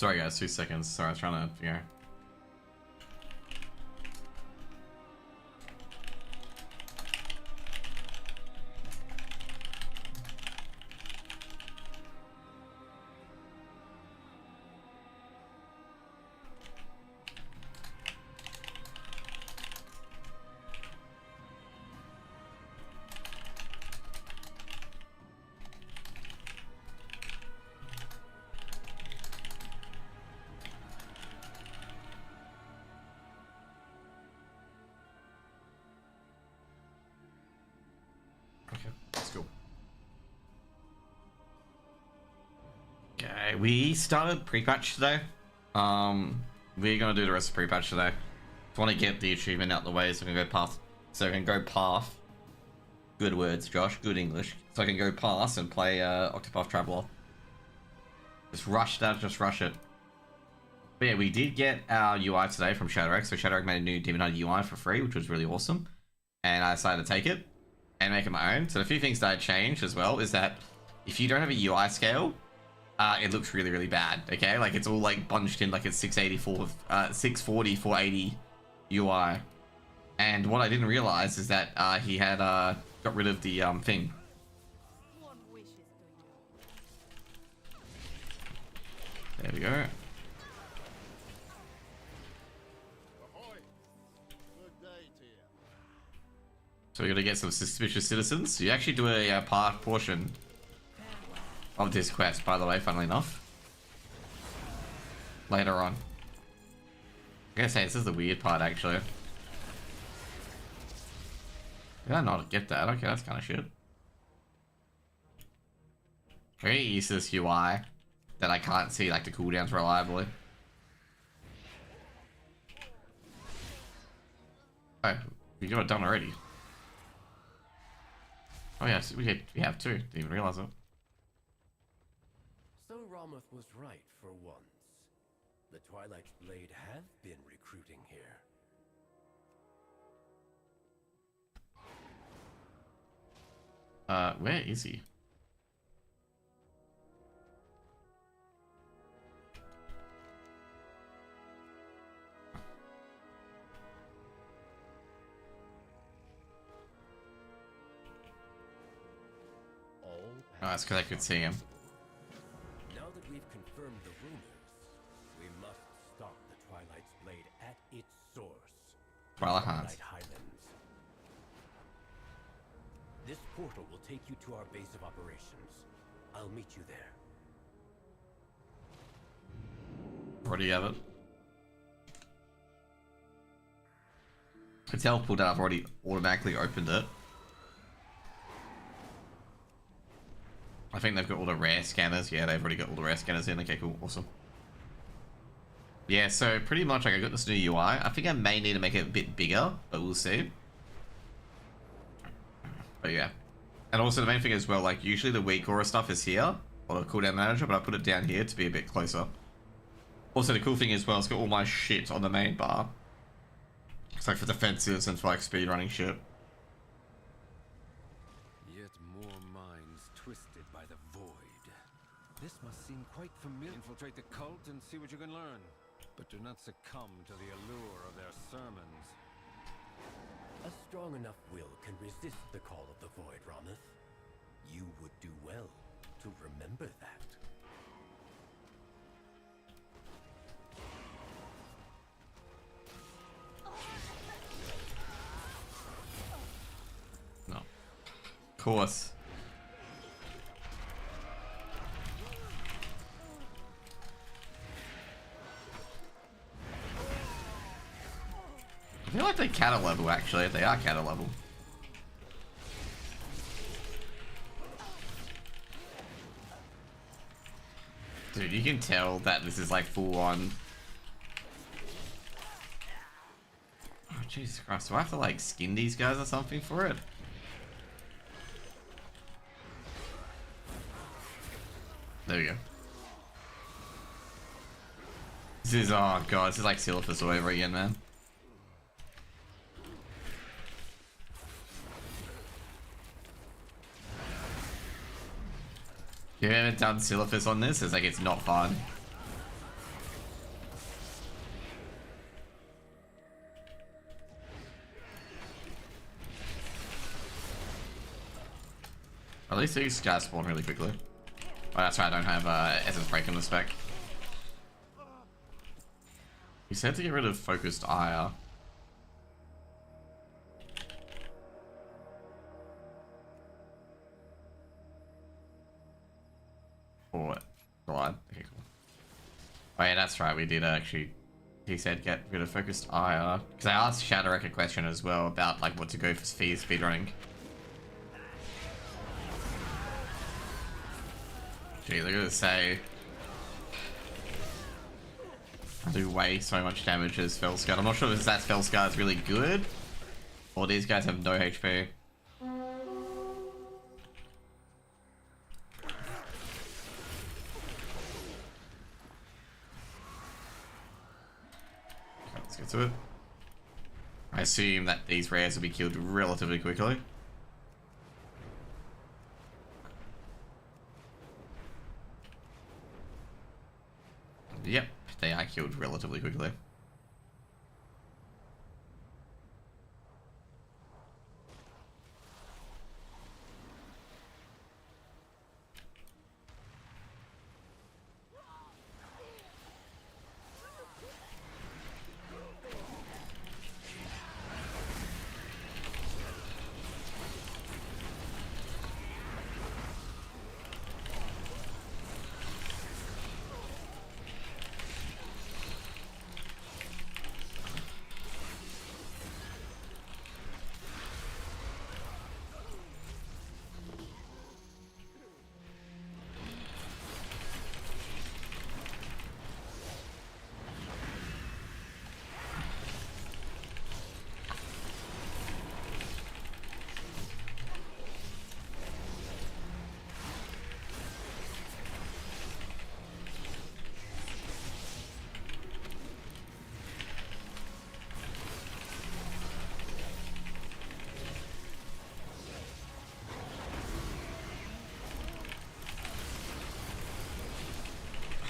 Sorry guys, 2 seconds. Sorry, I was trying to, you know. Let's go. Okay, we started pre-patch today. We're gonna do the rest of pre-patch today. Just want to get the achievement out the way so I can go past. So I can go past. Good words, Josh. Good English. So I can go past and play Octopath Traveler. Just rush that. Just rush it. But yeah, we did get our UI today from ShadowX. So ShadowX made a new Demon Hunter UI for free, which was really awesome. And I decided to take it and make it my own. So a few things that I changed as well is that if you don't have a UI scale, it looks really, really bad. Okay, like it's all like bunched in like it's 684, 640, 480 UI. And what I didn't realize is that he had got rid of the thing. There we go. So we're gonna get some suspicious citizens. You actually do a portion of this quest, by the way, funnily enough. Later on. I gotta say, this is the weird part, actually. Did I not get that? Okay, that's kind of shit. Very used to this UI that I can't see, like, the cooldowns reliably. Oh, we got it done already. Oh yeah, so we have two. Didn't even realize it. So Ramath was right for once. The Twilight Blade have been recruiting here. Where is he? Oh, that's because I could see him. Now that we've confirmed the rumors, we must stop the Twilight's Blade at its source. Twilight Highlands. This portal will take you to our base of operations. I'll meet you there. Already have it. It's helpful that I've already automatically opened it. I think they've got all the rare scanners. Yeah, they've already got all the rare scanners in. Okay, cool. Awesome. Yeah, so pretty much like I got this new UI. I think I may need to make it a bit bigger, but we'll see. But yeah. And also the main thing as well, like usually the weak aura stuff is here, or the cooldown manager, but I put it down here to be a bit closer. Also the cool thing as well, it's got all my shit on the main bar. It's like for defensives and for like speedrunning shit. Yet more minds twisted by the void. This must seem quite familiar. Infiltrate the cult and see what you can learn. But do not succumb to the allure of their sermons. A strong enough will can resist the call of the void, Ramath. You would do well to remember that. No. Of course. I feel like they cattle level actually. They are cattle level. Dude, you can tell that this is like full on. Oh, Jesus Christ. Do I have to like skin these guys or something for it? There we go. This is, oh god, this is like Silphus all over again, man. If you haven't done Silphus on this, it's like it's not fun. least these guys spawn really quickly. Oh, that's right, I don't have Essence Break in the spec. He said to get rid of Focused Ire. Or what? Glide? Okay, cool. Oh yeah, that's right, we did actually... He said get rid of Focused Ire. Because I asked Shadowwreck a question as well about like what to go for speedrunning. Gee, they're gonna say... I do way so much damage as Fellscar. I'm not sure if that Fellscar is really good, or these guys have no HP. Okay, let's get to it. I assume that these rares will be killed relatively quickly. Yep, they are killed relatively quickly.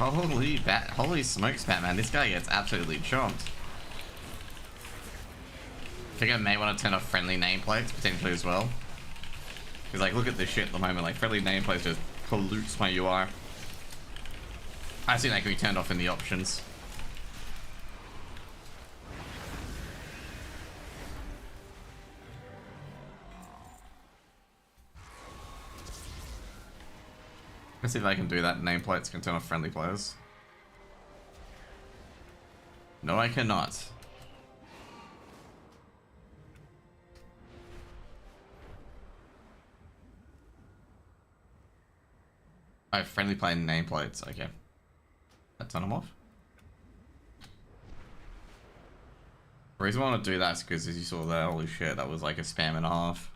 Holy smokes, Batman! This guy gets absolutely chomped. I think I may want to turn off friendly nameplates potentially as well. Because like, look at this shit at the moment. Like, friendly nameplates just pollutes my UI. I think that can be turned off in the options. Let's see if I can do that. Nameplates can turn off friendly players. No, I cannot. Oh, friendly player nameplates. Okay. Let's turn them off. The reason I want to do that is because, as you saw there, holy shit, that was like a spam and a half.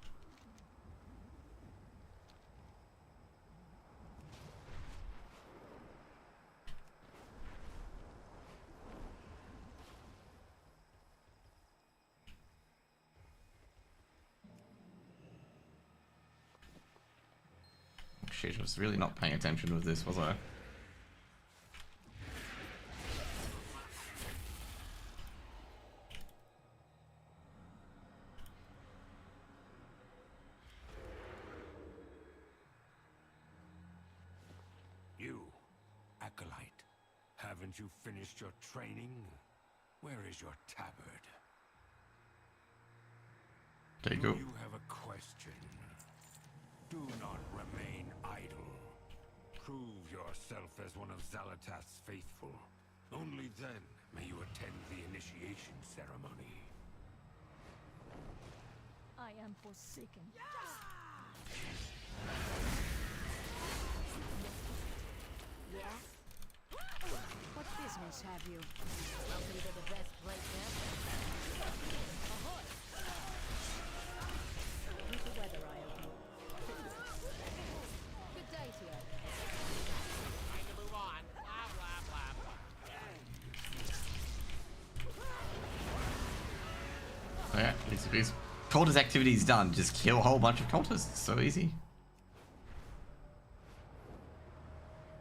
Shit, I was really not paying attention with this, was I? You, Acolyte, haven't you finished your training? Where is your tabard? There you go. You have a question. Do not remain idle. Prove yourself as one of Xal'atath's faithful. Only then may you attend the initiation ceremony. I am forsaken. Yeah? What business have you? Welcome to the best place ever. Ahoy! Keep the weather eye open. Good day to you. Trying to move on. Blah, blah, blah, blah. Yeah, these cultist activities done. Just kill a whole bunch of cultists. So easy.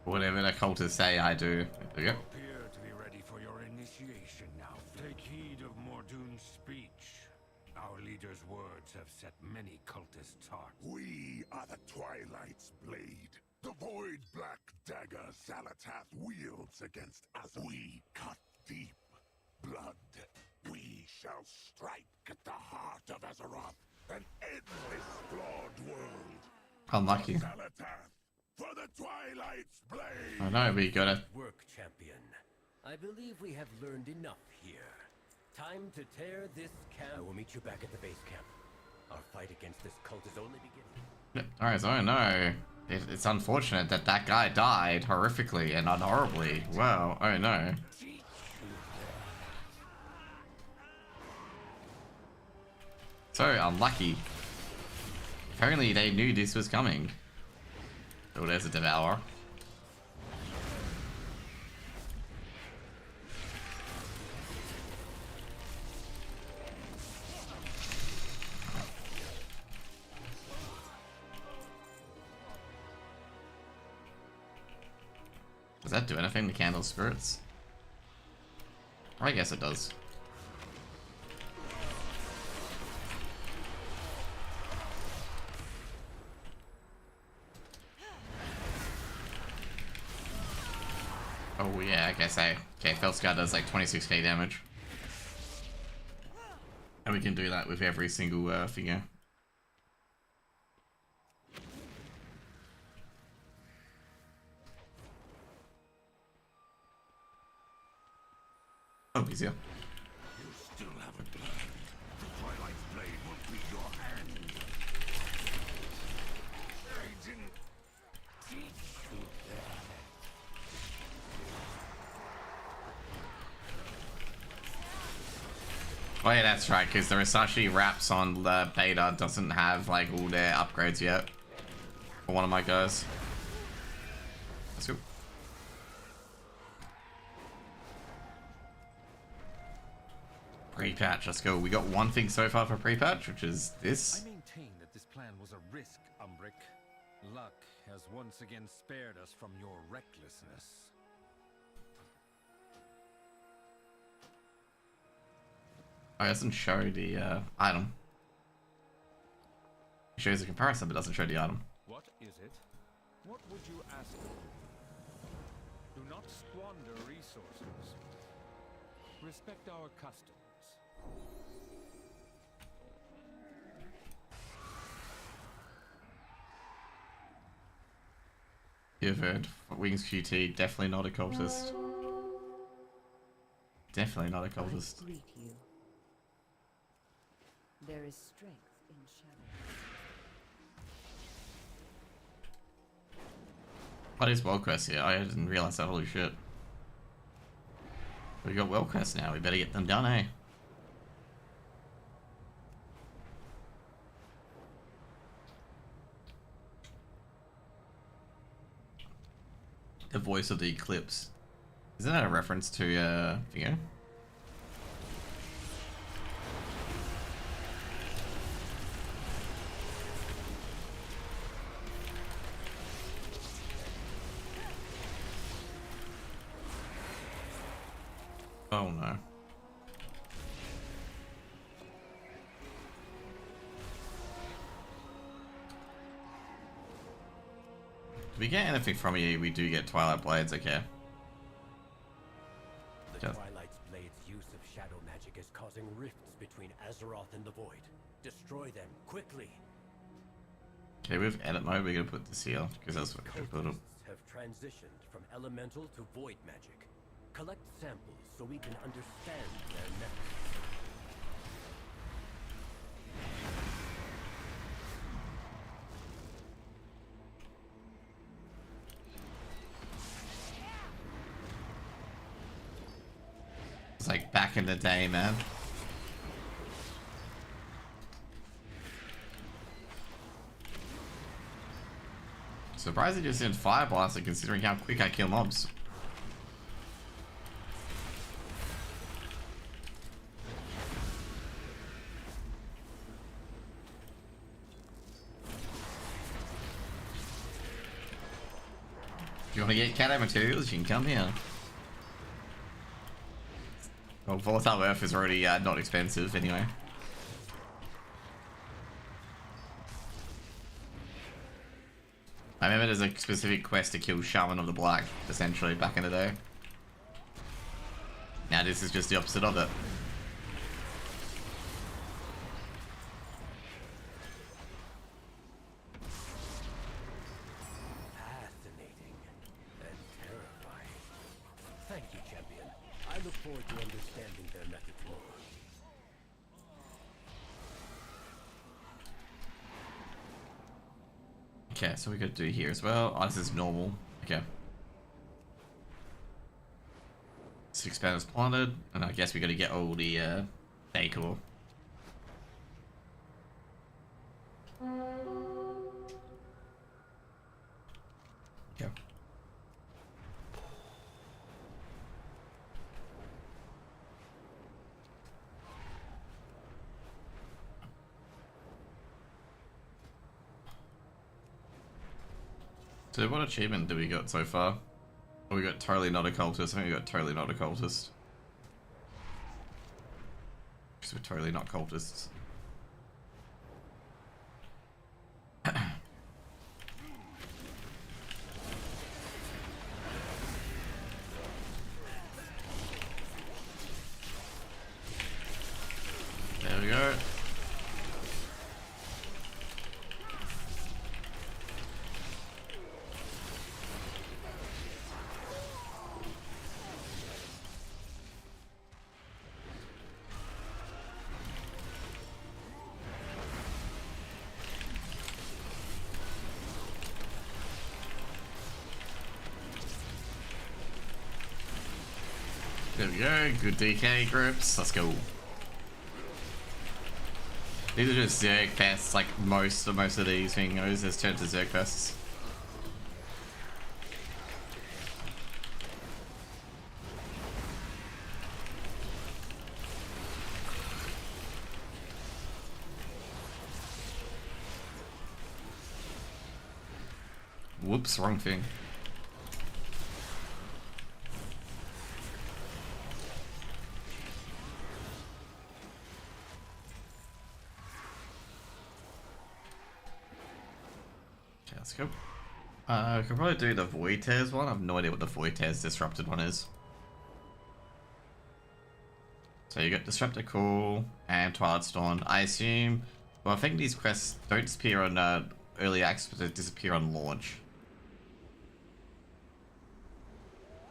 Whatever the cultists say, I do. There we go. Appear to be ready for your initiation now. Take heed of Mordune's speech. Our leader's words have set many cultists' hearts. We are the Twilight's blade. The void black dagger Zalatath wields against us. We cut deep blood. We shall strike at the heart of Azeroth and end this flawed world. Unlucky. Zalatath, for the Twilight's blade. I know, we gotta. Work, champion. I believe we have learned enough here. Time to tear this camp. I will meet you back at the base camp. Our fight against this cult is only beginning. Alright, so no. It's unfortunate that that guy died horrifically and not horribly. Wow, oh no. So unlucky. Apparently they knew this was coming. Oh, there's a devourer. Does that do anything to candle spirits? I guess it does. Oh yeah, I guess I... Okay, Feldscar does like 26k damage. And we can do that with every single figure. Oh, easier. You still haven't learned. The Twilight's blade will be your hand. I didn't teach you that. Oh yeah, that's right, because the Resashi Wraps on the beta doesn't have like all their upgrades yet. For one of my guys. Let's go. Pre-patch, let's go. We got one thing so far for pre-patch, which is this. I maintain that this plan was a risk, Umbric. Luck has once again spared us from your recklessness. Oh, it doesn't show the item. It shows a comparison, but doesn't show the item. What is it? What would you ask of me? Do not squander resources. Respect our customs. You've heard. Wings QT, definitely not a cultist. Definitely not a cultist. I greet you. There is strength in shadow. What is world quest here? I didn't realize that, holy shit. We got world quests now, we better get them done, eh? The voice of the eclipse. Isn't that a reference to Vigo? Oh no. If we get anything from you, we do get Twilight Blades, okay. The Twilight's Blade's use of shadow magic is causing rifts between Azeroth and the Void. Destroy them, quickly! Okay, with edit mode, we're gonna put this here, because that's what we put up. Cultists have transitioned from elemental to void magic. Collect samples so we can understand their methods. It's like back in the day, man. Surprised he just didn't Fire Blaster considering how quick I kill mobs. If you want to get cat materials, you can come here. Well, Volatile Earth is already not expensive anyway. I remember there's a specific quest to kill Shaman of the Black, essentially, back in the day. Now this is just the opposite of it. Fascinating and terrifying. Thank you, champion. I look forward to understanding their methods more. Okay, so we could do here as well. Oh, this is normal. Okay. 6 banners planted, and I guess we gotta get all the decor. Okay. So what achievement do we got so far? Oh, we got totally not a cultist. I think we got totally not a cultist. Because we're totally not cultists. There we go. There we go, good DK groups, let's go. These are just Zerg fests, like most of these things has turned to Zerg fests. Whoops, wrong thing. Let's go. I could probably do the Void Tears one. I have no idea what the Void Tears Disrupted one is. So you got Disruptor Call and Twilight Storm. I assume... Well, I think these quests don't disappear on early access, but they disappear on launch.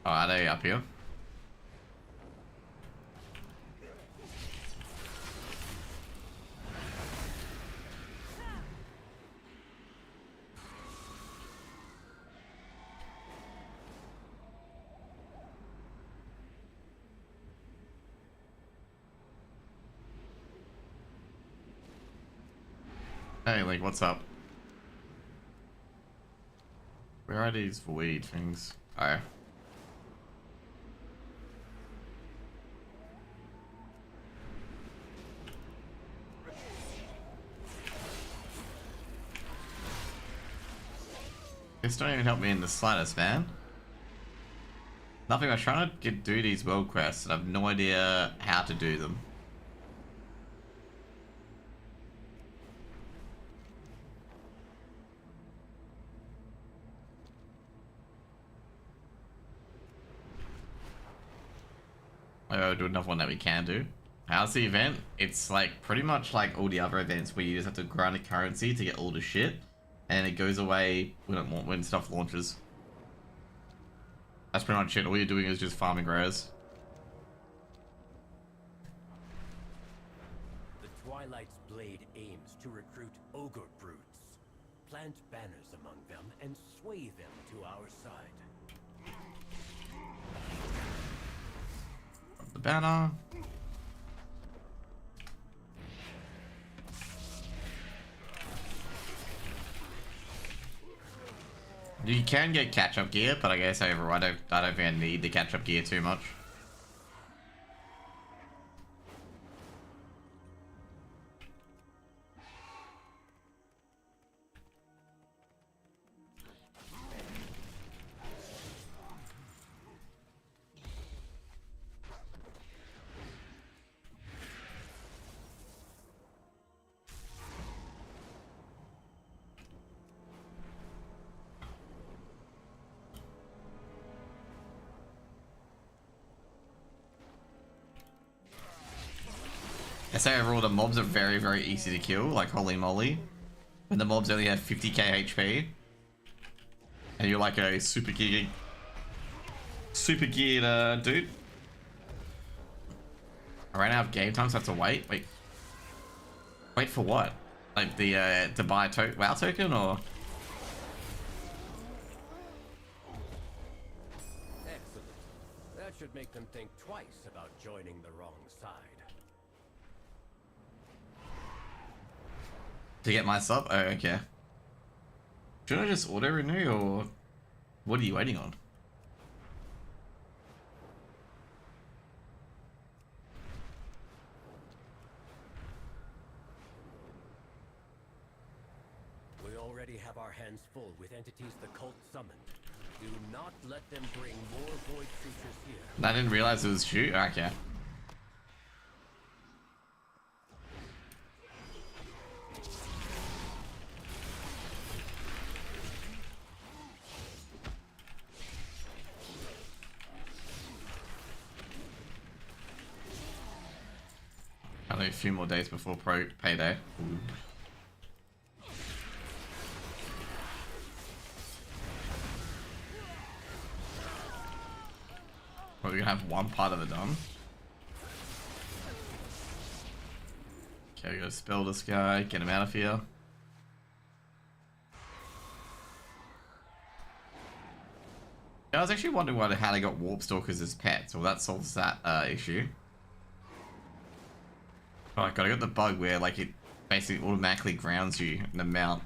Oh, are they up here? Hey, Link, what's up? Where are these void things? Oh. This don't even help me in the slightest, man. Nothing. I'm trying to do these world quests, and I have no idea how to do them. I'll do another one that we can do. How's the event? It's like pretty much like all the other events where you just have to grind a currency to get all the shit, and it goes away when stuff launches. That's pretty much it. All you're doing is just farming rares. The Twilight's blade aims to recruit ogre brutes. Plant banners among them and sway them to our side. The banner. You can get catch-up gear, but I guess I don't think I need the catch-up gear too much. I say overall the mobs are very, very easy to kill, like holy moly. When the mobs only have 50k HP. And you're like a super geared dude. I ran out of game time, so I have to wait. Wait for what? Like the to buy a WoW token or? Excellent. That should make them think twice about joining the wrong side. To get my sub? Oh, okay. Should I just auto renew or what are you waiting on? We already have our hands full with entities the cult summoned. Do not let them bring more void creatures here. I didn't realize it was shoot. Okay. Only a few more days before payday. Ooh. Well, we're gonna have one part of it done. Okay, we gotta spell this guy, get him out of here. Yeah, I was actually wondering how they got Warp Stalkers as pets. Well, that solves that issue. Alright, gotta get the bug where like it basically automatically grounds you in the mount.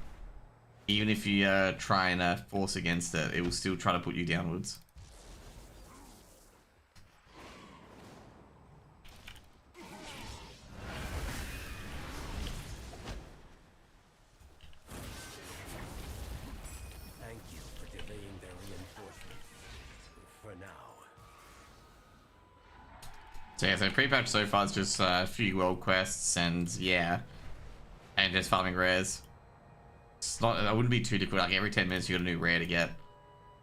Even if you try and force against it, it will still try to put you downwards. Thank you for delaying their reinforcements. For now. So yeah, so pre-patch so far is just a few world quests and yeah, and just farming rares. It's not, I wouldn't be too difficult. Like every 10 minutes you got a new rare to get,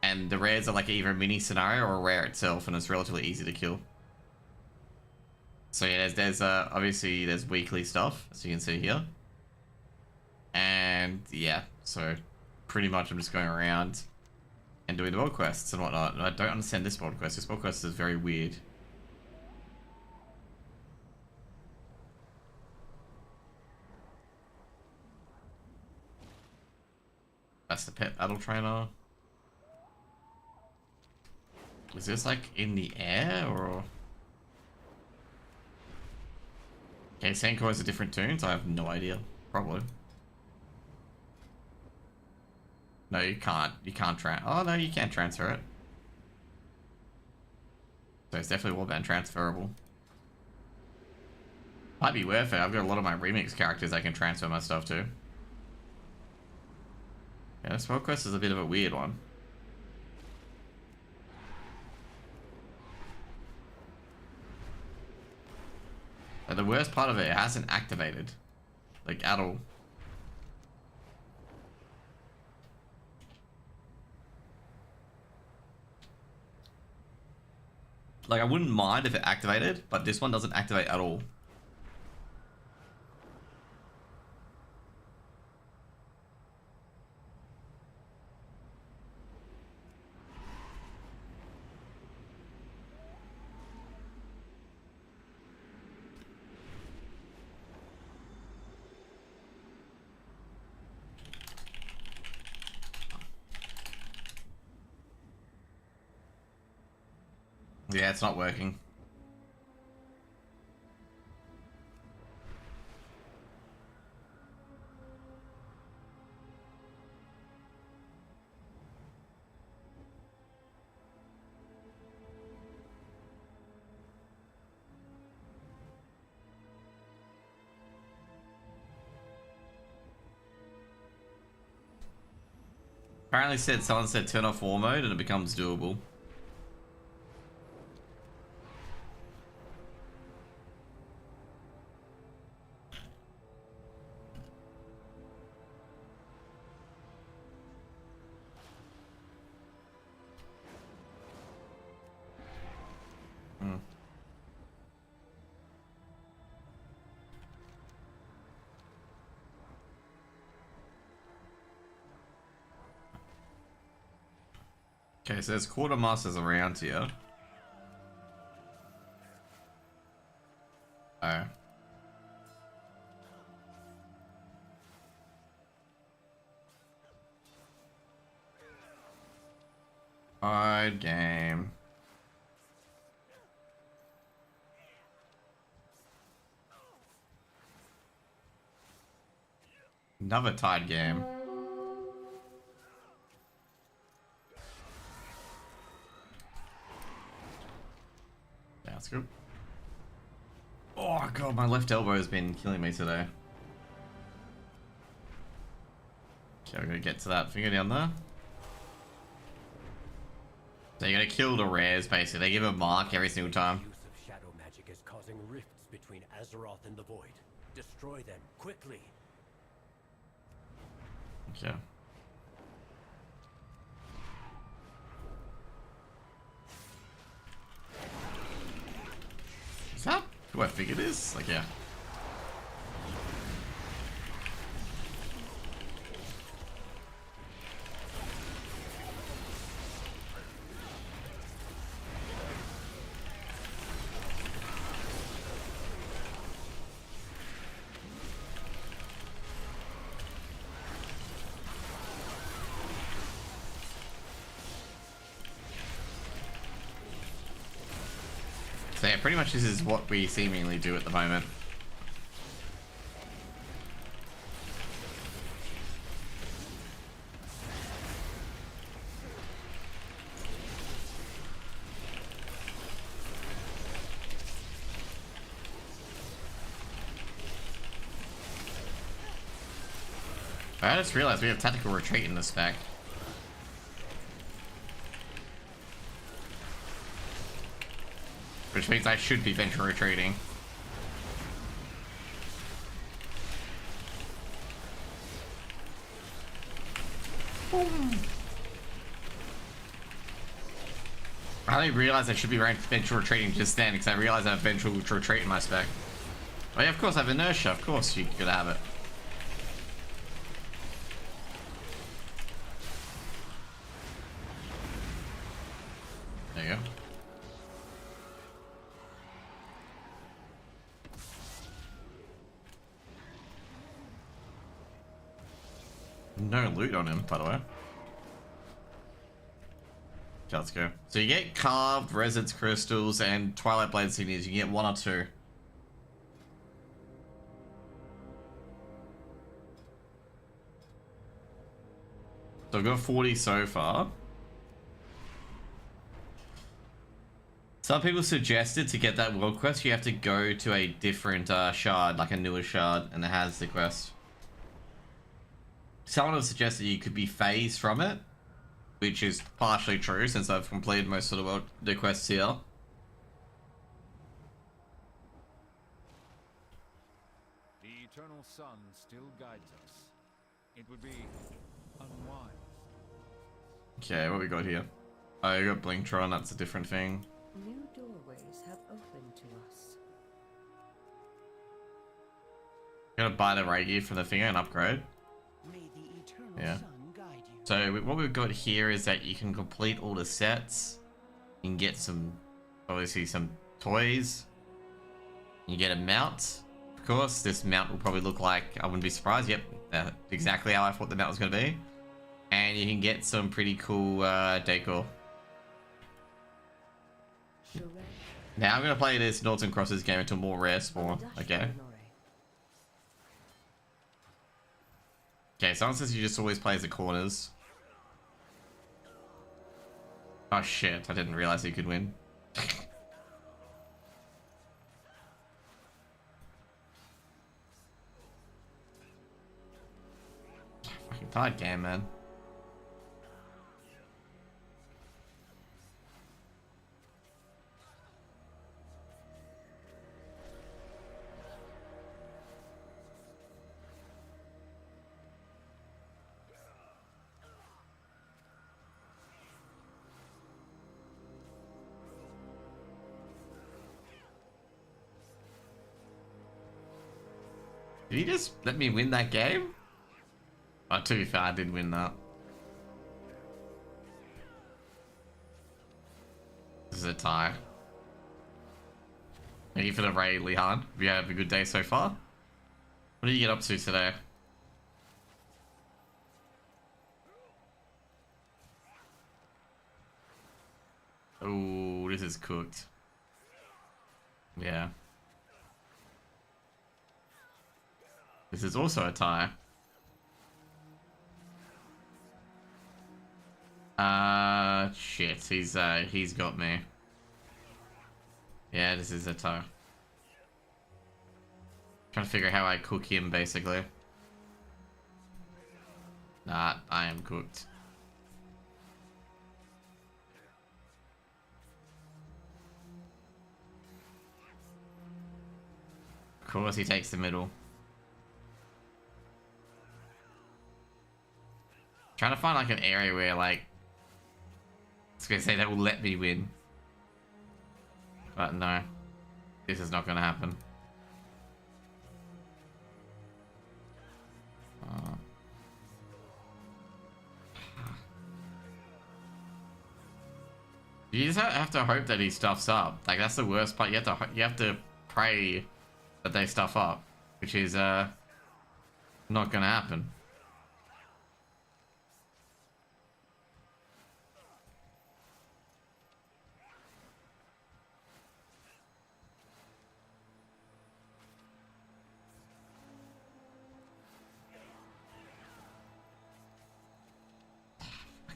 and the rares are like either a mini scenario or a rare itself, and it's relatively easy to kill. So yeah, there's obviously there's weekly stuff as you can see here, and yeah, so pretty much I'm just going around and doing the world quests and whatnot. And I don't understand this world quest. This world quest is very weird. That's the pet battle trainer. Is this like in the air or? Okay, Senko has a different tunes. I have no idea. Probably. No, you can't. You can't oh no, you can't transfer it. So it's definitely warband transferable. Might be worth it. I've got a lot of my remix characters I can transfer my stuff to. Yeah, this world quest is a bit of a weird one. And the worst part of it hasn't activated. Like, at all. Like, I wouldn't mind if it activated, but this one doesn't activate at all. Yeah, it's not working. Apparently someone said turn off war mode and it becomes doable. Okay, so there's quartermasters around here. Oh. Hard game. Another tied game. Yeah, that's good. Oh god, my left elbow has been killing me today. Okay, we're gonna get to that finger down there. So you're gonna kill the rares, basically. They give a mark every single time. Use of shadow magic is causing rifts between Azeroth and the Void. Destroy them quickly. Okay. Is that who I think it is? Like, yeah. So yeah, pretty much this is what we seemingly do at the moment. I just realized we have tactical retreat in this spec. Which means I should be venture retreating. I didn't realize I should be venture retreating just then because I realized I have venture retreat in my spec. Oh yeah, of course I have inertia. Of course you could have it. There you go. No loot on him, by the way. Okay, let's go. So you get carved resonance crystals and twilight blade insignias. You can get one or two. So I've got 40 so far. Some people suggested to get that world quest, you have to go to a different shard, like a newer shard, and it has the quest. Someone has suggested you could be phased from it, which is partially true since I've completed most of the quests here. The eternal sun still guides us. It would be unwise. Okay, what we got here? Oh, you got Blinktron, that's a different thing. New doorways have opened to us. Gotta buy the raid gear from the finger and upgrade. May the eternal Yeah. sun guide you. So what we've got here is that you can complete all the sets. You can get some, obviously some toys. You get a mount. Of course, this mount will probably look like, I wouldn't be surprised. Yep, exactly how I thought the mount was going to be. And you can get some pretty cool decor. Now I'm going to play this Norton Crosses game until more rare spawn. Okay. Okay, someone says you just always play as the corners. Oh shit, I didn't realize you could win. Fucking tight game, man. Did he just let me win that game? Oh, to be fair, I did win that. tie. Thank you for the raid, Lihan. Have you had a good day so far? What did you get up to today? Oh, this is cooked. Yeah. This is also a tie. Shit. He's got me. Yeah, this is a tie. Trying to figure out how I cook him, basically. Nah, I am cooked. Of course he takes the middle. Trying to find like an area where like I was gonna say that will let me win. But no. This is not gonna happen. You just have to hope that he stuffs up. Like that's the worst part. You have to pray that they stuff up, which is not gonna happen.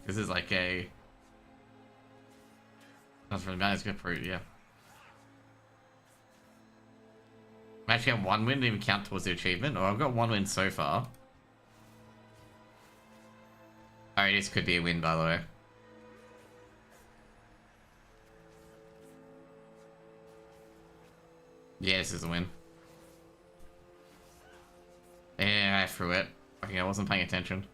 This is like a... That's really bad, it's good for it, yeah. I actually have one win, didn't even count towards the achievement. Oh, I've got one win so far. Alright, this could be a win, by the way. Yeah, this is a win. Yeah, I threw it. Okay, I wasn't paying attention.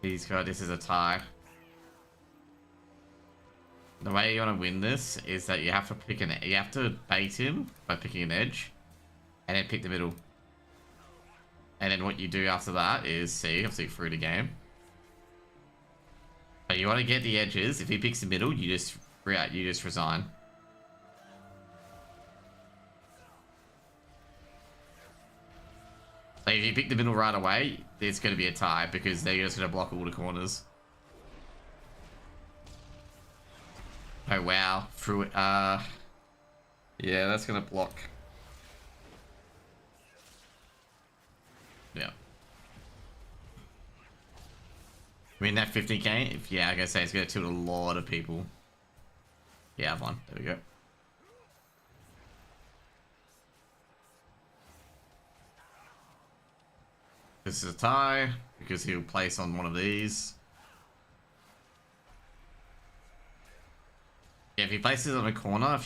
He's got... This is a tie. The way you want to win this is that you have to pick an... You have to bait him by picking an edge. And then pick the middle. And then what you do after that is... See, obviously through the game. But you want to get the edges. If he picks the middle, you just resign. So if you pick the middle right away, it's going to be a tie because they're just going to block all the corners. Oh wow, through it. Yeah, that's going to block. Yeah. I mean, that 50k, yeah, I'm going to say it's going to tilt a lot of people. Yeah, I've won. There we go. This is a tie, because he'll place on one of these. Yeah, if he places on a corner,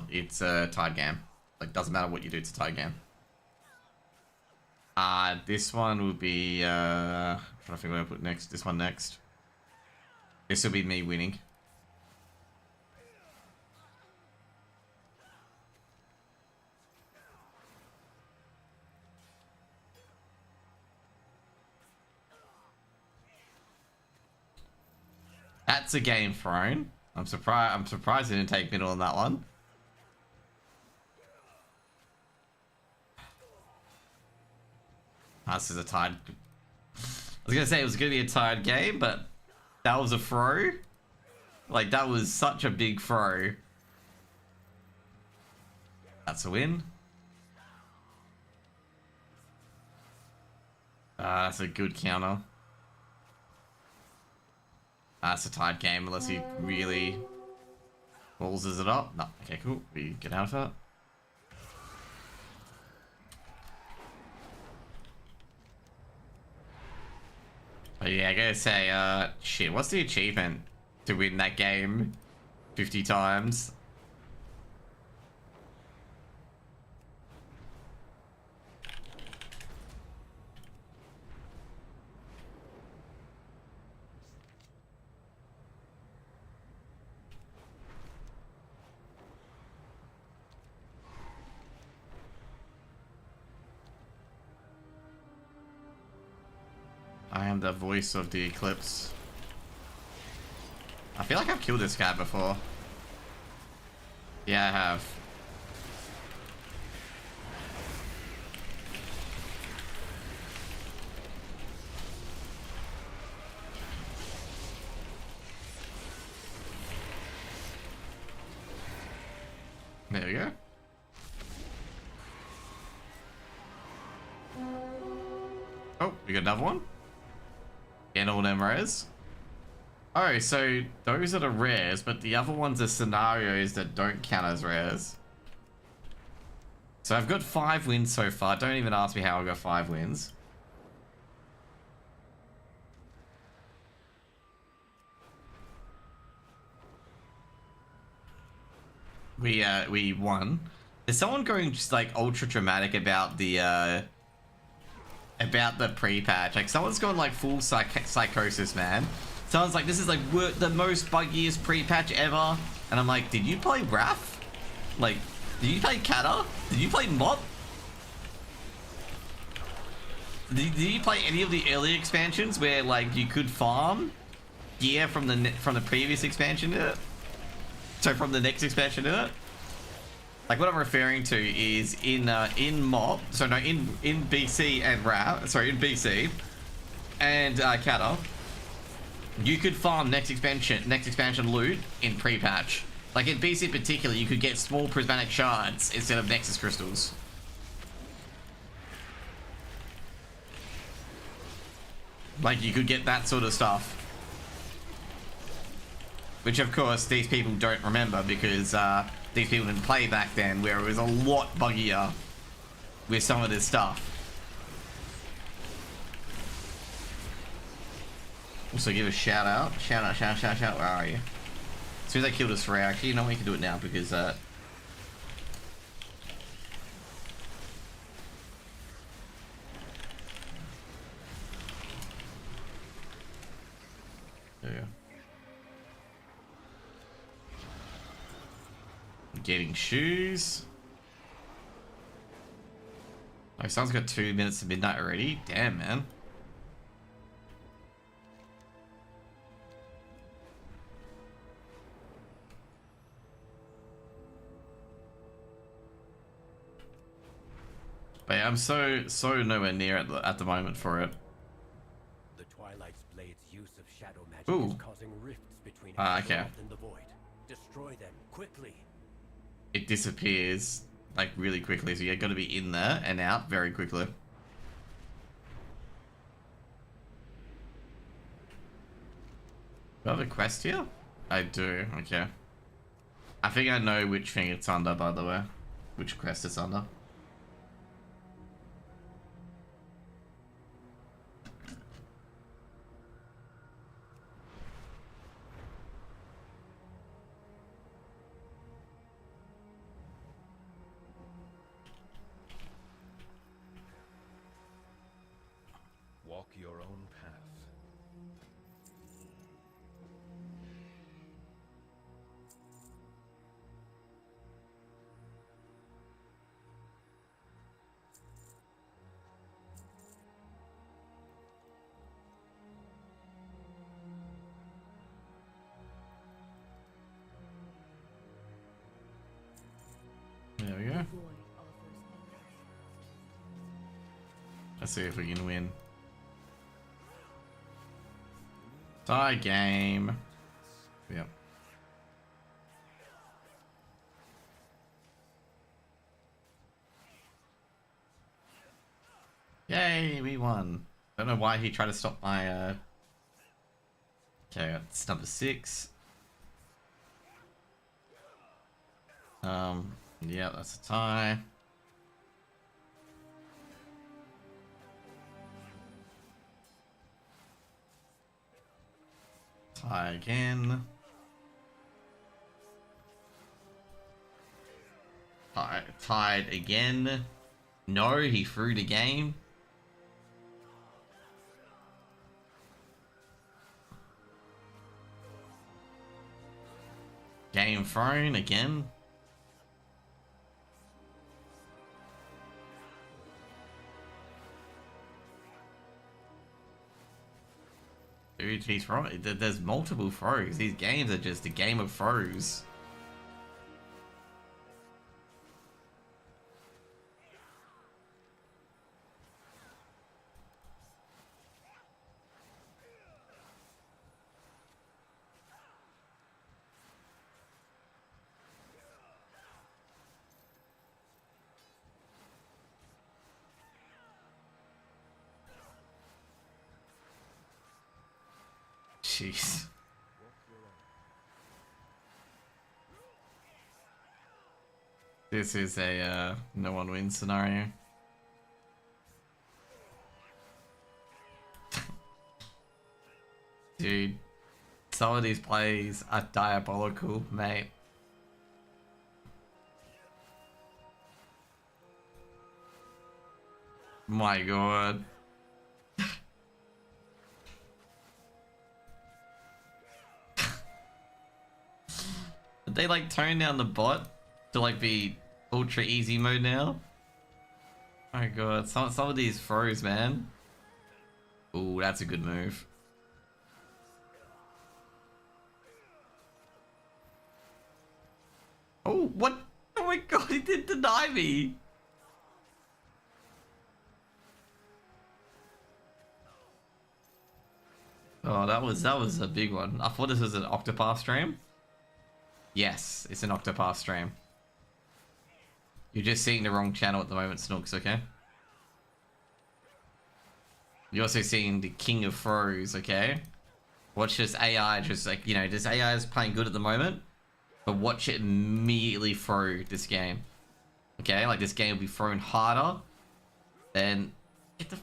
it's a tied game. Like, doesn't matter what you do, it's a tied game. This one will be, I'm trying to figure out what I put next. This one next. This will be me winning. That's a game thrown. I'm surprised he didn't take middle on that one. This is a tied. I was gonna say it was gonna be a tied game, but that was a throw. Like that was such a big throw. That's a win. That's a good counter. That's a tied game unless he really ballses it up. No, okay, cool. We get out of it. But yeah, I gotta say, shit, what's the achievement to win that game 50 times? I am the voice of the eclipse. feel like I've killed this guy before. Yeah, I have. There we go. Oh, we got another one. Getting all them rares. Oh, so those are the rares, but the other ones are scenarios that don't count as rares. So I've got 5 wins so far. Don't even ask me how I got 5 wins. We won. Is someone going just like ultra dramatic about the pre-patch? Like someone's going like full psychosis, man. Someone's like, this is like the most buggiest pre-patch ever, and I'm like, did you play Wrath? Like, did you play Kata? Did you play Mop? Did you play any of the early expansions where like you could farm gear from the previous expansion in it? So from the next expansion in it? Like what I'm referring to is in Mop, so no, in BC and Wrath, sorry, in BC and Kata, you could farm next expansion loot in pre-patch. Like in BC in particular, you could get small prismatic shards instead of Nexus crystals. Like you could get that sort of stuff. Which of course these people don't remember because these people didn't play back then, where it was a lot buggier with some of this stuff. Also give a shout out. Shout out. Where are you? As soon as I kill this ray, actually, you know what, we can do it now because there you go. Getting shoes. Oh, someone's got 2 minutes to midnight already. Damn, man. But yeah, I'm so nowhere near at the moment for it. The Twilight's blade's use of shadow magic Ooh. is causing rifts between Okay. Azeroth and the Void. Destroy them quickly. It disappears like really quickly, so you got to be in there and out very quickly. Do I have a quest here? I do. Okay. I think I know which thing it's under, by the way. Which quest it's under. Walk your own path. There we go. Let's see if we can win. Die game. Yep. Yay, we won. Don't know why he tried to stop my Okay, it's number 6. Yeah, that's a tie. Tie again. Tied again. No, he threw the game. Game thrown again. Dude, he's right. There's multiple throws. These games are just a game of throws. Jeez. This is a no one wins scenario. Dude, some of these plays are diabolical, mate. My god. Did they like tone down the bot to like be ultra easy mode now? Oh my god, some of these throws, man. Ooh, that's a good move. Oh, what? Oh my god, he did deny me. Oh, that was a big one. I thought this was an Octopath stream. Yes, it's an Octopath stream. You're just seeing the wrong channel at the moment, Snooks, okay? You're also seeing the King of Throws, okay? Watch this AI just like, you know, this AI is playing good at the moment, but watch it immediately throw this game. Okay, like this game will be thrown harder than... Get the...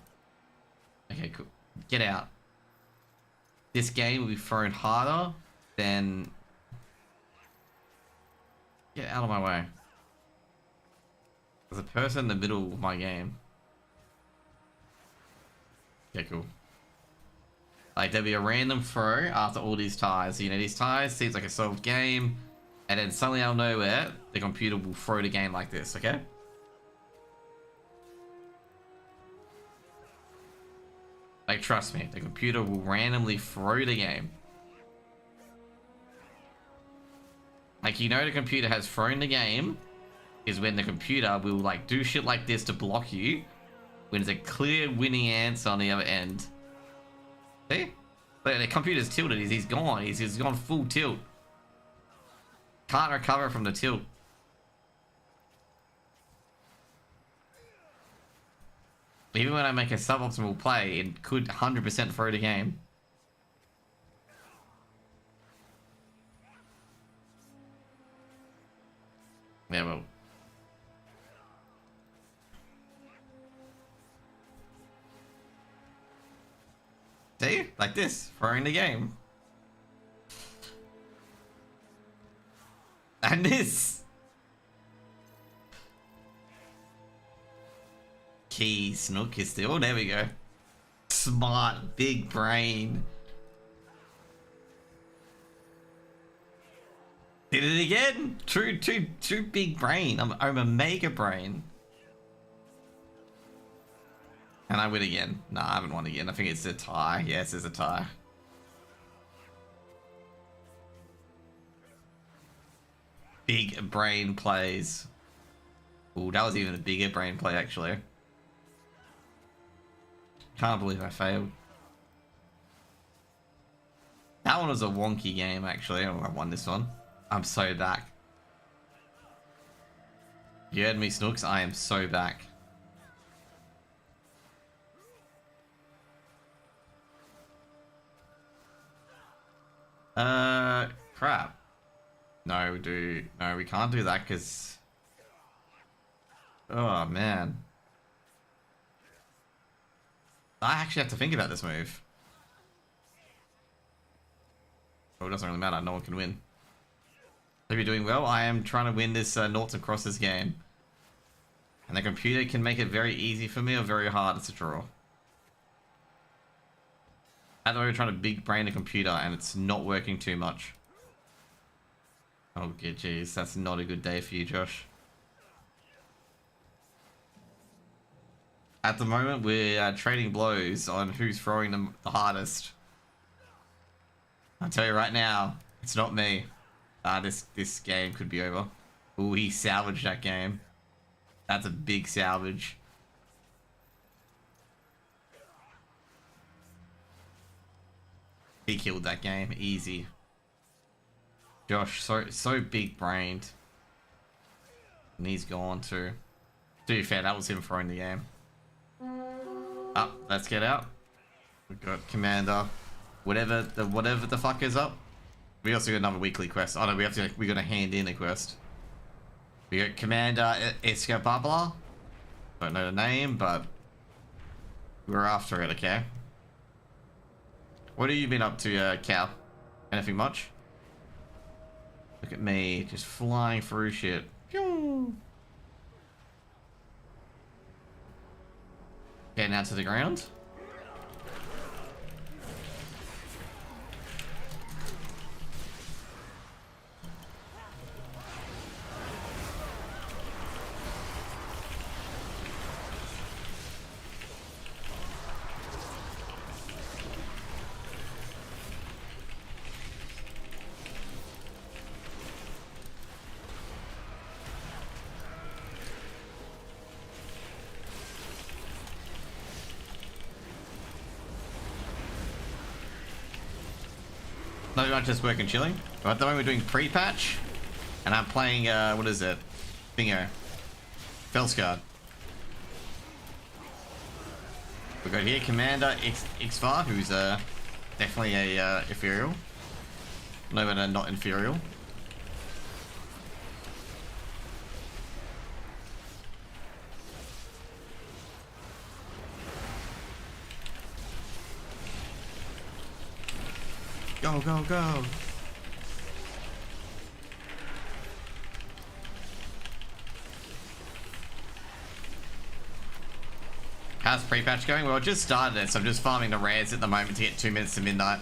Okay, cool. Get out. This game will be thrown harder than... Get out of my way. There's a person in the middle of my game. Okay, cool. Like, there'll be a random throw after all these ties. You know, these ties seems like a solved game. And then suddenly out of nowhere, the computer will throw the game like this, okay? Like, trust me, the computer will randomly throw the game. Like, you know the computer has thrown the game is when the computer will, like, do shit like this to block you when there's a clear winning answer on the other end. See? But the computer's tilted. He's gone. He's gone full tilt. Can't recover from the tilt. Even when I make a suboptimal play, it could 100% throw the game. Yeah, well. See? Like this. Throwing the game. And this. Key Snook is still. There we go. Smart. Big brain. Did it again. True big brain. I'm a mega brain. And I win again. No, I haven't won again. I think it's a tie. Yes, it's a tie. Big brain plays. Ooh, that was even a bigger brain play, actually. Can't believe I failed. That one was a wonky game, actually. Oh, I won this one. I'm so back. You heard me, Snooks? I am so back. Crap. No, we can't do that because... Oh, man. I actually have to think about this move. Oh, it doesn't really matter. No one can win. Hope you're doing well. I am trying to win this noughts and crosses game. And the computer can make it very easy for me or very hard. It's a draw. At the moment, we're trying to big brain the computer and it's not working too much. Oh, jeez. That's not a good day for you, Josh. At the moment, we're trading blows on who's throwing them the hardest. I'll tell you right now, it's not me. This game could be over. Ooh, he salvaged that game. That's a big salvage. He killed that game, easy. Josh, so big brained. And he's gone too. To be fair, that was him throwing the game. Up, let's get out. We've got Commander. Whatever the fuck is up. We also got another weekly quest. Oh no, we gotta hand in a quest. We got Commander Escapabla. Don't know the name, but we're after it, okay? What have you been up to, Cal? Anything much? Look at me, just flying through shit. Pew! Getting out to the ground. No, we're not just working chilling. At the moment we're doing pre-patch. And I'm playing, what is it? Bingo. Felsguard. We've got here Commander Xvar, who's definitely a ethereal. No, but not inferior. Go, go, go. How's pre-patch going? Well, I just started it, so I'm just farming the rares at the moment to get 2 minutes to midnight.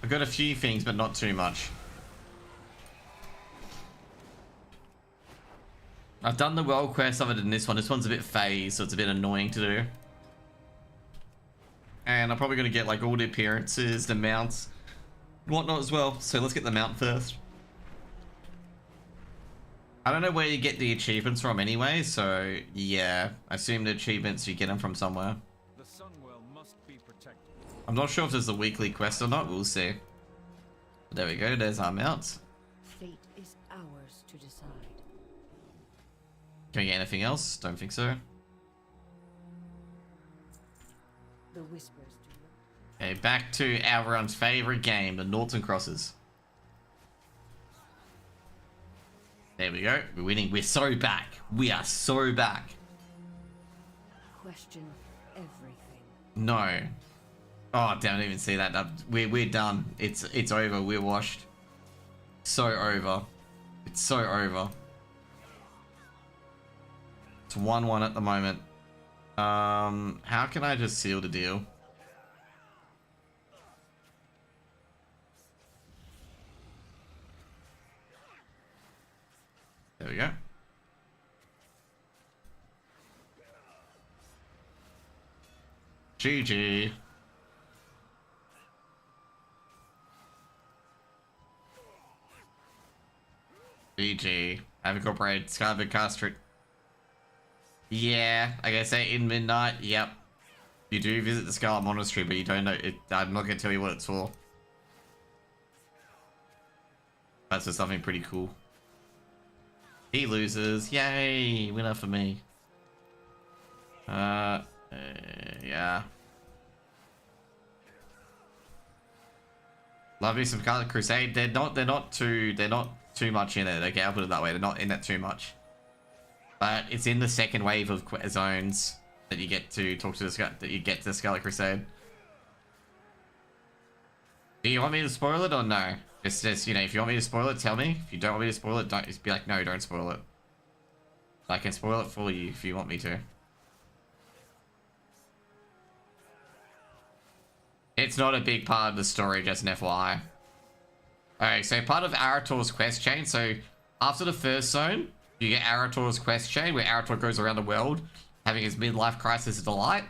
I've got a few things, but not too much. I've done the world quest other than this one. This one's a bit phased, so it's a bit annoying to do. And I'm probably going to get like all the appearances, the mounts, whatnot as well. So let's get the mount first. I don't know where you get the achievements from anyway, so yeah. I assume the achievements, you get them from somewhere. The Sunwell must be protected. I'm not sure if there's a weekly quest or not, we'll see. There we go, there's our mounts. Fate is ours to decide. Can we get anything else? Don't think so. The whispers do not. Okay, back to everyone's favorite game, the Noughts and Crosses. There we go. We're winning. We're so back. We are so back. Question everything. No. Oh, damn, I didn't even see that. We're done. It's over. We're washed. So over. It's so over. It's 1-1 at the moment. How can I just seal the deal? There we go. GG. GG. I've incorporated Scarlet Castrate. Yeah, like I say, in midnight, yep. You do visit the Scarlet Monastery, but you don't know it. I'm not going to tell you what it's for. That's just something pretty cool. He loses. Yay! Winner for me. Yeah. Love me some Scarlet Crusade. They're not too much in it. Okay, I'll put it that way. They're not in it too much. But it's in the second wave of zones that you get to talk to the Scarlet Crusade. Do you want me to spoil it or no? Just you know, if you want me to spoil it, tell me. If you don't want me to spoil it, don't. Just be like, no, don't spoil it. I can spoil it for you if you want me to. It's not a big part of the story, just an FYI. Alright, so part of Arator's quest chain. So after the first zone, you get Arator's quest chain, where Arator goes around the world having his midlife crisis of delight.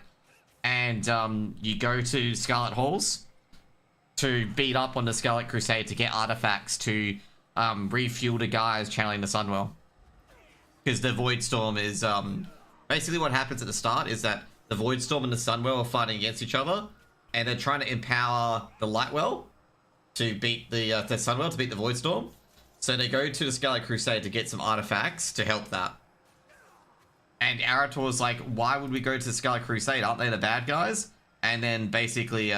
and you go to Scarlet Halls to beat up on the Scarlet Crusade to get artifacts to refuel the guys channeling the Sunwell. Because the Void Storm is basically what happens at the start is that the Void Storm and the Sunwell are fighting against each other, and they're trying to empower the Lightwell to beat the Sunwell, to beat the Void Storm. So they go to the Scarlet Crusade to get some artifacts to help that. And Arator's like, why would we go to the Scarlet Crusade? Aren't they the bad guys? And then basically,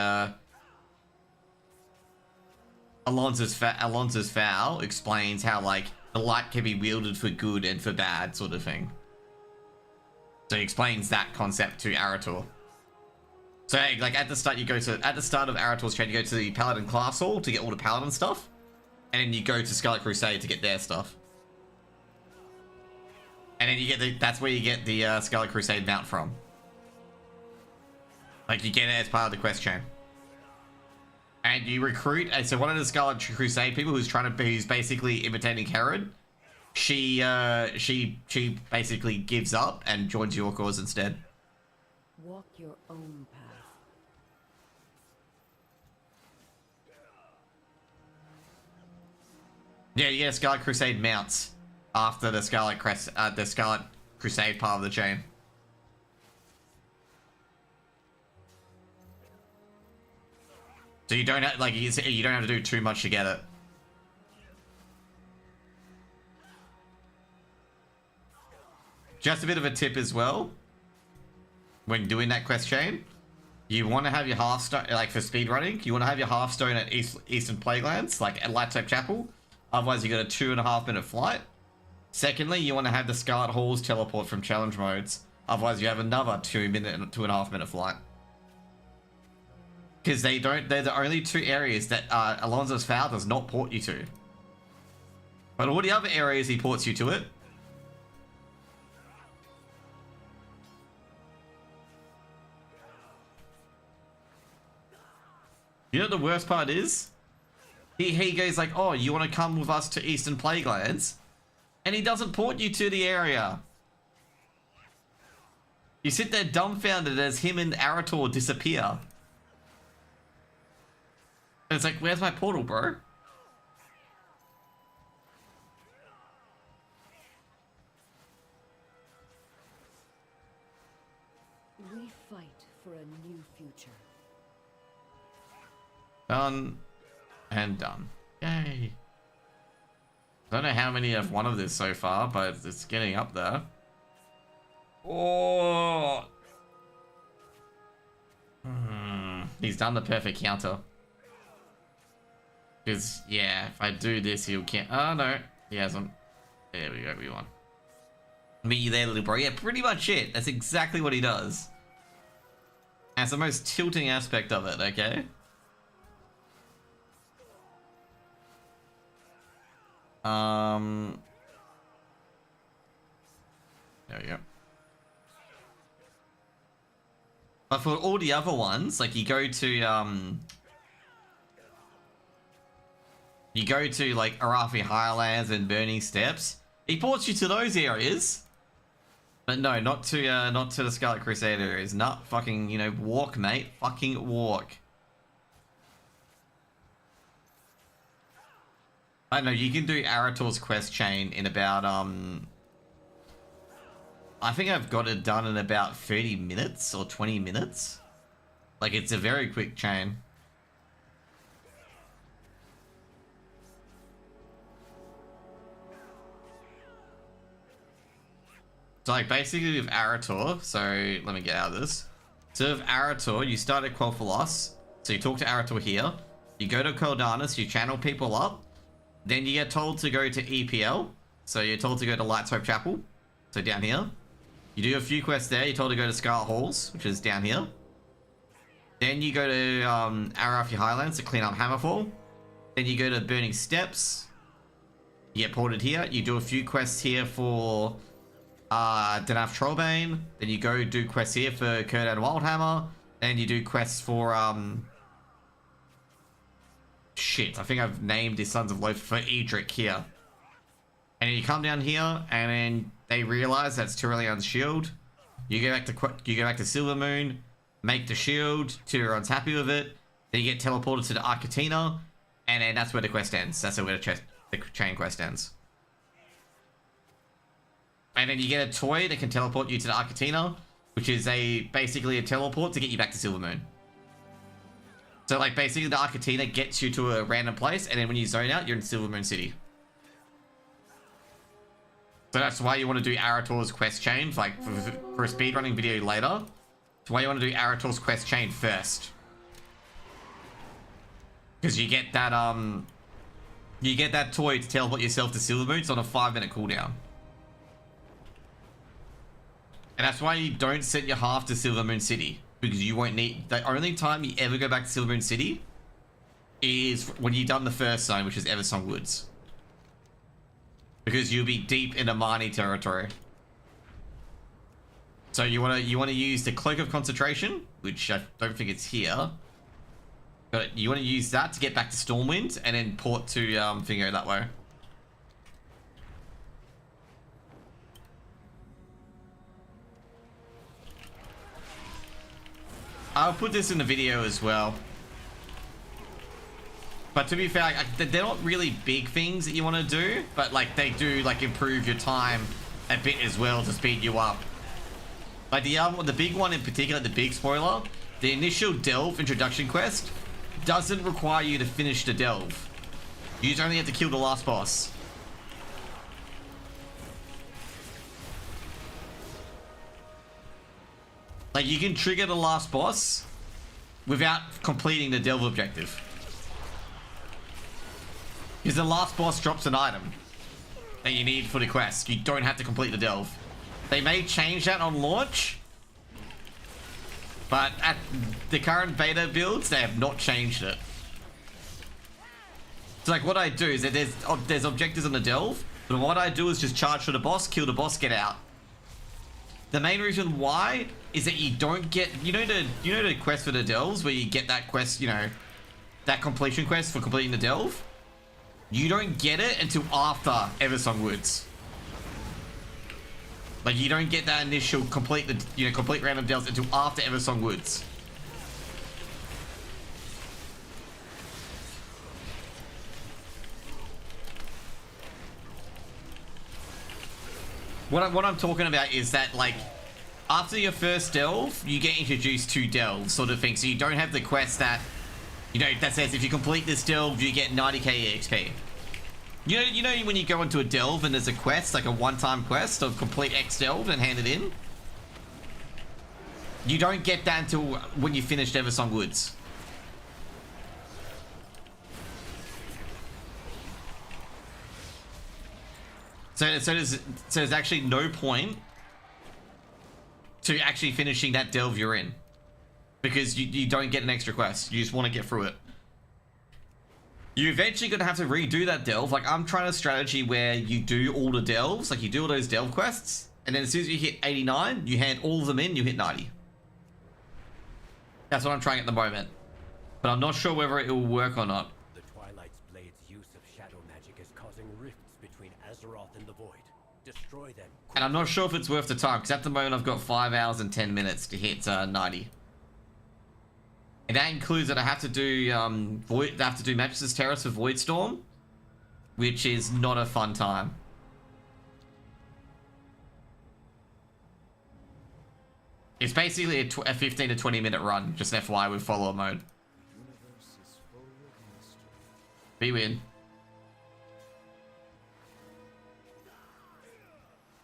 Alonso's Foul explains how, like, the light can be wielded for good and for bad, sort of thing. So he explains that concept to Arator. So, like, at the start of Arator's chain, you go to the Paladin class hall to get all the Paladin stuff. And then you go to Scarlet Crusade to get their stuff. And then you get that's where you get the Scarlet Crusade mount from. Like, you get it as part of the quest chain. And you recruit, and so one of the Scarlet Crusade people who's basically imitating Herod, she basically gives up and joins your cause instead. Walk your own path. Yeah, you get Scarlet Crusade mounts after the Scarlet Crusade part of the chain. So you don't have, like, you don't have to do too much to get it. Just a bit of a tip as well. When doing that quest chain, you want to have your half-stone, like for speedrunning, you want to have your half-stone at Eastern Plaguelands, like at Lightstep Chapel. Otherwise, you got a 2.5 minute flight. Secondly, you want to have the Scarlet Halls teleport from challenge modes. Otherwise, you have another 2.5 minute flight. Because they're the only two areas that Alonso's Foul does not port you to. But all the other areas he ports you to it. You know what the worst part is? He goes like, oh, you want to come with us to Eastern Plaguelands? And he doesn't port you to the area. You sit there dumbfounded as him and Arator disappear. And it's like, where's my portal, bro? We fight for a new future. Done. And done. Yay. I don't know how many have won of this so far, but it's getting up there. Oh. He's done the perfect counter. Because, yeah, if I do this, he'll can't. Oh, no. He hasn't. There we go, we won. Me there, little bro. Yeah, pretty much it. That's exactly what he does. That's the most tilting aspect of it, okay? There we go. But for all the other ones, like you go to like Arathi Highlands and Burning Steppes, he ports you to those areas. But no, not to the Scarlet Crusade areas. Not fucking, you know, walk, mate. Fucking walk. I don't know, you can do Arator's quest chain in about, I think I've got it done in about 30 minutes or 20 minutes. Like, it's a very quick chain. So, like, basically with Arator, so let me get out of this. So with Arator, you start at Quel'Thalas, so you talk to Arator here. You go to Quel'Danas, you channel people up. Then you get told to go to EPL. So you're told to go to Light's Hope Chapel. So down here. You do a few quests there. You're told to go to Scarlet Halls, which is down here. Then you go to Arathi Highlands to clean up Hammerfall. Then you go to Burning Steppes. You get ported here. You do a few quests here for Danaf Trollbane. Then you go do quests here for Kurdan Wildhammer. Then you do quests for shit, I think I've named the Sons of Loath for Edric here. And you come down here, and then they realize that's Tyrellion's shield. You go back to Silver Moon. make the shield till everyone's happy with it. Then you get teleported to the Arcatina, and then that's where the quest ends. That's where the chain quest ends. And then you get a toy that can teleport you to the Arcatina, which is basically a teleport to get you back to Silvermoon. So like basically the Arcatina gets you to a random place, and then when you zone out, you're in Silvermoon City. So that's why you want to do Arator's quest chain, like for a speedrunning video later. That's why you want to do Arator's quest chain first. Because you get that toy to teleport yourself to Silvermoon. It's on a 5-minute cooldown. And that's why you don't set your half to Silvermoon City. Because you won't need... The only time you ever go back to Silvermoon City is when you've done the first zone, which is Eversong Woods. Because you'll be deep into Marnie territory. So you wanna use the Cloak of Concentration, which I don't think it's here. But you wanna use that to get back to Stormwind and then port to Fingo that way. I'll put this in the video as well. But to be fair, like, they're not really big things that you want to do, but like they do like improve your time a bit as well to speed you up. Like the big one in particular, the big spoiler, the initial Delve introduction quest doesn't require you to finish the Delve. You just only have to kill the last boss. Like you can trigger the last boss without completing the Delve objective. Because the last boss drops an item that you need for the quest. You don't have to complete the Delve. They may change that on launch, but at the current beta builds, they have not changed it. So like what I do is that there's objectives on the Delve, but what I do is just charge for the boss, kill the boss, get out. The main reason why is that you don't get, you know the quest for the Delves where you get that quest, you know, that completion quest for completing the Delve? You don't get it until after Eversong Woods. Like you don't get that initial complete random Delves until after Eversong Woods. What I'm talking about is that, like, after your first Delve, you get introduced to Delves, sort of thing. So you don't have the quest that, you know, that says if you complete this Delve, you get 90k EXP. You know when you go into a Delve and there's a quest, like a one-time quest of complete X Delve and hand it in? You don't get that until when you finish Eversong Woods. So there's actually no point to actually finishing that Delve you're in. Because you don't get an extra quest. You just want to get through it. You're eventually going to have to redo that Delve. Like, I'm trying a strategy where you do all the Delves. Like, you do all those Delve quests. And then as soon as you hit 89, you hand all of them in, you hit 90. That's what I'm trying at the moment. But I'm not sure whether it will work or not. The Twilight's blade's use of shadow magic is causing rifts between Azeroth and the Void. Destroy them. And I'm not sure if it's worth the time, because at the moment I've got 5 hours and 10 minutes to hit 90. And that includes that I have to do Matrix's Terrace for Voidstorm, which is not a fun time. It's basically a 15 to 20 minute run, just an FYI with follower mode. We win.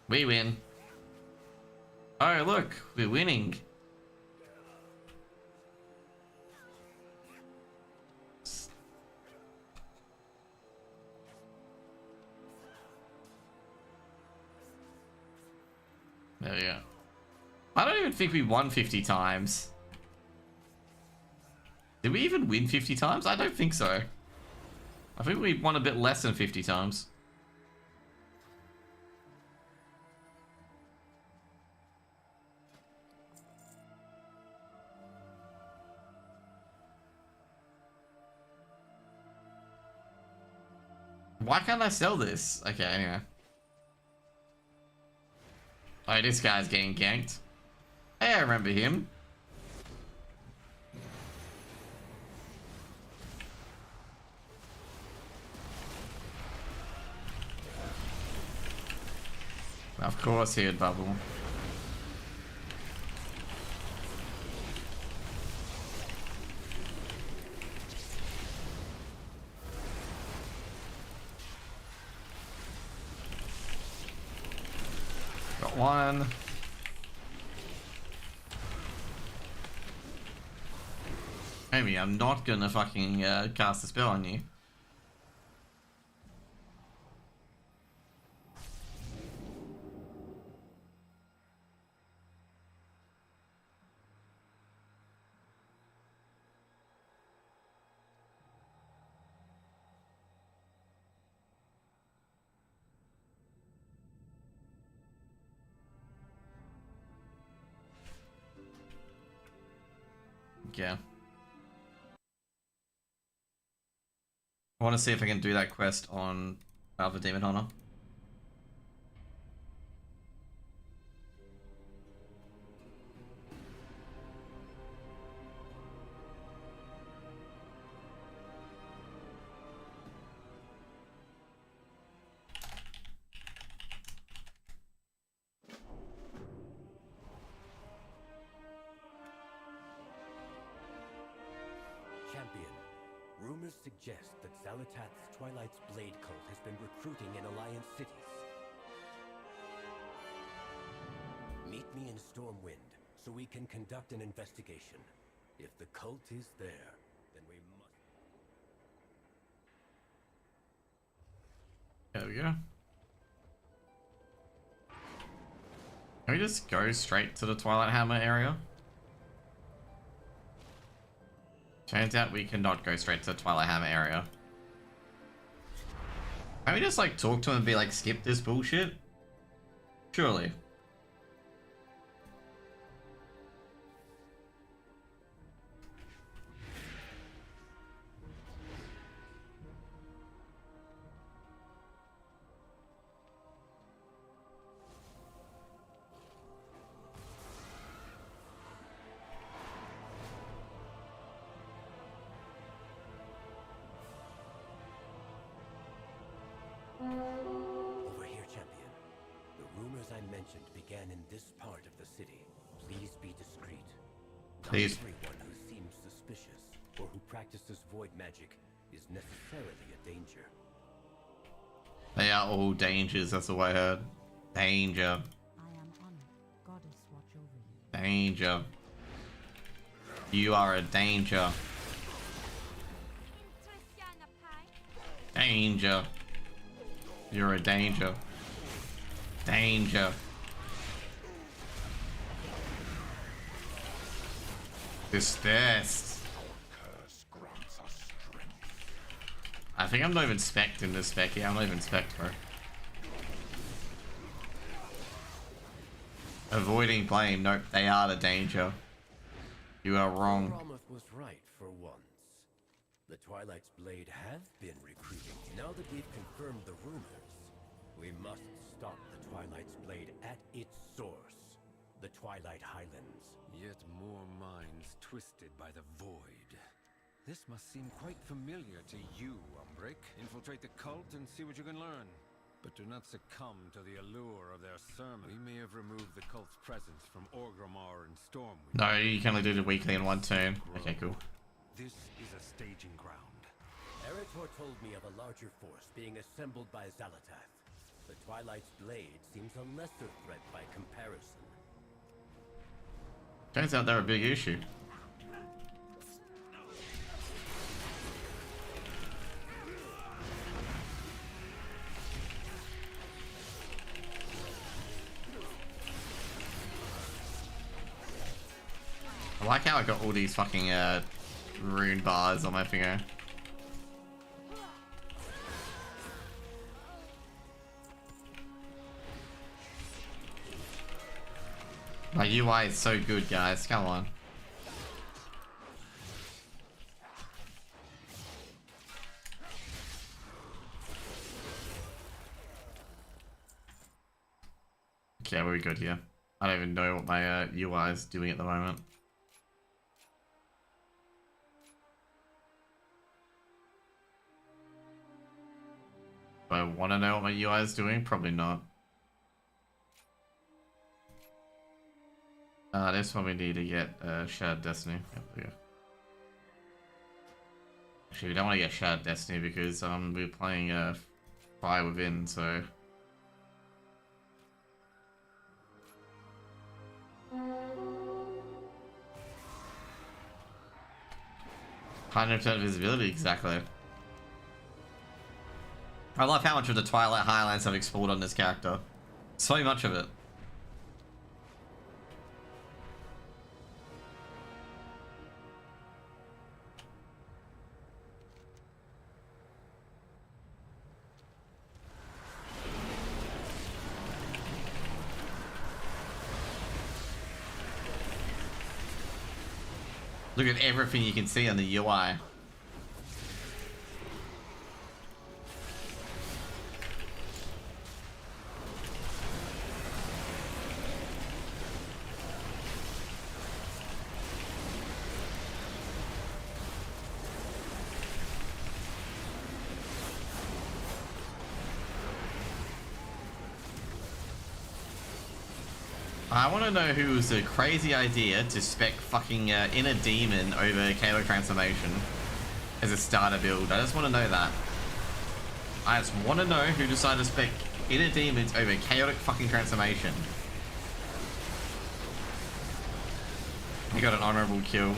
We win. Oh, look, we're winning. There we go. I don't even think we won 50 times. Did we even win 50 times? I don't think so. I think we won a bit less than 50 times. Why can't I sell this? Okay, anyway. Oh, this guy's getting ganked. Hey, I remember him. Of course he'd bubble. Got one. Amy, I'm not gonna fucking cast a spell on you. Yeah. I want to see if I can do that quest on Alpha Demon Hunter. Champion, rumors suggest that Xalatath's Twilight's Blade cult has been recruiting in Alliance cities. Meet me in Stormwind, so we can conduct an investigation. If the cult is there, then we must... There we go. Can we just go straight to the Twilight Hammer area? Turns out we cannot go straight to the Twilight Hammer area. Can we just like talk to him and be like, skip this bullshit? Surely. Over here, Champion. The rumors I mentioned began in this part of the city. Please be discreet. Please. Not everyone who seems suspicious or who practices void magic is necessarily a danger. They are all dangers, that's what I heard. Danger. I am honored. Goddess watch over you. Danger. You are a danger. Danger. You're a danger. Danger. This. I think I'm not even spec'd in this spec. Yeah, I'm not even spec'd, bro. Avoiding blame. Nope, they are the danger. You are wrong. Romoth was right for once. The Twilight's Blade have been recruiting. Now that we've confirmed the rumors, we must stop the Twilight's Blade at its source. The Twilight Highlands. Yet more minds twisted by the void. This must seem quite familiar to you, Umbric. Infiltrate the cult and see what you can learn. But do not succumb to the allure of their sermon. We may have removed the cult's presence from Orgrimmar and Stormwind. No, you can only do the weekly in one turn. Okay, cool. This is a staging ground. Eretor told me of a larger force being assembled by Xalatath. The Twilight's Blade seems a lesser threat by comparison. Turns out they're a big issue. I like how I got all these fucking rune bars on my finger. My UI is so good, guys. Come on. Okay, we're good here. I don't even know what my UI is doing at the moment. Do I want to know what my UI is doing? Probably not. This one we need to get Shattered Destiny. Yep, there we go. Actually, we don't want to get Shattered Destiny because we're playing Fire Within, so. 100% visibility, exactly. I love how much of the Twilight Highlands have explored on this character. So much of it. Look at everything you can see on the UI. I want to know who's a crazy idea to spec fucking Inner Demon over Chaotic Transformation as a starter build. I just want to know that. I just want to know who decided to spec Inner Demons over Chaotic fucking Transformation. You got an honorable kill.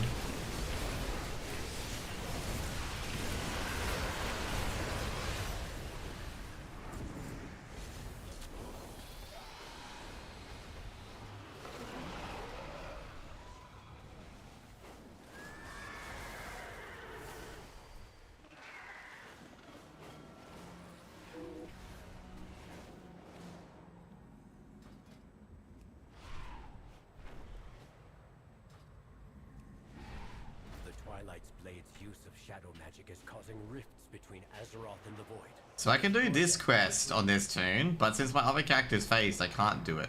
Twilight's blade's use of shadow magic is causing rifts between Azeroth and the Void. So I can do this quest on this tune, but since my other character's phased, I can't do it.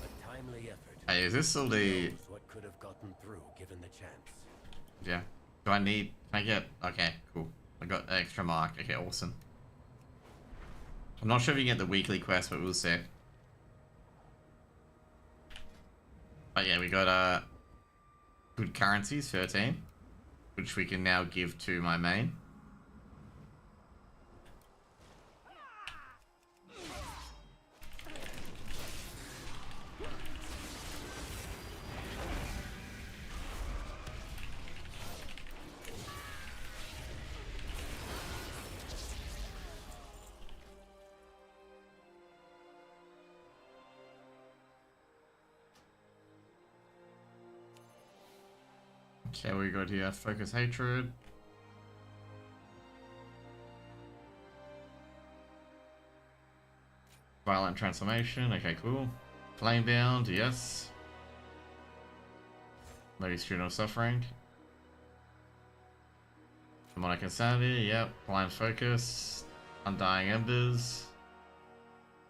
A timely effort. Hey, is this still the... What could have gotten through given the chance? Yeah. Do I need... Can I get... Okay, cool. I got an extra mark. Okay, awesome. I'm not sure if you get the weekly quest, but we'll see. But yeah, we got good currencies, 13, which we can now give to my main. Okay, we got here Focus Hatred. Violent Transformation, okay, cool. Flamebound, yes. Maybe Student of Suffering. Demonic Insanity, yep. Blind Focus. Undying Embers.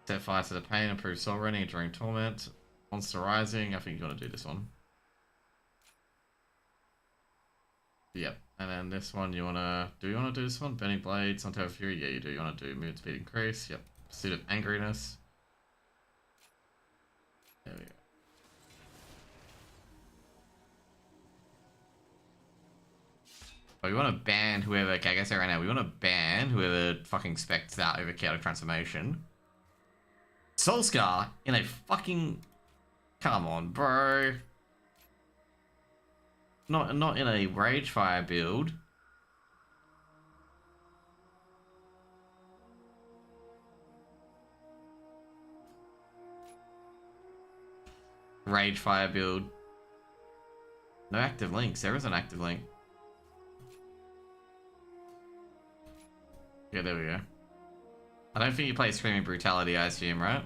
Set fire to the pain, improve soul running during torment. Monster Rising, I think you gotta do this one. Yep, and then this one you wanna... Do you wanna do this one? Burning Blades, Untethered Fury? Yeah, you do. You wanna do Mood Speed Increase? Yep. Pursuit of Angriness. There we go. Oh, we wanna ban whoever... Okay, I guess right now we wanna ban whoever fucking specs that over Chaotic Transformation. Soulscar in a fucking... Come on, bro. Not in a Ragefire build. Ragefire build. No active links. There is an active link. Yeah, there we go. I don't think you play Screaming Brutality, I assume, right?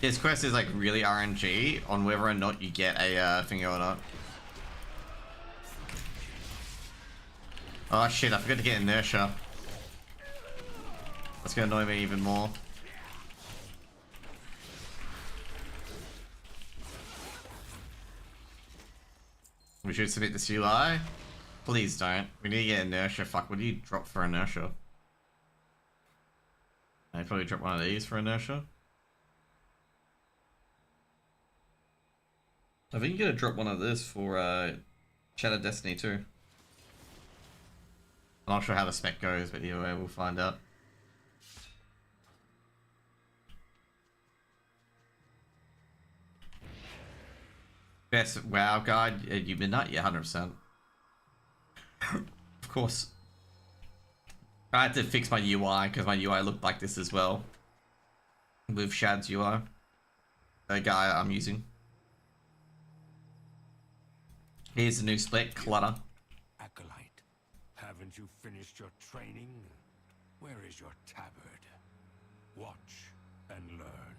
This quest is like really RNG on whether or not you get a thing or not. Oh shit, I forgot to get inertia. That's gonna annoy me even more. We should submit this UI. Please don't. We need to get inertia. Fuck, what do you drop for inertia? I probably drop one of these for inertia. I think you're gonna drop one of this for Shadow Destiny too. I'm not sure how the spec goes, but either way, we'll find out. Best WoW guide, you've been nut, yeah, 100%. Of course. I had to fix my UI because my UI looked like this as well. With Shad's UI. The guy I'm using. Here's the new split, Clutter. Acolyte, haven't you finished your training? Where is your tabard? Watch and learn.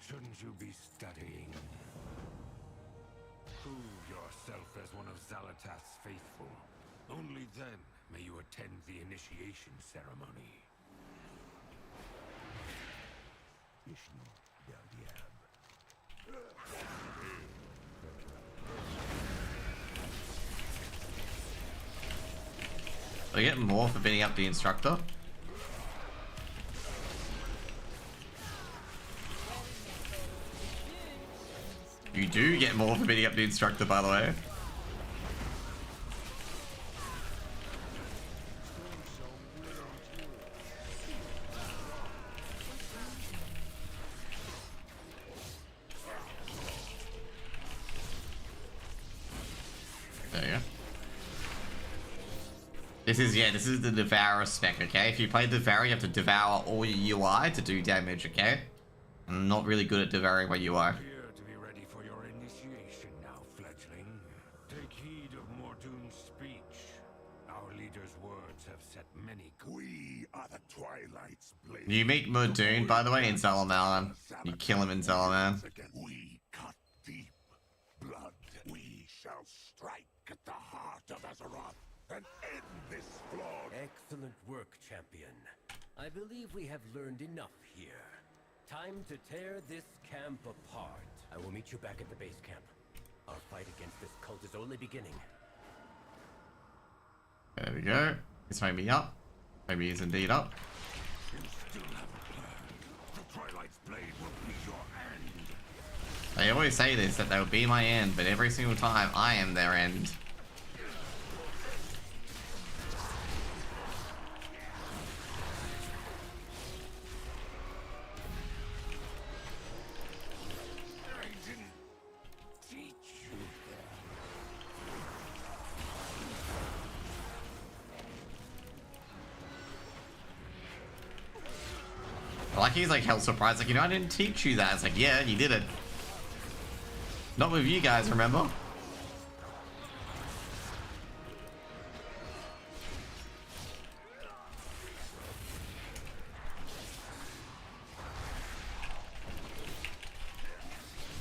Shouldn't you be studying? Prove yourself as one of Xalatath's faithful. Only then may you attend the initiation ceremony. Do I get more for beating up the instructor? You do get more for beating up the instructor, by the way. There you go. This is the Devourer spec, okay? If you play Devourer, you have to devour all your UI to do damage, okay? I'm not really good at devouring my UI. Appear to be ready for your initiation now, fledgling. Take heed of Mordoon's speech. Our leader's words have set many. We are the Twilight's blade. You meet Mordoon, by the way, in Zalaman. You kill him in Zalaman. We cut deep. Blood. We shall strike at the heart of Azeroth and end this flawed. Excellent work, champion. I believe we have learned enough here. Time to tear this camp apart. I will meet you back at the base camp. Our fight against this cult is only beginning. There we go. This may be up. Maybe he's indeed up. You still haven't learned. The Twilight's blade will be your end. They always say this, that they'll be my end, but every single time I am their end. Like he's like hell surprised, like, you know, I didn't teach you that. It's like, yeah, you did it. Not with you guys, remember?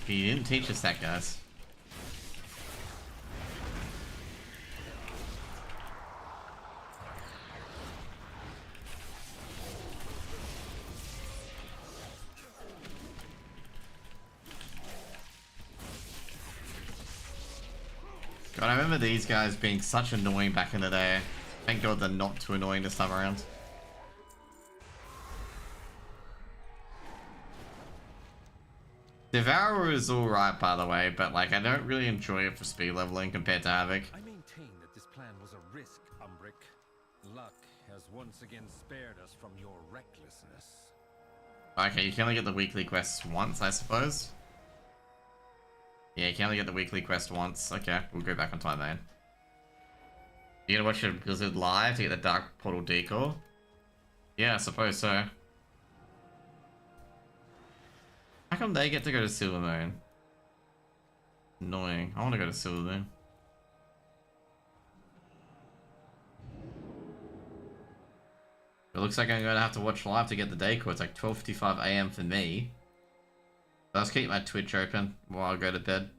You didn't teach us that, guys. God, I remember these guys being such annoying back in the day. Thank God they're not too annoying this time around. Devourer is alright, by the way, but like I don't really enjoy it for speed leveling compared to Havoc. I maintain that this plan was a risk, Umbric. Luck has once again spared us from your recklessness. Okay, you can only get the weekly quests once, I suppose. Yeah, you can only get the weekly quest once. Okay, we'll go back on time then. You gonna watch a Blizzard live to get the Dark Portal decor? Yeah, I suppose so. How come they get to go to Silver Moon? Annoying. I want to go to Silver Moon. It looks like I'm gonna have to watch live to get the decor. It's like 12:55 AM for me. Let's keep my Twitch open while I go to bed.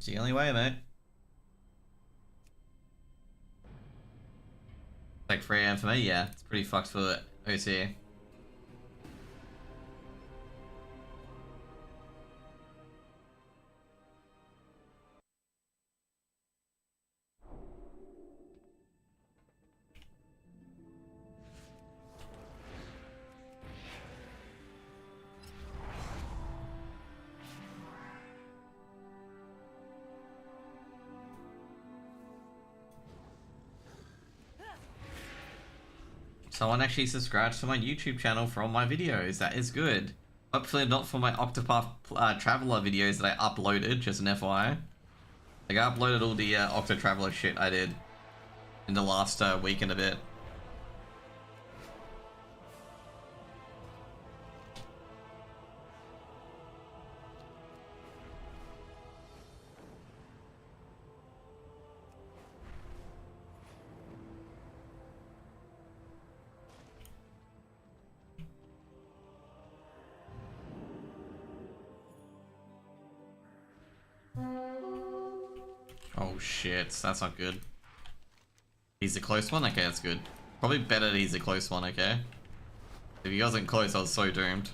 It's the only way, mate. Like 3 AM for me, yeah. It's pretty fucked for the OC. Someone actually subscribed to my YouTube channel for all my videos. That is good. Hopefully not for my Octopath Traveler videos that I uploaded, just an FYI. Like, I uploaded all the Octo Traveler shit I did in the last week and a bit. Oh shit, that's not good. He's the close one? Okay, that's good. Probably better that he's the close one, okay? If he wasn't close, I was so doomed.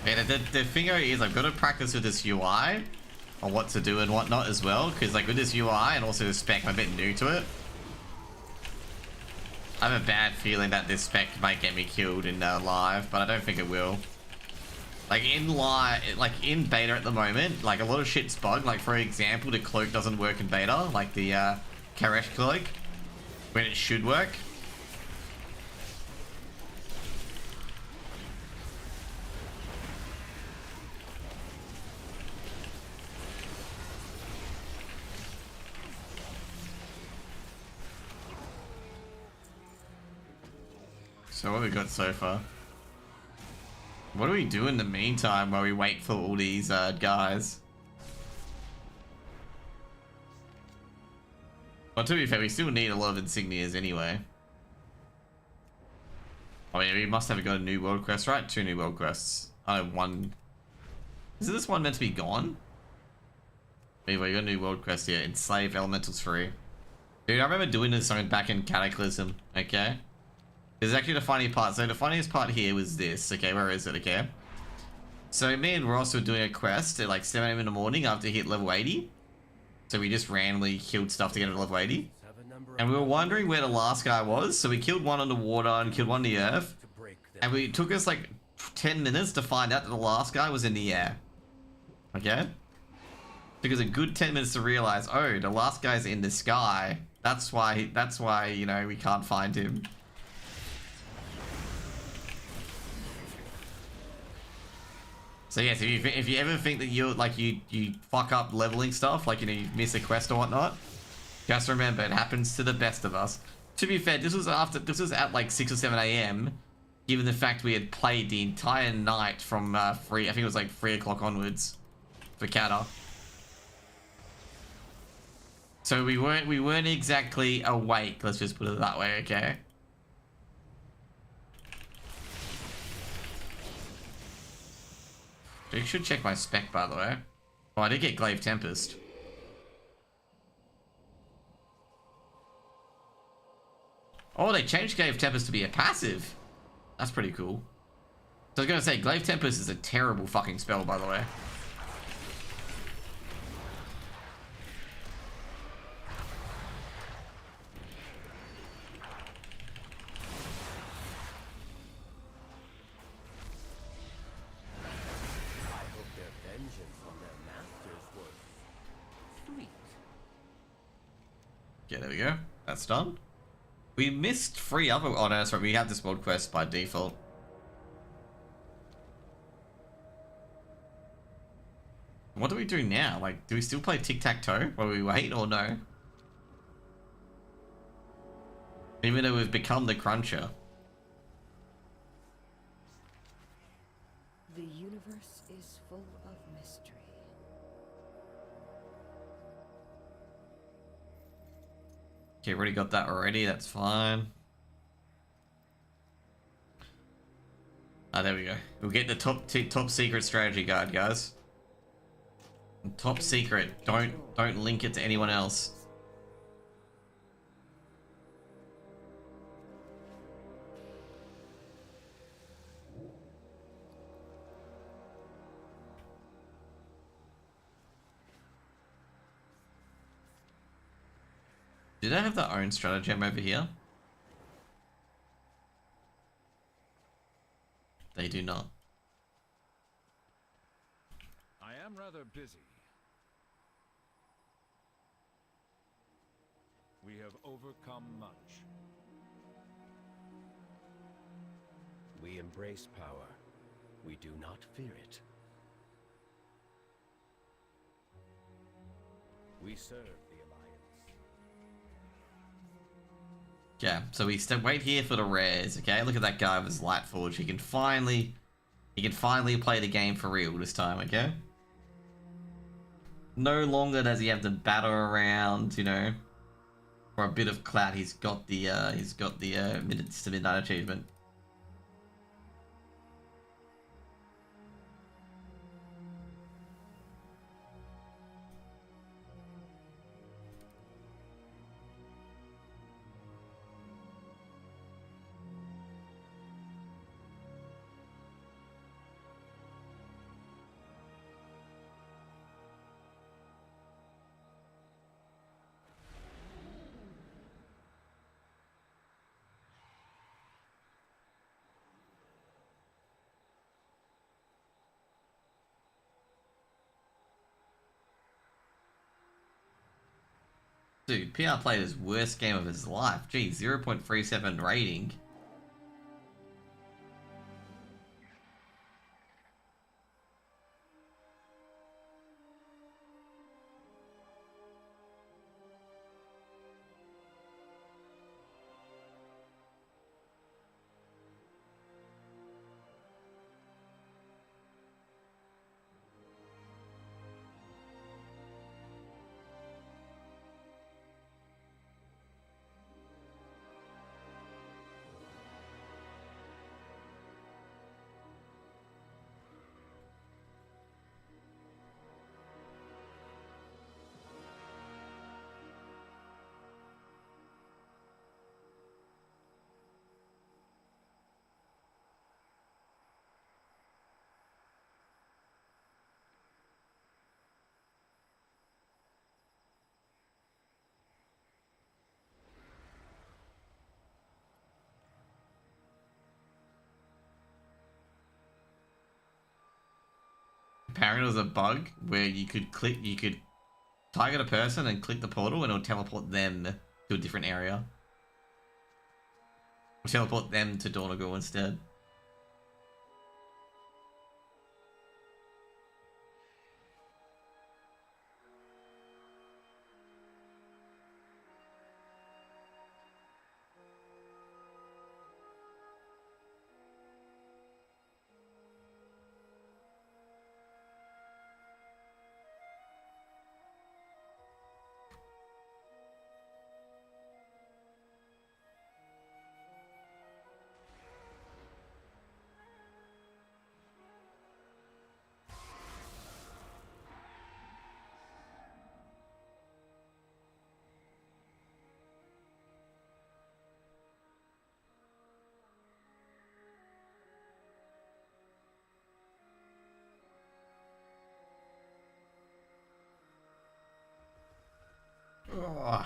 Okay, the thing is I've got to practice with this UI on what to do and whatnot as well, because like with this UI and also the spec, I'm a bit new to it. I have a bad feeling that this spec might get me killed in live, but I don't think it will. Like in beta at the moment, like a lot of shit's bugged. Like for example, the cloak doesn't work in beta, like the Karesh cloak, when it should work. So what have we got so far? What do we do in the meantime while we wait for all these guys? Well, to be fair, we still need a lot of insignias anyway. Oh yeah, we must have got a new world quest, right? 2 new world quests. Oh, 1. Is this one meant to be gone? Anyway, we got a new world quest here. Enslave Elementals 3. Dude, I remember doing this something back in Cataclysm, okay? This is actually the funny part. So the funniest part here was this. Okay, where is it? Okay. So me and Ross were doing a quest at like 7 AM in the morning after he hit level 80. So we just randomly killed stuff to get to level 80. And we were wondering where the last guy was. So we killed one on the water and killed one in the earth. And it took us like 10 minutes to find out that the last guy was in the air. Okay? Took us a good 10 minutes to realize, oh, the last guy's in the sky. That's why, you know, we can't find him. So yes, if you ever think that you're like you fuck up leveling stuff, like, you know, you miss a quest or whatnot, just remember it happens to the best of us. To be fair, this was at like 6 or 7 AM, given the fact we had played the entire night from I think it was like 3 o'clock onwards for Kata. So we weren't exactly awake, let's just put it that way, okay? I should check my spec, by the way. Oh, I did get Glaive Tempest. Oh, they changed Glaive Tempest to be a passive. That's pretty cool. So I was gonna say, Glaive Tempest is a terrible fucking spell, by the way. Okay, there we go. That's done. We missed 3 other... Oh, no, that's right. We have this world quest by default. What do we do now? Like, do we still play tic-tac-toe while we wait, or no? Even though we've become the cruncher. The universe is full of mystery. Okay, already got that already. That's fine. Ah, there we go. We'll get the top secret strategy guide, guys. Top secret. Don't link it to anyone else. Do they have their own stratagem over here? They do not. I am rather busy. We have overcome much. We embrace power. We do not fear it. We serve the Alliance. Yeah, so we wait here for the rares, okay? Look at that guy with his light forge. He can finally play the game for real this time, okay? No longer does he have to battle around, you know, for a bit of clout. He's got the minutes to midnight achievement. Dude, PR played his worst game of his life. Gee, 0.37 rating. Apparently, it was a bug where you could target a person and click the portal, and it'll teleport them to a different area. Or teleport them to Dornagal instead. Ugh.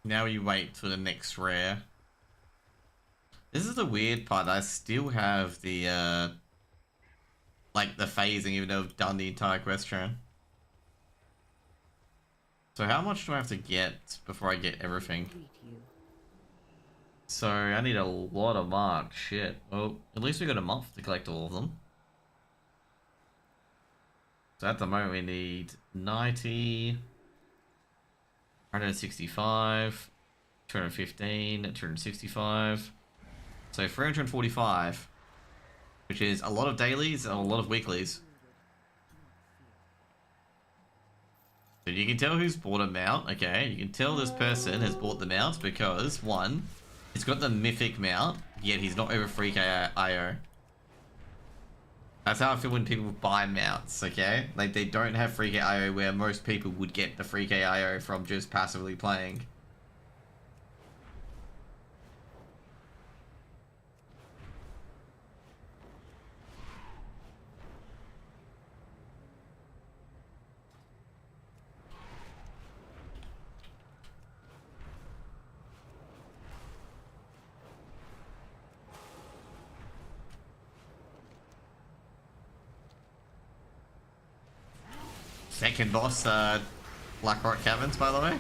Now you wait for the next rare. This is the weird part. I still have the like the phasing, even though I've done the entire quest train. So how much do I have to get before I get everything? So I need a lot of marks. Shit. Well, at least we got a month to collect all of them. So at the moment we need 90, 165, 215, 265. So 345, which is a lot of dailies and a lot of weeklies. So you can tell who's bought a mount, okay? You can tell this person has bought the mount because, one, he's got the mythic mount, yet he's not over 3k IO. That's how I feel when people buy mounts, okay? Like, they don't have 3k IO where most people would get the 3k IO from just passively playing. Second boss, Blackrock Caverns, by the way.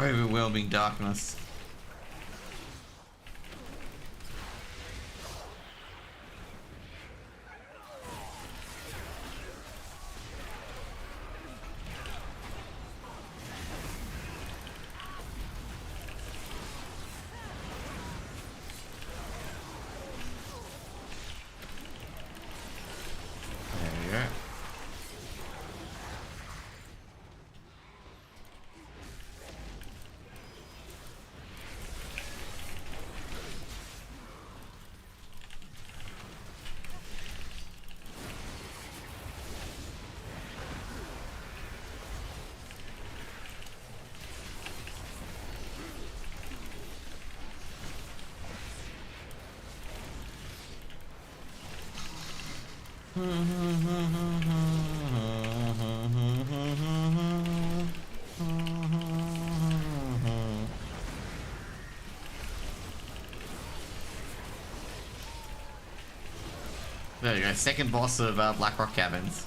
Overwhelming darkness. There we go. There you go, second boss of Blackrock Caverns.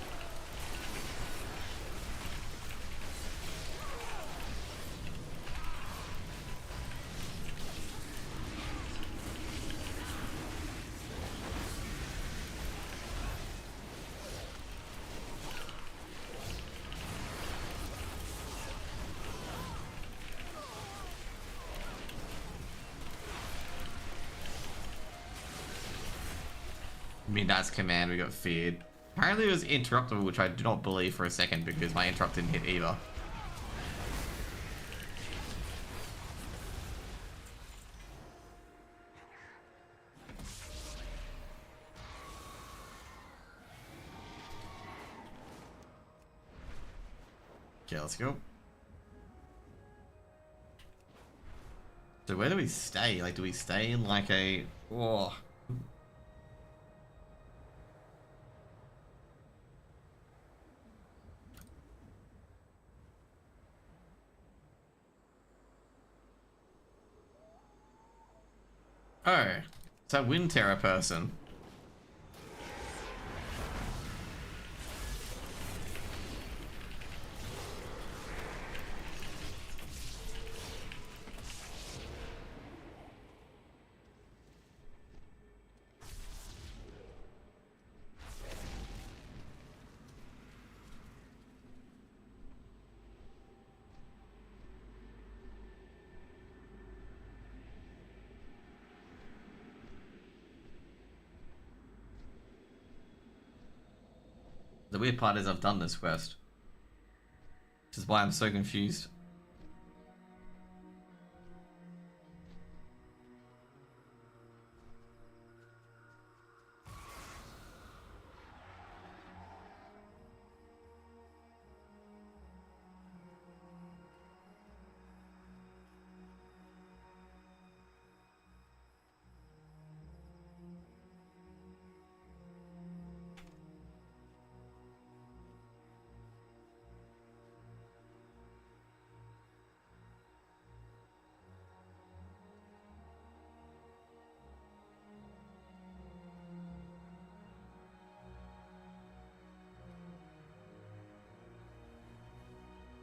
Midnight's command, we got feared. Apparently it was interruptible, which I do not believe for a second because my interrupt didn't hit either. Okay, let's go. So where do we stay? Like, do we stay in like a... Oh. Oh, it's that Wind Terror person. The weird part is I've done this quest. Which is why I'm so confused.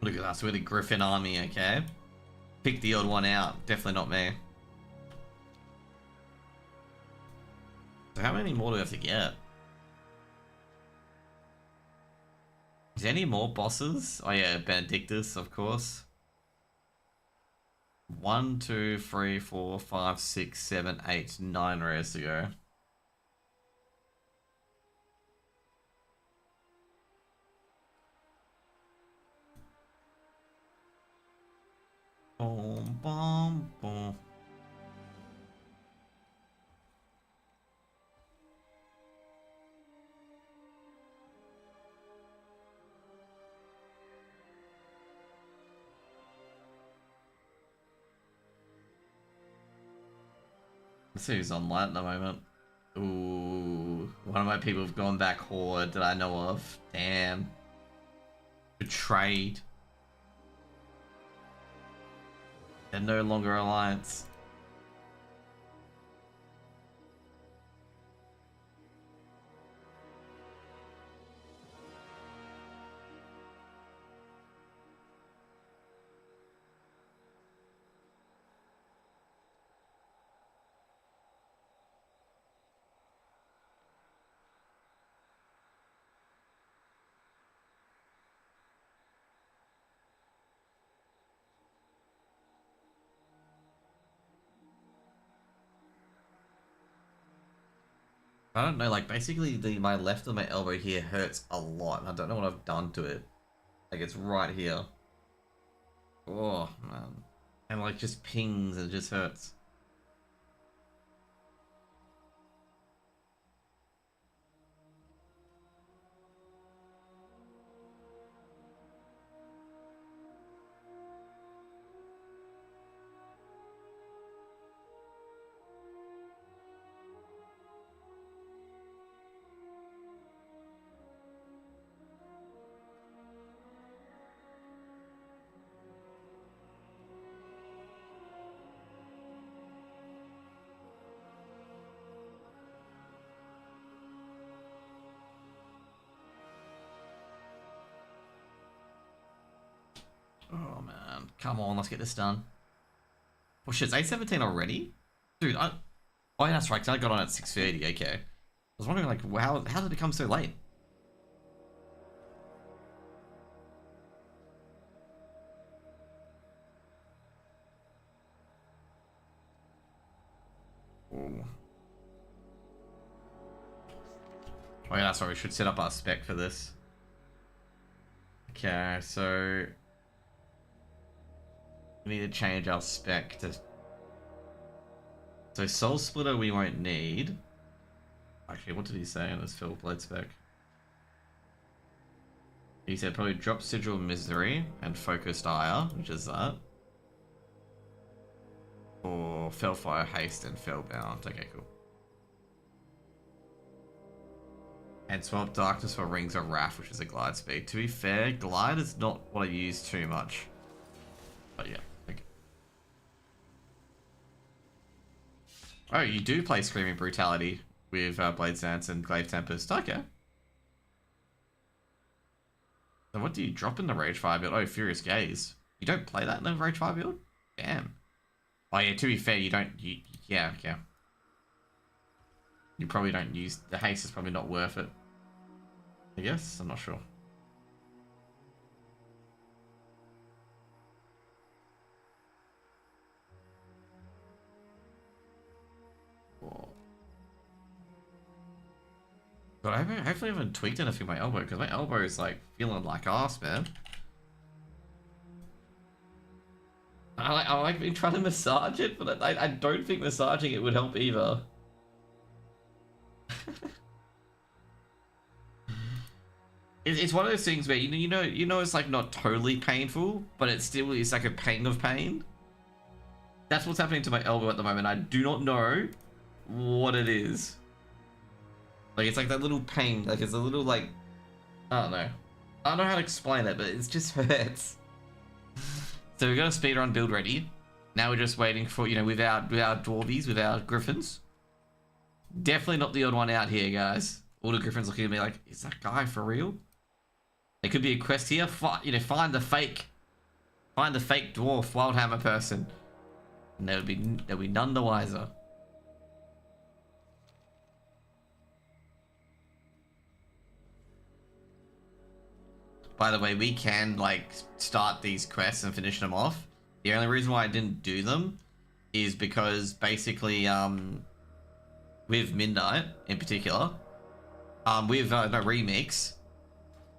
Look at us with a Griffin army, okay? Pick the odd one out. Definitely not me. So how many more do we have to get? Is there any more bosses? Oh yeah, Benedictus, of course. 1, 2, 3, 4, 5, 6, 7, 8, 9 rares to go. Boom, boom, boom. Let's see who's online at the moment. Ooh, one of my people have gone back Horde that I know of. Damn. Betrayed. They're no longer Alliance. I don't know, like basically my left of my elbow here hurts a lot. I don't know what I've done to it. Like it's right here. Oh man. And like just pings and it just hurts. Oh man, come on, let's get this done. Oh shit, it's 8:17 already? Dude, oh yeah, that's right, 'cause I got on at 6:30, okay. I was wondering like, how did it come so late? Ooh. Oh yeah, that's right, we should set up our spec for this. Okay, so we need to change our spec to... So Soul Splitter we won't need. Actually, what did he say in his Phil Blade spec? He said probably drop Sigil Misery and Focused Ire, which is that. Or Fellfire Haste and Fellbound. Okay, cool. And swap Darkness for Rings of Wrath, which is a glide speed. To be fair, glide is not what I use too much. But yeah, okay. Oh, you do play Screaming Brutality with Blade Stance and Glaive Tempest. Okay. So what do you drop in the Rage Fire build? Oh, Furious Gaze. You don't play that in the Rage Fire build? Damn. Oh yeah, to be fair, you don't... yeah, okay. You probably don't use... The haste is probably not worth it. I guess? I'm not sure. Whoa. But hopefully I haven't tweaked anything with my elbow, because my elbow is like feeling like arse, man. I like been trying to massage it, but I don't think massaging it would help either. It's one of those things where you know it's like not totally painful, but it still is like a pang of pain. That's what's happening to my elbow at the moment. I do not know what it is. Like it's like that little pain, like it's a little like, I don't know. I don't know how to explain it, but it just hurts. So we've got a speedrun build ready. Now we're just waiting for, with our dwarvies, with our griffins. Definitely not the odd one out here, guys. All the griffins looking at me like, is that guy for real? There could be a quest here. Find the fake dwarf Wildhammer person. And there'll be none the wiser. By the way, we can like start these quests and finish them off The only reason why I didn't do them is because basically, with Midnight in particular, with no Remix,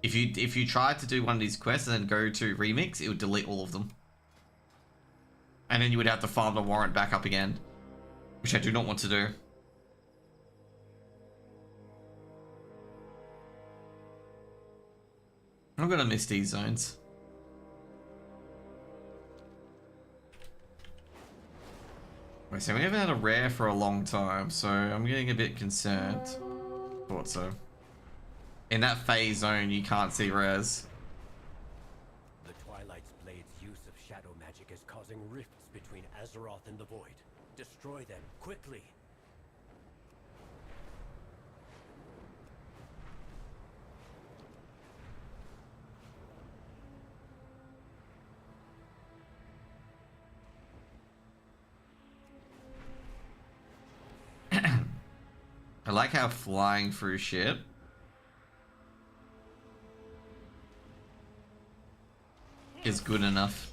if you tried to do one of these quests and then go to Remix, it would delete all of them, and then you would have to farm the warrant back up again, which I do not want to do. I'm gonna miss these zones. Wait, so we haven't had a rare for a long time, so I'm getting a bit concerned. Thought so. In that phase zone, you can't see rares. The Twilight's Blade's use of shadow magic is causing rifts between Azeroth and the Void. Destroy them, quickly! I like how flying through shit is good enough.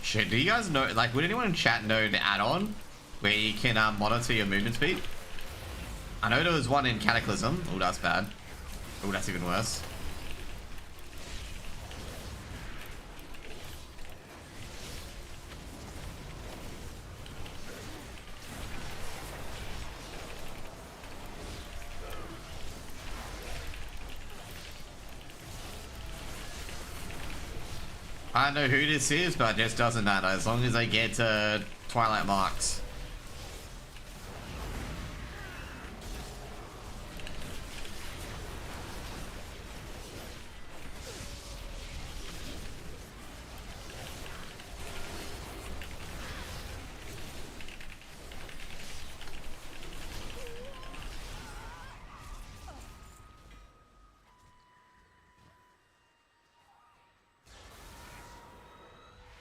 Shit, do you guys know, like, would anyone in chat know the add-on where you can monitor your movement speed? I know there was one in Cataclysm. Oh, that's bad. Oh, that's even worse. I don't know who this is, but it just doesn't matter as long as I get Twilight marks.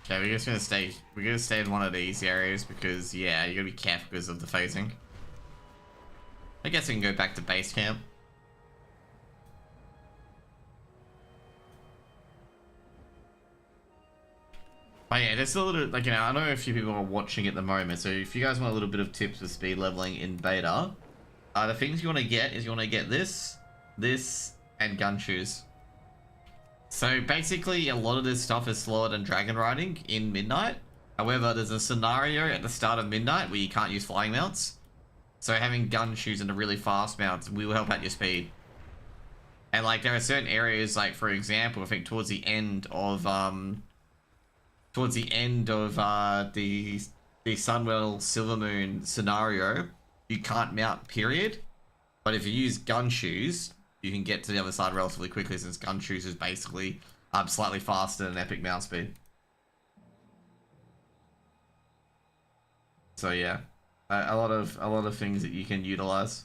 Okay, we're just gonna stay. We're gonna stay in one of these areas because, yeah, you gotta be careful because of the phasing. I guess we can go back to base camp. But yeah, there's a little, like, you know, I know a few people are watching at the moment, so if you guys want a little bit of tips for speed leveling in beta, the things you want to get is you want to get this, and gun shoes. So basically, a lot of this stuff is slower than dragon riding in Midnight. However, there's a scenario at the start of Midnight where you can't use flying mounts. So having gun shoes and the really fast mounts will help out your speed. And like, there are certain areas, like for example, I think towards the end of the Sunwell Silvermoon scenario, you can't mount, period. But if you use gun shoes, you can get to the other side relatively quickly, since gun shoes is basically slightly faster than epic mount speed. So yeah, a lot of things that you can utilize.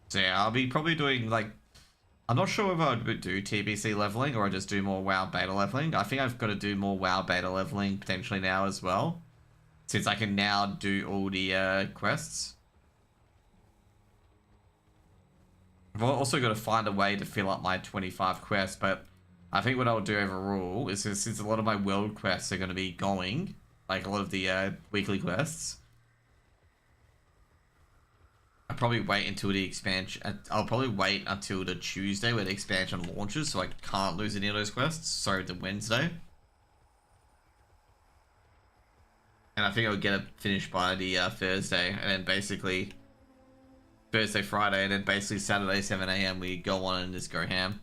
So yeah, I'll be probably doing, like, I'm not sure if I would do TBC leveling or I just do more WoW beta leveling. I think I've got to do more WoW beta leveling potentially now as well, since I can now do all the quests. I've also got to find a way to fill up my 25 quests, but I think what I'll do overall is, since a lot of my world quests are going to be going, like a lot of the weekly quests, I'll probably wait until the expansion. I'll probably wait until the Tuesday where the expansion launches, so I can't lose any of those quests. Sorry, the Wednesday. And I think I'll get it finished by the Thursday, and then basically Thursday, Friday, and then basically Saturday, 7 AM, we go on and just go ham.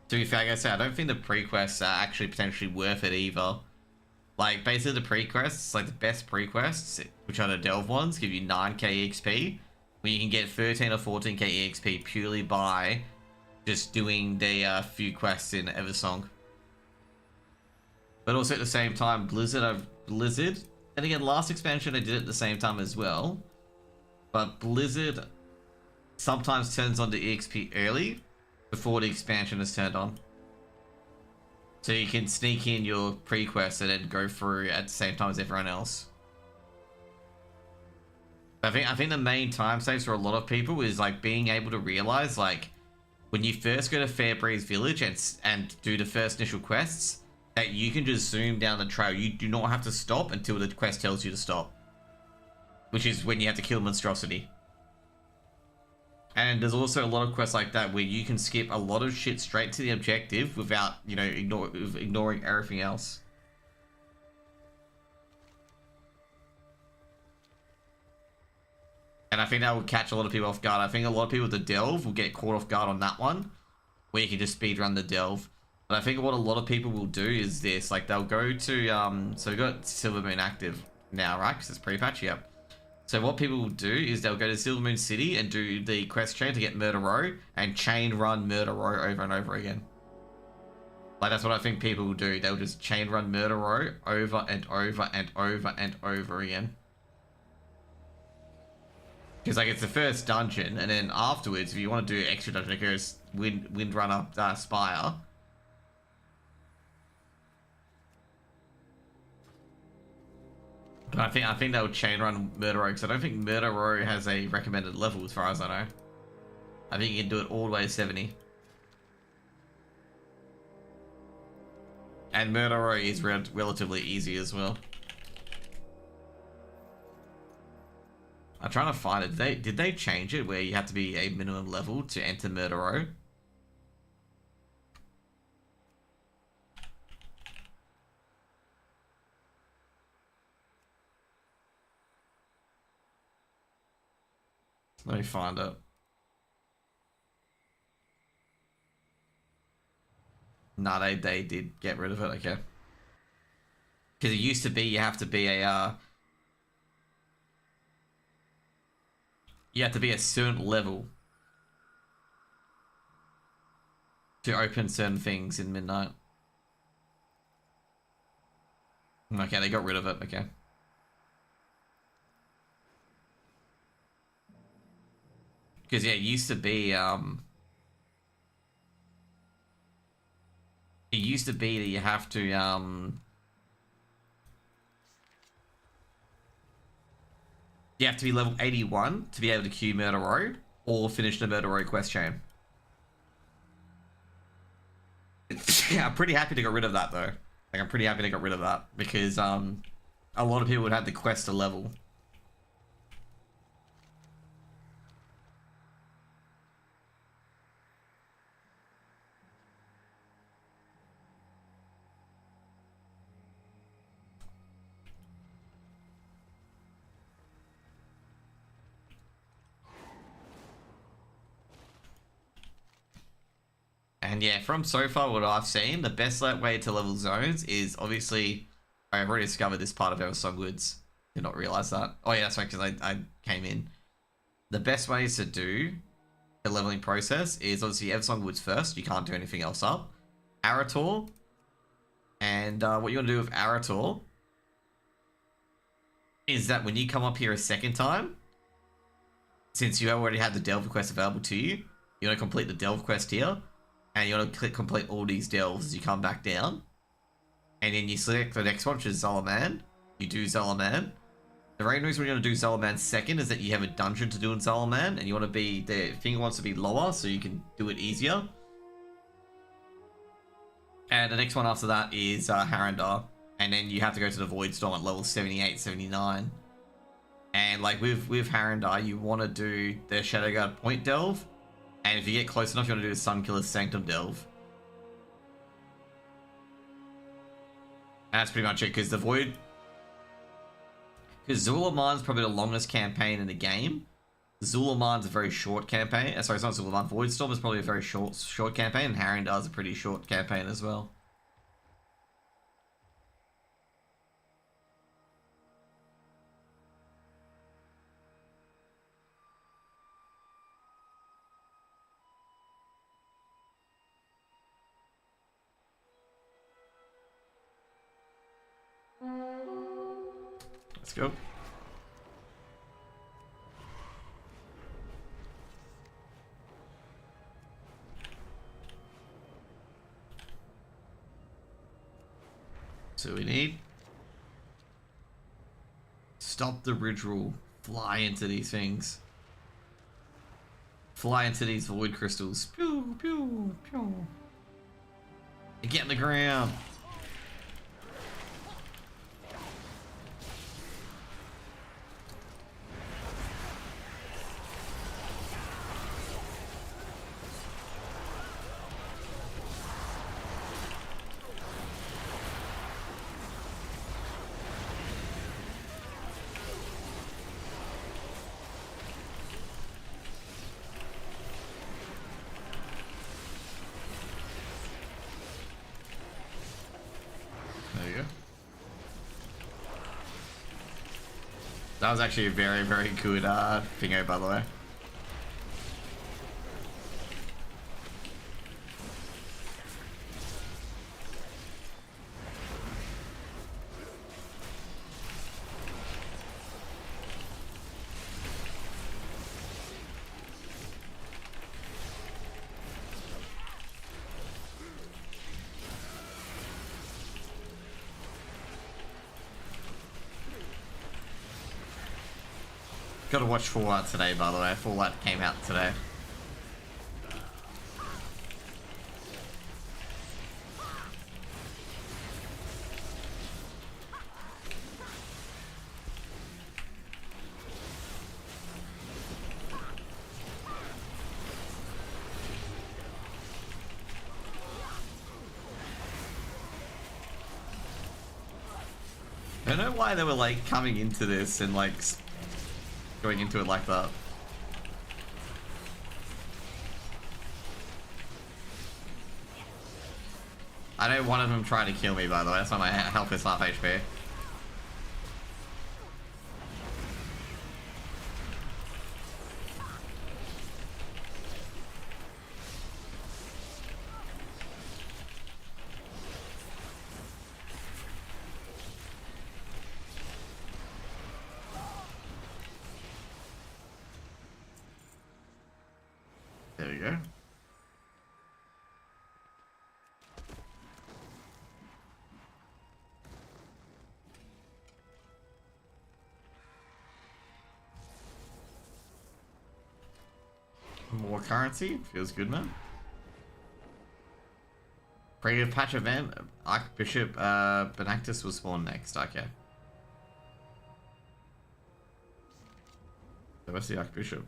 To be fair, like I said, I don't think the pre-quests are actually potentially worth it either. Like, basically the pre-quests, like the best pre-quests, which are the Delve ones, give you 9k XP. When you can get 13 or 14k EXP purely by just doing the few quests in Eversong. But also at the same time, Blizzard, and again, last expansion I did it at the same time as well. But Blizzard sometimes turns on the EXP early before the expansion is turned on. So you can sneak in your pre-quest and then go through at the same time as everyone else. I think the main time saves for a lot of people is like being able to realize, like, when you first go to Fairbreeze Village and do the first initial quests, that you can just zoom down the trail. You do not have to stop until the quest tells you to stop, which is when you have to kill Monstrosity. And there's also a lot of quests like that where you can skip a lot of shit straight to the objective without, you know, ignoring everything else. And I think that will catch a lot of people off guard. I think a lot of people with the Delve will get caught off guard on that one, where you can just speedrun the Delve. But I think what a lot of people will do is this, like they'll go to, so we've got Silvermoon active now, right? Because it's pre-patch, yep. So what people will do is they'll go to Silvermoon City and do the quest chain to get Murder Row and chain run Murder Row over and over again. Like that's what I think people will do. They'll just chain run Murder Row over and over and over and over again. Because like it's the first dungeon, and then afterwards, if you want to do extra dungeon, it goes Windrunner Spire. But I think they'll chain run Murder Row, because I don't think Murder Row has a recommended level as far as I know. I think you can do it all the way to 70. And Murder Row is relatively easy as well. I'm trying to find it. Did they change it where you have to be a minimum level to enter Murder Row? Let me find it. Nah, they did get rid of it, okay. Because it used to be you have to be a you have to be a certain level to open certain things in Midnight. Okay, they got rid of it, okay. Because yeah, it used to be that you have to you have to be level 81 to be able to queue Murder Row or finish the Murder Row quest chain. Yeah, I'm pretty happy to get rid of that though. Like I'm pretty happy to get rid of that because a lot of people would have the quest to level. And yeah, from so far what I've seen, the best way to level zones is obviously, I've already discovered this part of Eversong Woods. Did not realize that. Oh yeah, that's right, because I came in. The best ways to do the leveling process is obviously Eversong Woods first. You can't do anything else up. Arator. And what you want to do with Arator is that when you come up here a second time, since you already had the Delve quest available to you, you want to complete the Delve quest here. And you want to complete all these delves as you come back down. And then you select the next one, which is Zalaman. You do Zalaman. The main reason you want to do Zalaman second is that you have a dungeon to do in Zalaman. And you want to be, the thing wants to be lower so you can do it easier. And the next one after that is Harandar. And then you have to go to the Void Storm at level 78, 79. And like with Harandar, you want to do the Shadowguard Point Delve. And if you get close enough, you want to do the Sunkiller's Sanctum Delve. And that's pretty much it, because the Void... Because Zulaman's probably the longest campaign in the game. Zulaman's a very short campaign. Sorry, it's not Zulaman. Voidstorm is probably a very short campaign, and Harendar's a pretty short campaign as well. Let's go. So we need stop the ritual. Fly into these things. Fly into these void crystals. Pew, pew, pew. And get in the ground. There you go. That was actually a very, very good thingo, by the way. Gotta watch Fallout today, by the way. Fallout came out today. I don't know why they were like coming into this and like going into it like that. I know one of them tried to kill me, by the way. That's why my health is half HP. There we go. More currency. Feels good, man. Creative patch event. Archbishop Benactus will spawn next. Okay. So where's the Archbishop?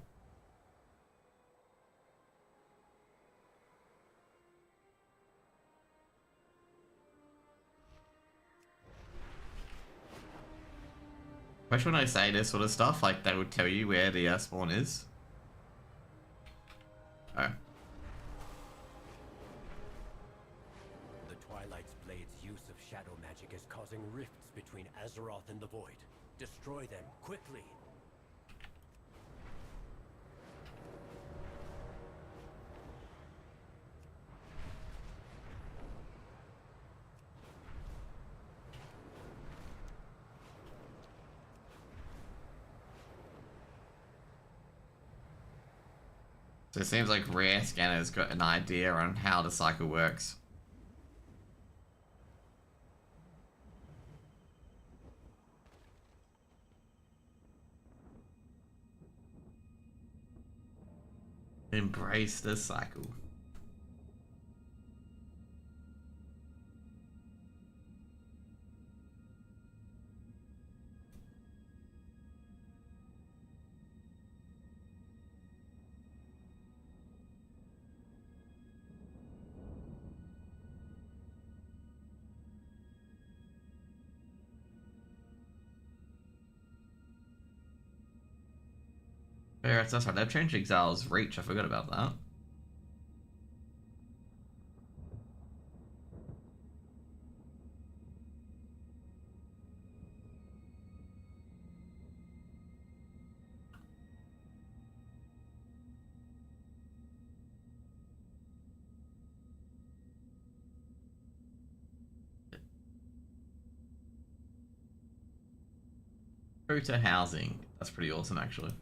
Especially when I say this sort of stuff, like they would tell you where the spawn is. Oh. The Twilight's Blade's use of shadow magic is causing rifts between Azeroth and the Void. Destroy them, quickly! So it seems like Rare Scanner's got an idea on how the cycle works. Embrace the cycle. Yeah, that's right. They've changed Exile's reach. I forgot about that. Go to housing. That's pretty awesome, actually.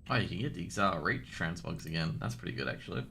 Oh, you can get the Exile Reach transmogs again. That's pretty good, actually.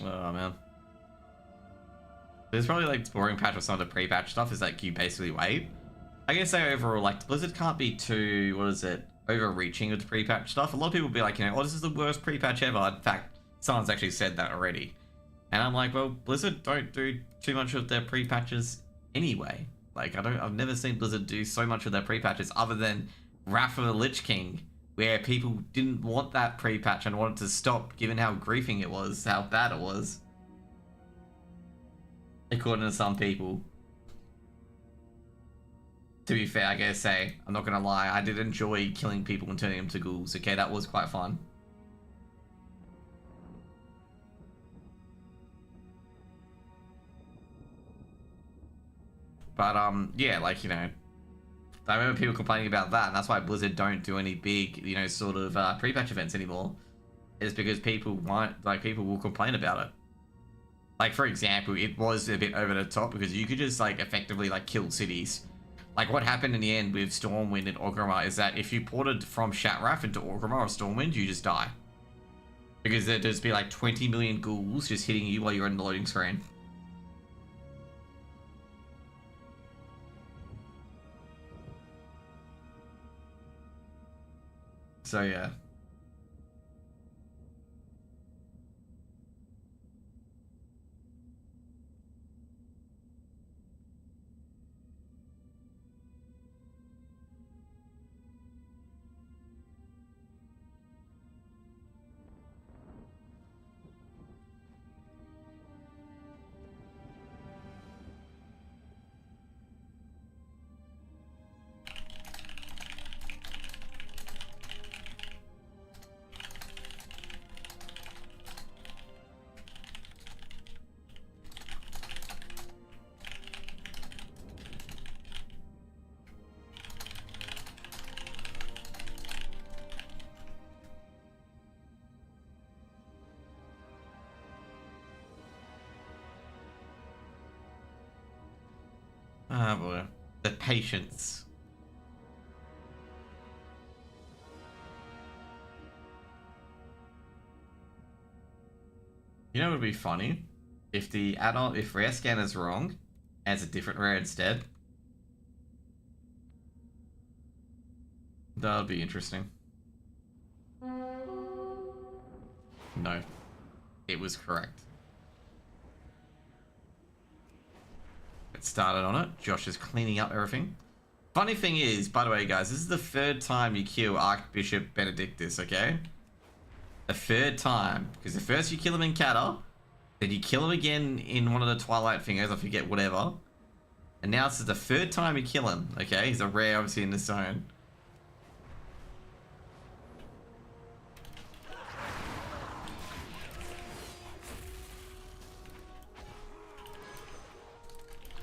Oh man. There's probably like boring patch with some of the pre-patch stuff is like you basically wait. I guess say overall like Blizzard can't be too, what is it, overreaching with the pre-patch stuff. A lot of people will be like, you know, oh, this is the worst pre-patch ever. In fact, someone's actually said that already. And I'm like, well, Blizzard don't do too much of their pre-patches anyway. Like I've never seen Blizzard do so much of their pre-patches other than Wrath of the Lich King, where people didn't want that pre-patch and wanted to stop given how griefing it was, how bad it was. According to some people. To be fair, I gotta say, I'm not gonna lie, I did enjoy killing people and turning them to ghouls. Okay, that was quite fun. But yeah, like, you know, I remember people complaining about that, and that's why Blizzard don't do any big, you know, sort of pre-patch events anymore. Is because people want, like, people will complain about it. Like, for example, it was a bit over the top because you could just, like, effectively, like, kill cities. Like, what happened in the end with Stormwind and Orgrimmar is that if you ported from Shattrath into Orgrimmar or Stormwind, you just die. Because there'd just be, like, 20 million ghouls just hitting you while you're in the loading screen. So, yeah. Ah, boy. The patience. You know what would be funny? If the add-on, if rare scan is wrong, and it's a different rare instead. That would be interesting. No. It was correct. Get started on it. Josh is cleaning up everything. Funny thing is, by the way, guys, this is the third time you kill Archbishop Benedictus, okay? The third time. Because the first you kill him in Cata, then you kill him again in one of the Twilight fingers, I forget, whatever. And now this is the third time you kill him, okay? He's a rare, obviously, in this zone.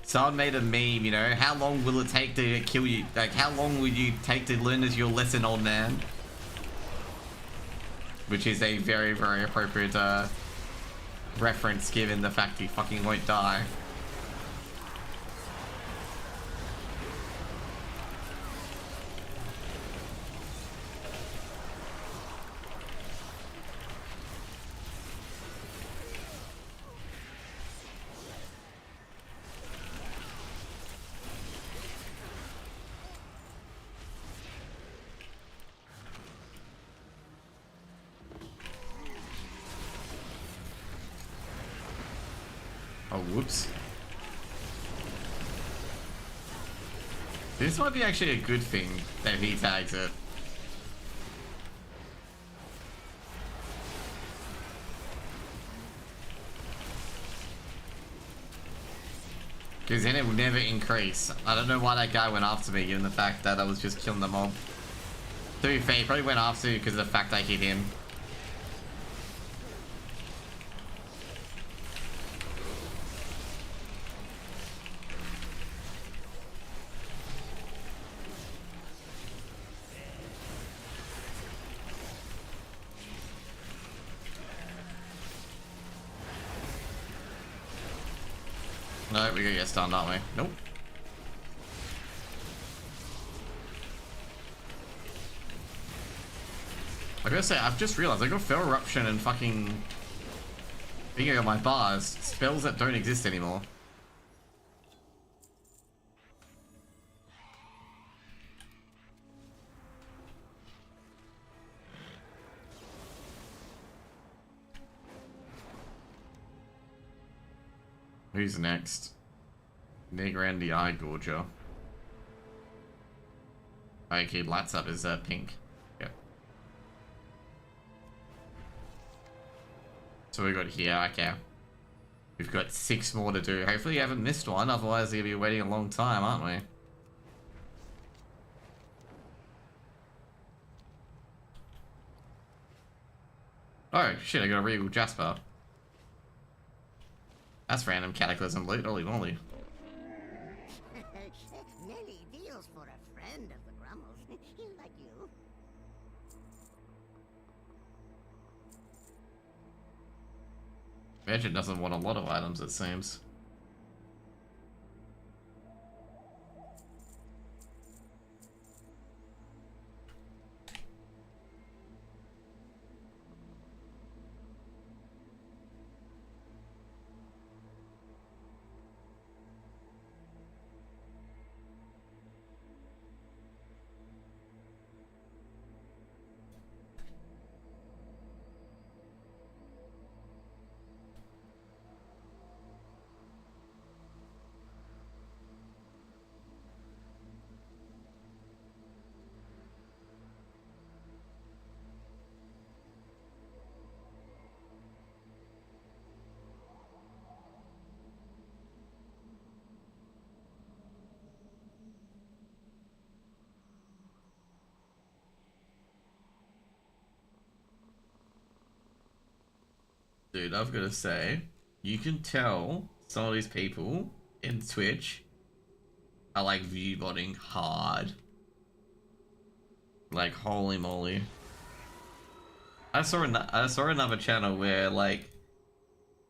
Someone made a meme, you know, how long will it take to kill you? Like, how long would you take to learn this your lesson, old man? Which is a very, very appropriate reference given the fact he fucking won't die. Oh, whoops. This might be actually a good thing that he tags it. Because then it would never increase. I don't know why that guy went after me, given the fact that I was just killing the mob. To be fair, he probably went after me because of the fact I hit him. No, we're gonna get stunned, aren't we? Nope. I gotta say, I've just realized I got Feral Eruption and fucking thinking of my bars, spells that don't exist anymore. Who's next? Negrandi Eye Gorger. Okay, lights up is pink. Yep. So we got here, okay. We've got 6 more to do. Hopefully you haven't missed one, otherwise you'll be waiting a long time, aren't we? Oh, shit, I got a real Jasper. That's random Cataclysm loot, holy moly. Many deals for a friend of the Grummles. Like you. Magic doesn't want a lot of items, it seems. Dude, I've got to say, you can tell some of these people in Twitch are like view-botting hard. Like, holy moly. I saw another channel where, like,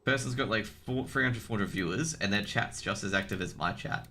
person's got like 300, 400 viewers and their chat's just as active as my chat.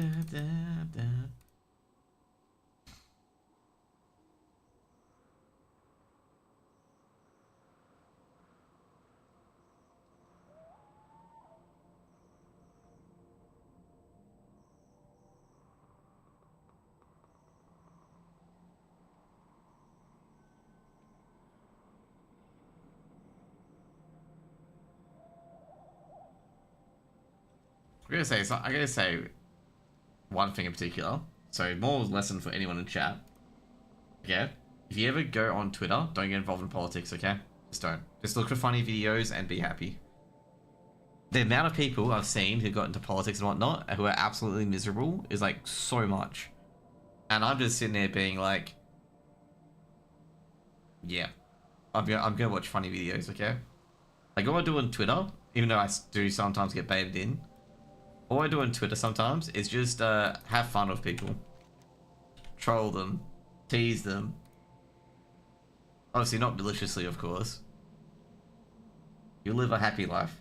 Da, da, da. I gotta say one thing in particular. So more lesson for anyone in chat. Okay? If you ever go on Twitter, don't get involved in politics, okay? Just don't. Just look for funny videos and be happy. The amount of people I've seen who got into politics and whatnot, who are absolutely miserable, is like so much. And I'm just sitting there being like, yeah, I'm gonna watch funny videos, okay? Like all I do on Twitter, even though I do sometimes get baited in, all I do on Twitter sometimes is just have fun with people. Troll them. Tease them. Obviously not maliciously, of course. You live a happy life.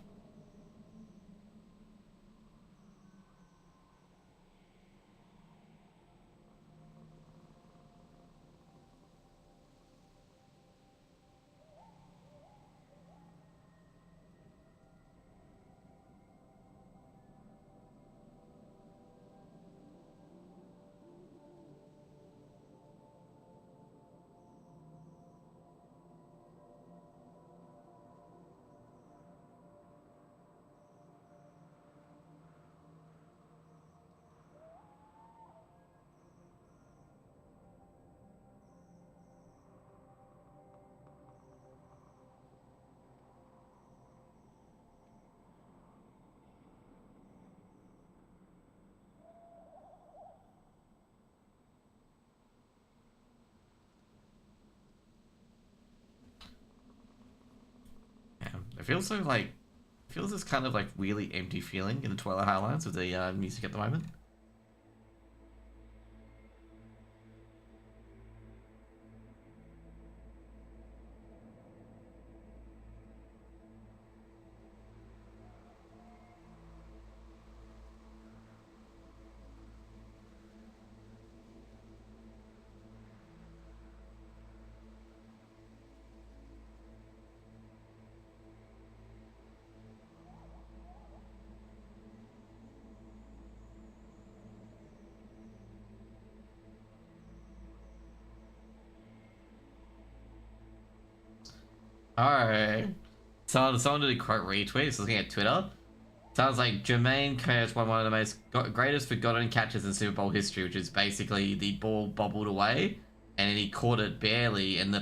It feels so like, it feels this kind of like really empty feeling in the Twilight Highlands with the music at the moment. Alright. Someone did a quote retweet, so looking at Twitter. Sounds like Jermaine Curtis won one of the most greatest forgotten catches in Super Bowl history, which is basically the ball bobbled away, and then he caught it barely, and the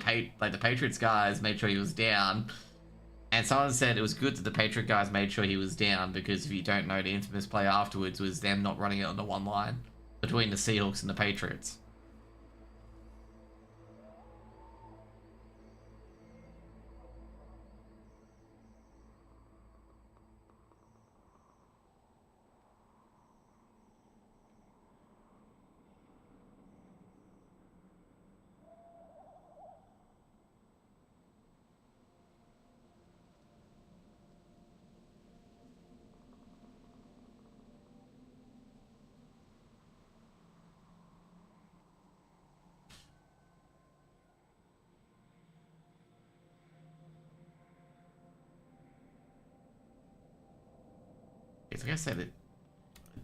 Patriots guys made sure he was down. And someone said it was good that the Patriot guys made sure he was down, because if you don't know, the infamous play afterwards was them not running it on the one line between the Seahawks and the Patriots. Like I said, it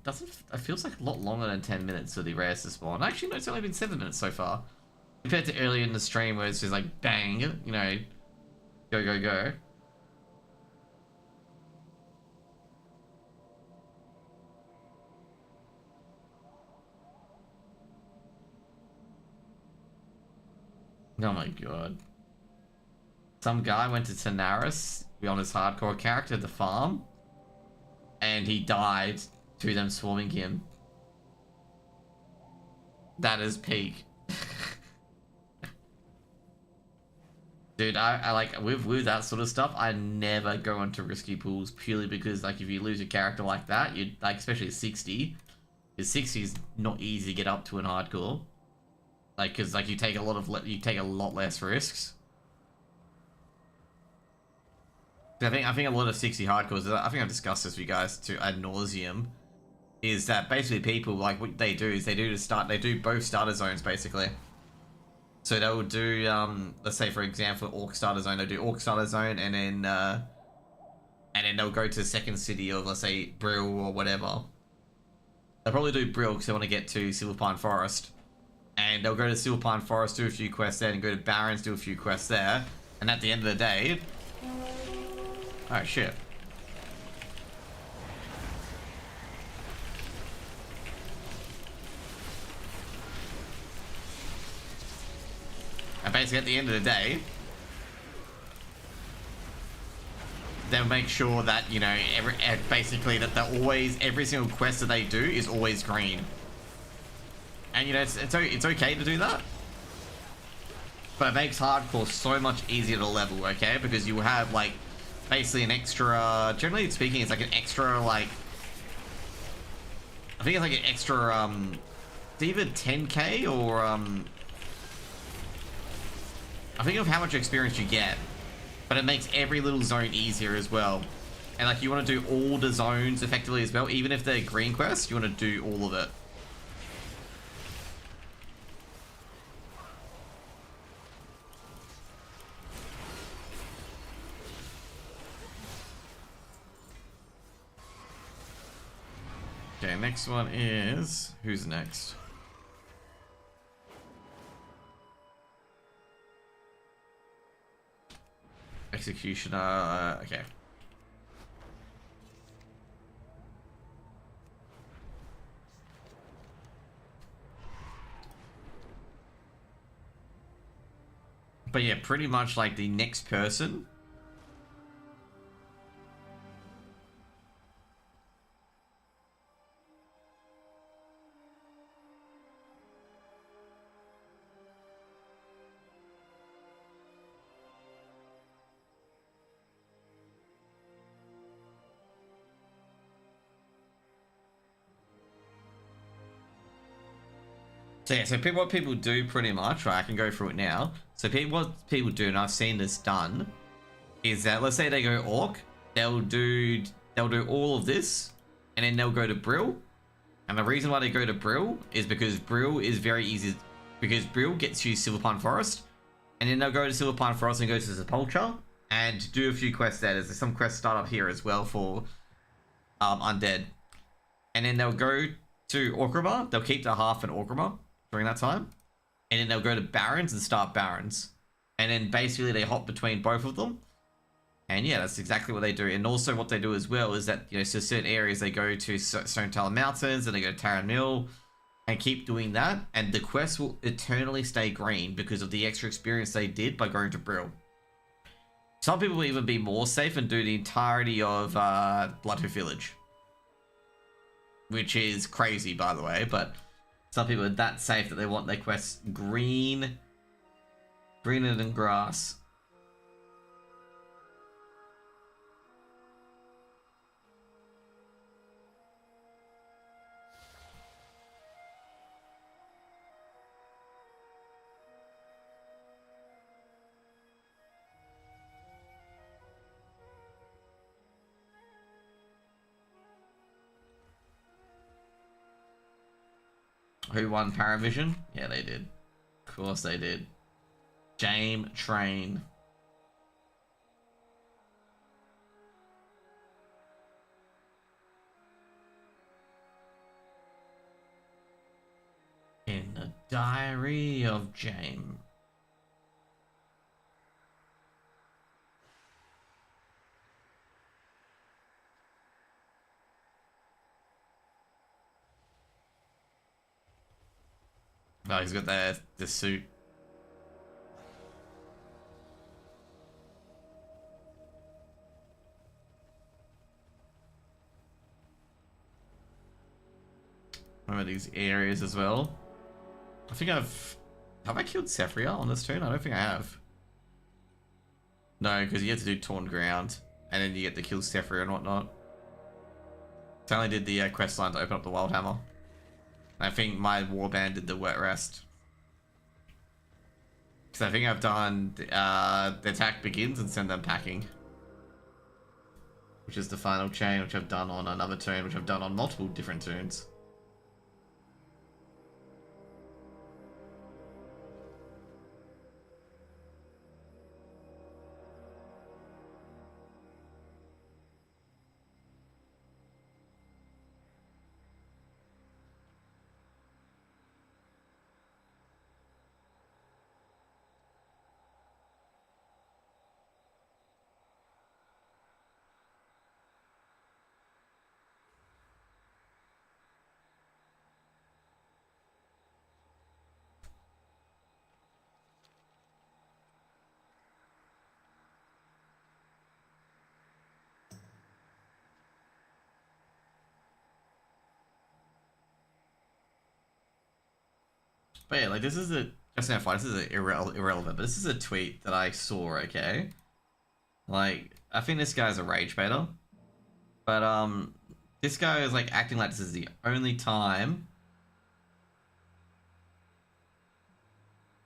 doesn't. It feels like a lot longer than 10 minutes for the rares to spawn. Actually, no, it's only been 7 minutes so far, compared to earlier in the stream where it's just like bang, you know, go go go. Oh my god! Some guy went to Tanaris on his hardcore character, the farm. And he died to them swarming him. That is peak. Dude, I like, with that sort of stuff, I never go into risky pools purely because, like, if you lose a character like that, you like, especially at 60, because 60 is not easy to get up to in hardcore. Like, because, like, you take a lot less risks. I think a lot of 60 hardcores, I think I've discussed this with you guys to ad nauseum, is that basically people, like, what they do is they do both starter zones basically. So they'll do, let's say for example, Orc starter zone. They'll do Orc starter zone, and then they'll go to the second city of, let's say, Brill or whatever. They'll probably do Brill because they want to get to Silverpine Forest. And they'll go to Silverpine Forest, do a few quests there, and go to Barrens, do a few quests there. And at the end of the day... Oh, shit. And basically at the end of the day... they'll make sure that, you know, basically that they're always, every single quest that they do is always green. And, you know, it's okay to do that. But it makes hardcore so much easier to level, okay? Because you have, like, basically an extra, generally speaking, it's like an extra, like, I think it's like an extra, it's either 10k or, I think of how much experience you get. But it makes every little zone easier as well. And like, you want to do all the zones effectively as well. Even if they're green quests, you want to do all of it. Okay, next one is... Who's next? Executioner, okay. But yeah, pretty much like the next person. So yeah, so what people do pretty much, right, I can go through it now. So what people do, and I've seen this done, is that let's say they go Orc, they'll do all of this, and then they'll go to Brill. And the reason why they go to Brill is because Brill is very easy, because Brill gets you Silverpine Forest, and then they'll go to Silverpine Forest and go to Sepulchre and do a few quests there. There's some quests start up here as well for Undead. And then they'll go to Orgrimmar, they'll keep the half in Orgrimmar during that time, and then they'll go to Barrens and start Barrens, and then basically they hop between both of them. And yeah, that's exactly what they do. And also what they do as well is that, you know, so certain areas they go to Stone Tower Mountains, and they go to Taran Mill and keep doing that, and the quest will eternally stay green because of the extra experience they did by going to Brill. Some people will even be more safe and do the entirety of Bloodhoof Village, which is crazy, by the way, but some people are that safe that they want their quests greener than grass. Who won Paravision? Yeah, they did. Of course they did. Jame Train. In the Diary of Jame. Oh, he's got the suit. Remember these areas as well. I think have I killed Sephria on this turn? I don't think I have. No, because you have to do Torn Ground, and then you get to kill Sephria and whatnot. I only did the quest line to open up the Wild Hammer. I think my warband did the Wet Rest. Because I think I've done the attack begins and send them packing. which is the final chain, which I've done on another tune, which I've done on multiple different tunes. But yeah, like this is a just an FYI, this is irrelevant, but this is a tweet that I saw. Okay, like I think this guy's a rage baiter, but this guy is like acting like this is the only time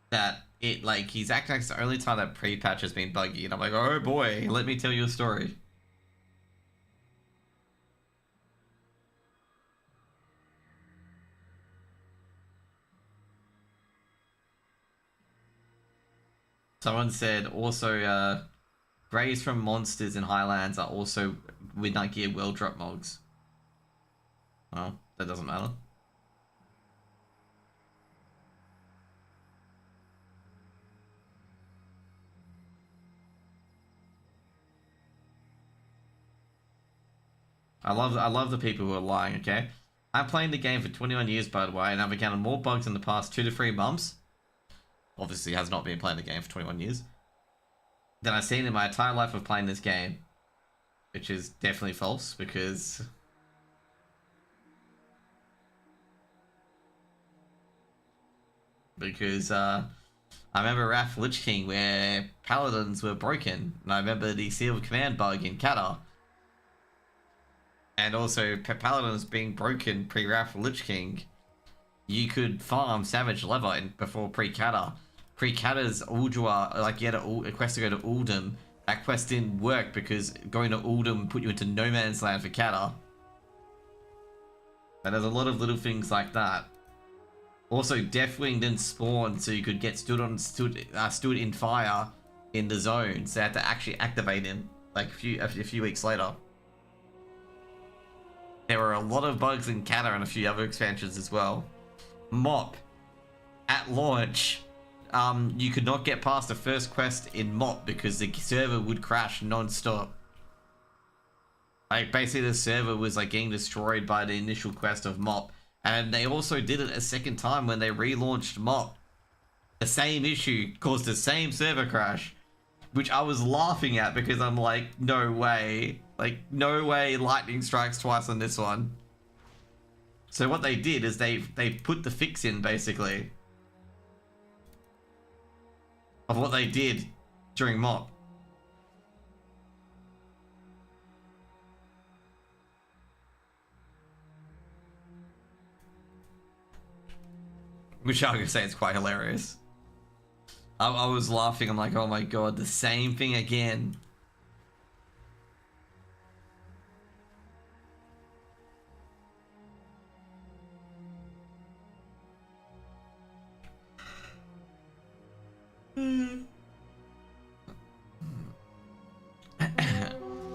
that he's acting like it's the only time that pre-patch has been buggy, and I'm like, oh boy, let me tell you a story. Someone said also, Greys from monsters in Highlands are also Midnight Gear World Drop mogs. Well, that doesn't matter. I love the people who are lying, okay? I'm playing the game for 21 years, by the way, and I've encountered more bugs in the past 2 to 3 months. Obviously has not been playing the game for 21 years. Than I've seen in my entire life of playing this game. Which is definitely false, because... I remember Wrath Lich King where Paladins were broken. And I remember the Seal of Command bug in Kata. And also Paladins being broken pre-Wrath Lich King. You could farm Savage Leather before pre-Kata. Pre-Kata's Uldua, like you had a quest to go to Uldum. That quest didn't work because going to Uldum put you into no man's land for Kata. And there's a lot of little things like that. Also, Deathwing didn't spawn so you could get stood in fire in the zone. So they had to actually activate him like a few weeks later. There were a lot of bugs in Kata and a few other expansions as well. Mop at launch. You could not get past the first quest in Mop because the server would crash non-stop. Like, basically the server was like getting destroyed by the initial quest of Mop. And they also did it a second time when they relaunched Mop. The same issue caused the same server crash. Which I was laughing at because I'm like, no way. Like, no way lightning strikes twice on this one. So what they did is they put the fix in, basically. Of what they did during Mop. Which I would say is quite hilarious. I was laughing, I'm like, oh my god, the same thing again.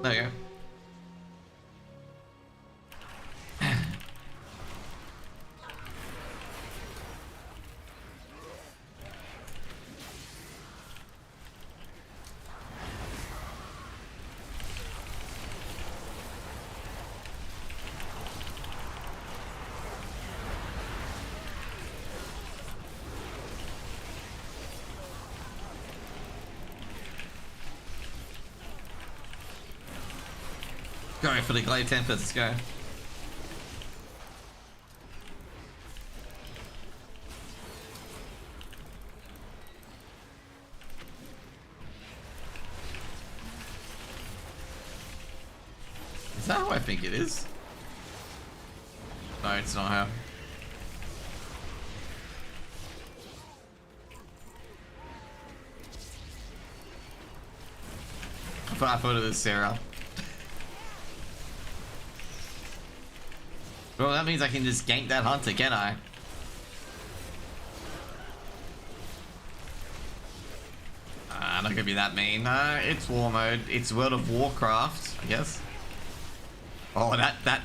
There you go. Go for the Glade Tempest, let's go. Is that how I think it is? No, it's not how. I thought it was Sarah. Well, that means I can just gank that hunter, can I? Not gonna be that mean. No, it's war mode. It's World of Warcraft, I guess. Oh, that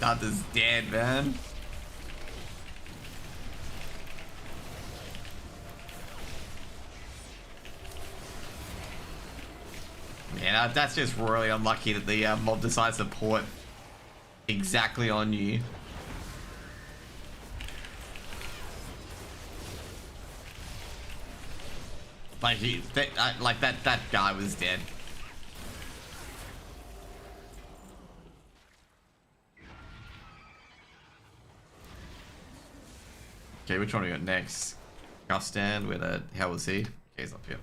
hunter's dead, man. Yeah, that's just really unlucky that the mob decides to port exactly on you. Like, that guy was dead. Okay, which one we got next? Gustan, where the hell was he? Okay, he's up here.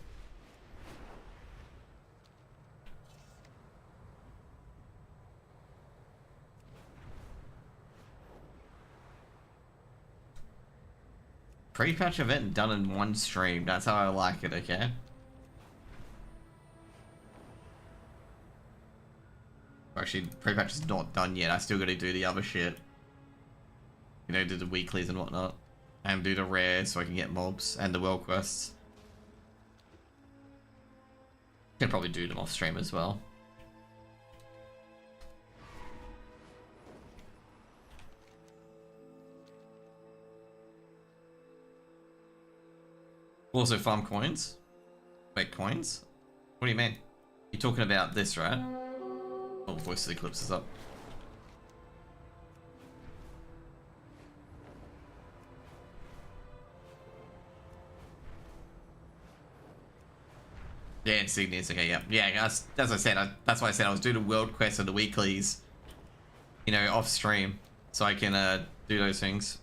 Pre-patch event done in one stream. That's how I like it, okay? Actually, pre-patch is not done yet. I still gotta do the other shit. You know, do the weeklies and whatnot. And do the rare so I can get mobs and the world quests. Can probably do them off stream as well. Also farm coins? Wait, coins? What do you mean? You're talking about this, right? Oh, voice of the eclipse is up. Yeah, insignias. Okay, yeah, yeah. As I said, that's why I said I was doing the world quest and the weeklies, you know, off stream, so I can do those things.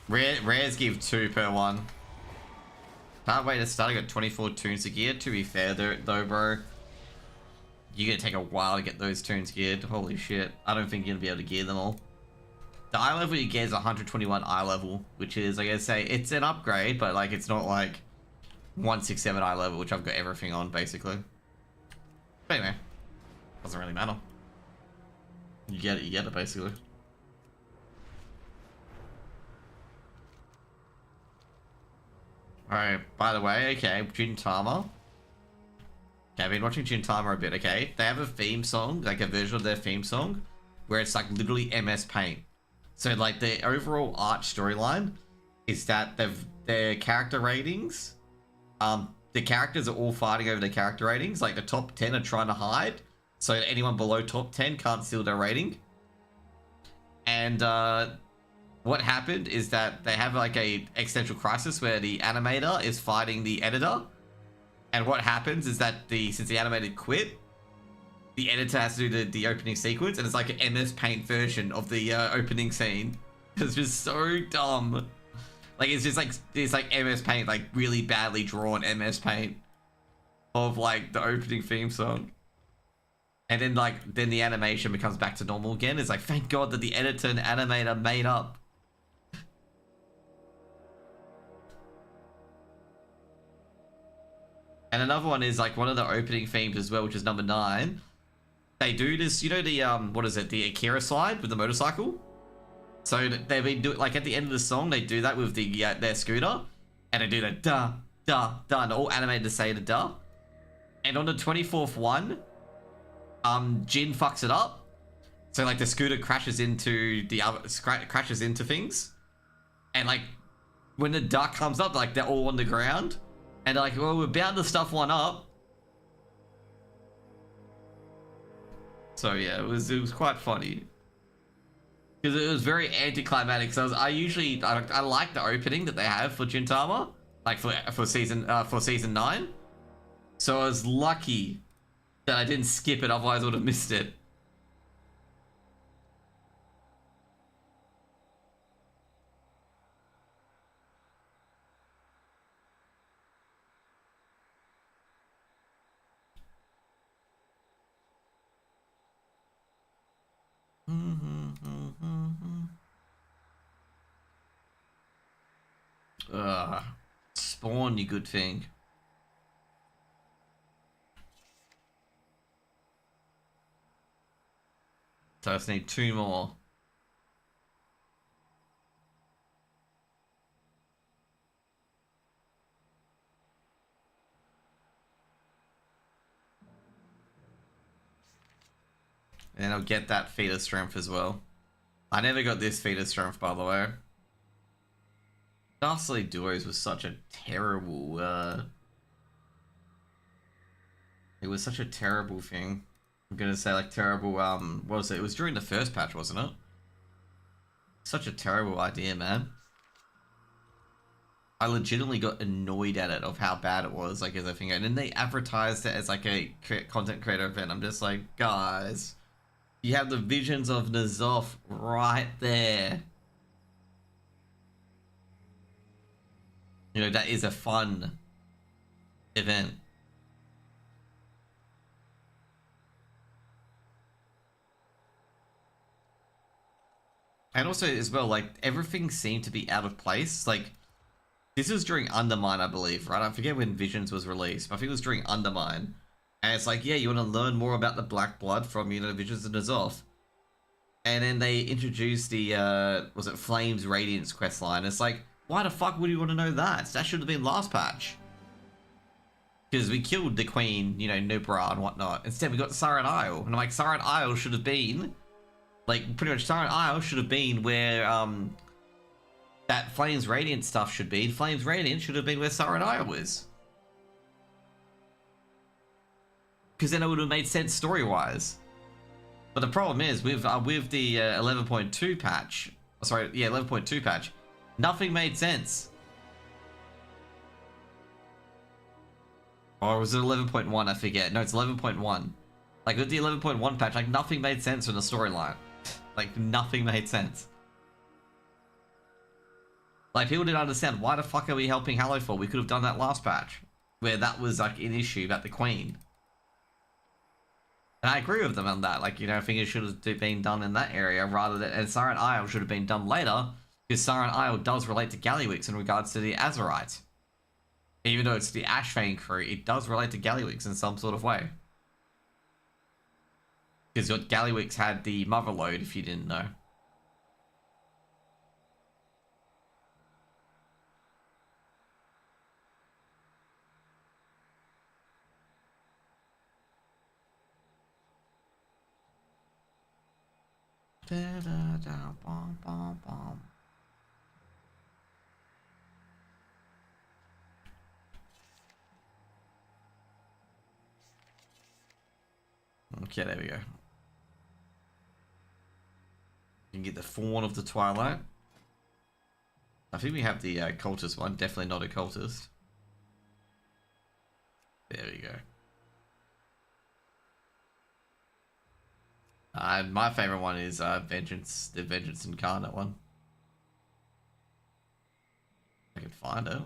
Rares give 2 per one. Can't wait to start. I got 24 tunes to gear. To be fair though, bro, you're gonna take a while to get those tunes geared. Holy shit. I don't think you're gonna be able to gear them all. The eye level you get is 121 eye level, which is, I gotta say, it's an upgrade, but like it's not like 167 eye level, which I've got everything on basically. But anyway, doesn't really matter. You get it basically. Alright, by the way, okay, Gintama. Okay, I've been watching Gintama a bit, okay? They have a theme song, like a version of their theme song, where it's like literally MS Paint. So like the overall arch storyline is that their character ratings, the characters are all fighting over their character ratings. Like the top 10 are trying to hide, so anyone below top 10 can't steal their rating. And what happened is that they have like a existential crisis where the animator is fighting the editor, and what happens is that since the animator quit, the editor has to do the opening sequence, and it's like an MS Paint version of the opening scene. It's just so dumb. Like it's just like it's like MS Paint, like really badly drawn MS Paint of like the opening theme song. And then the animation becomes back to normal again. It's like, thank God that the editor and animator made up. And another one is like one of the opening themes as well, which is number 9. They do this, you know, the what is it, the Akira slide with the motorcycle. So they've been doing, like at the end of the song, they do that with the their scooter, and they do the da da da, and all animated to say the da. And on the 24th one, Jin fucks it up. So like the scooter crashes into the other, crashes into things, and like when the duck comes up, like they're all on the ground, and they're like, well, we're bound to stuff one up. So yeah, it was quite funny because it was very anticlimactic. So I like the opening that they have for Gintama, like for season 9. So I was lucky that I didn't skip it, otherwise I would have missed it. Mm-hmm. Spawn, you good thing. So I just need 2 more. And I'll get that feat of strength as well. I never got this feat of strength, by the way. Ghastly Duos was such a terrible, it was such a terrible thing. I'm gonna say, like, terrible, what was it? It was during the first patch, wasn't it? Such a terrible idea, man. I legitimately got annoyed at it of how bad it was, like, as a thing. And then they advertised it as, like, a content creator event. I'm just like, guys, you have the visions of N'Zoth right there. You know, that is a fun event. And also, as well, like, everything seemed to be out of place. Like, this was during Undermine, I believe, right? I forget when Visions was released, but I think it was during Undermine. And it's like, yeah, you want to learn more about the Black Blood from, you know, Visions of N'Zoth. And then they introduced the, was it Flames Radiance questline. It's like, why the fuck would you want to know that? That should have been last patch. Because we killed the Queen, you know, Nubra and whatnot. Instead, we got Siren Isle. And I'm like, Siren Isle should have been, like, pretty much Siren Isle should have been where, that Flames Radiant stuff should be. Flames Radiant should have been where Siren Isle was. Because then it would have made sense story-wise. But the problem is, with the 11.2 patch, sorry, yeah, 11.2 patch, nothing made sense. Or was it 11.1? I forget. No, it's 11.1. Like, with the 11.1 patch, like, nothing made sense in the storyline. Like, nothing made sense. Like, people didn't understand, why the fuck are we helping Hallow for? We could have done that last patch, where that was, like, an issue about the Queen. And I agree with them on that. Like, you know, I think it should have been done in that area rather than... And Siren Isle should have been done later, because Siren Isle does relate to Gallywix in regards to the Azerite. Even though it's the Ashfane crew, it does relate to Gallywix in some sort of way. Because Gallywix had the Mother Lode, if you didn't know. Da, da, da, bom, bom, bom. Okay, there we go. You can get the Fawn of the Twilight. I think we have the cultist one. Definitely not a cultist. There we go. My favorite one is Vengeance, the Vengeance Incarnate one. I can find it.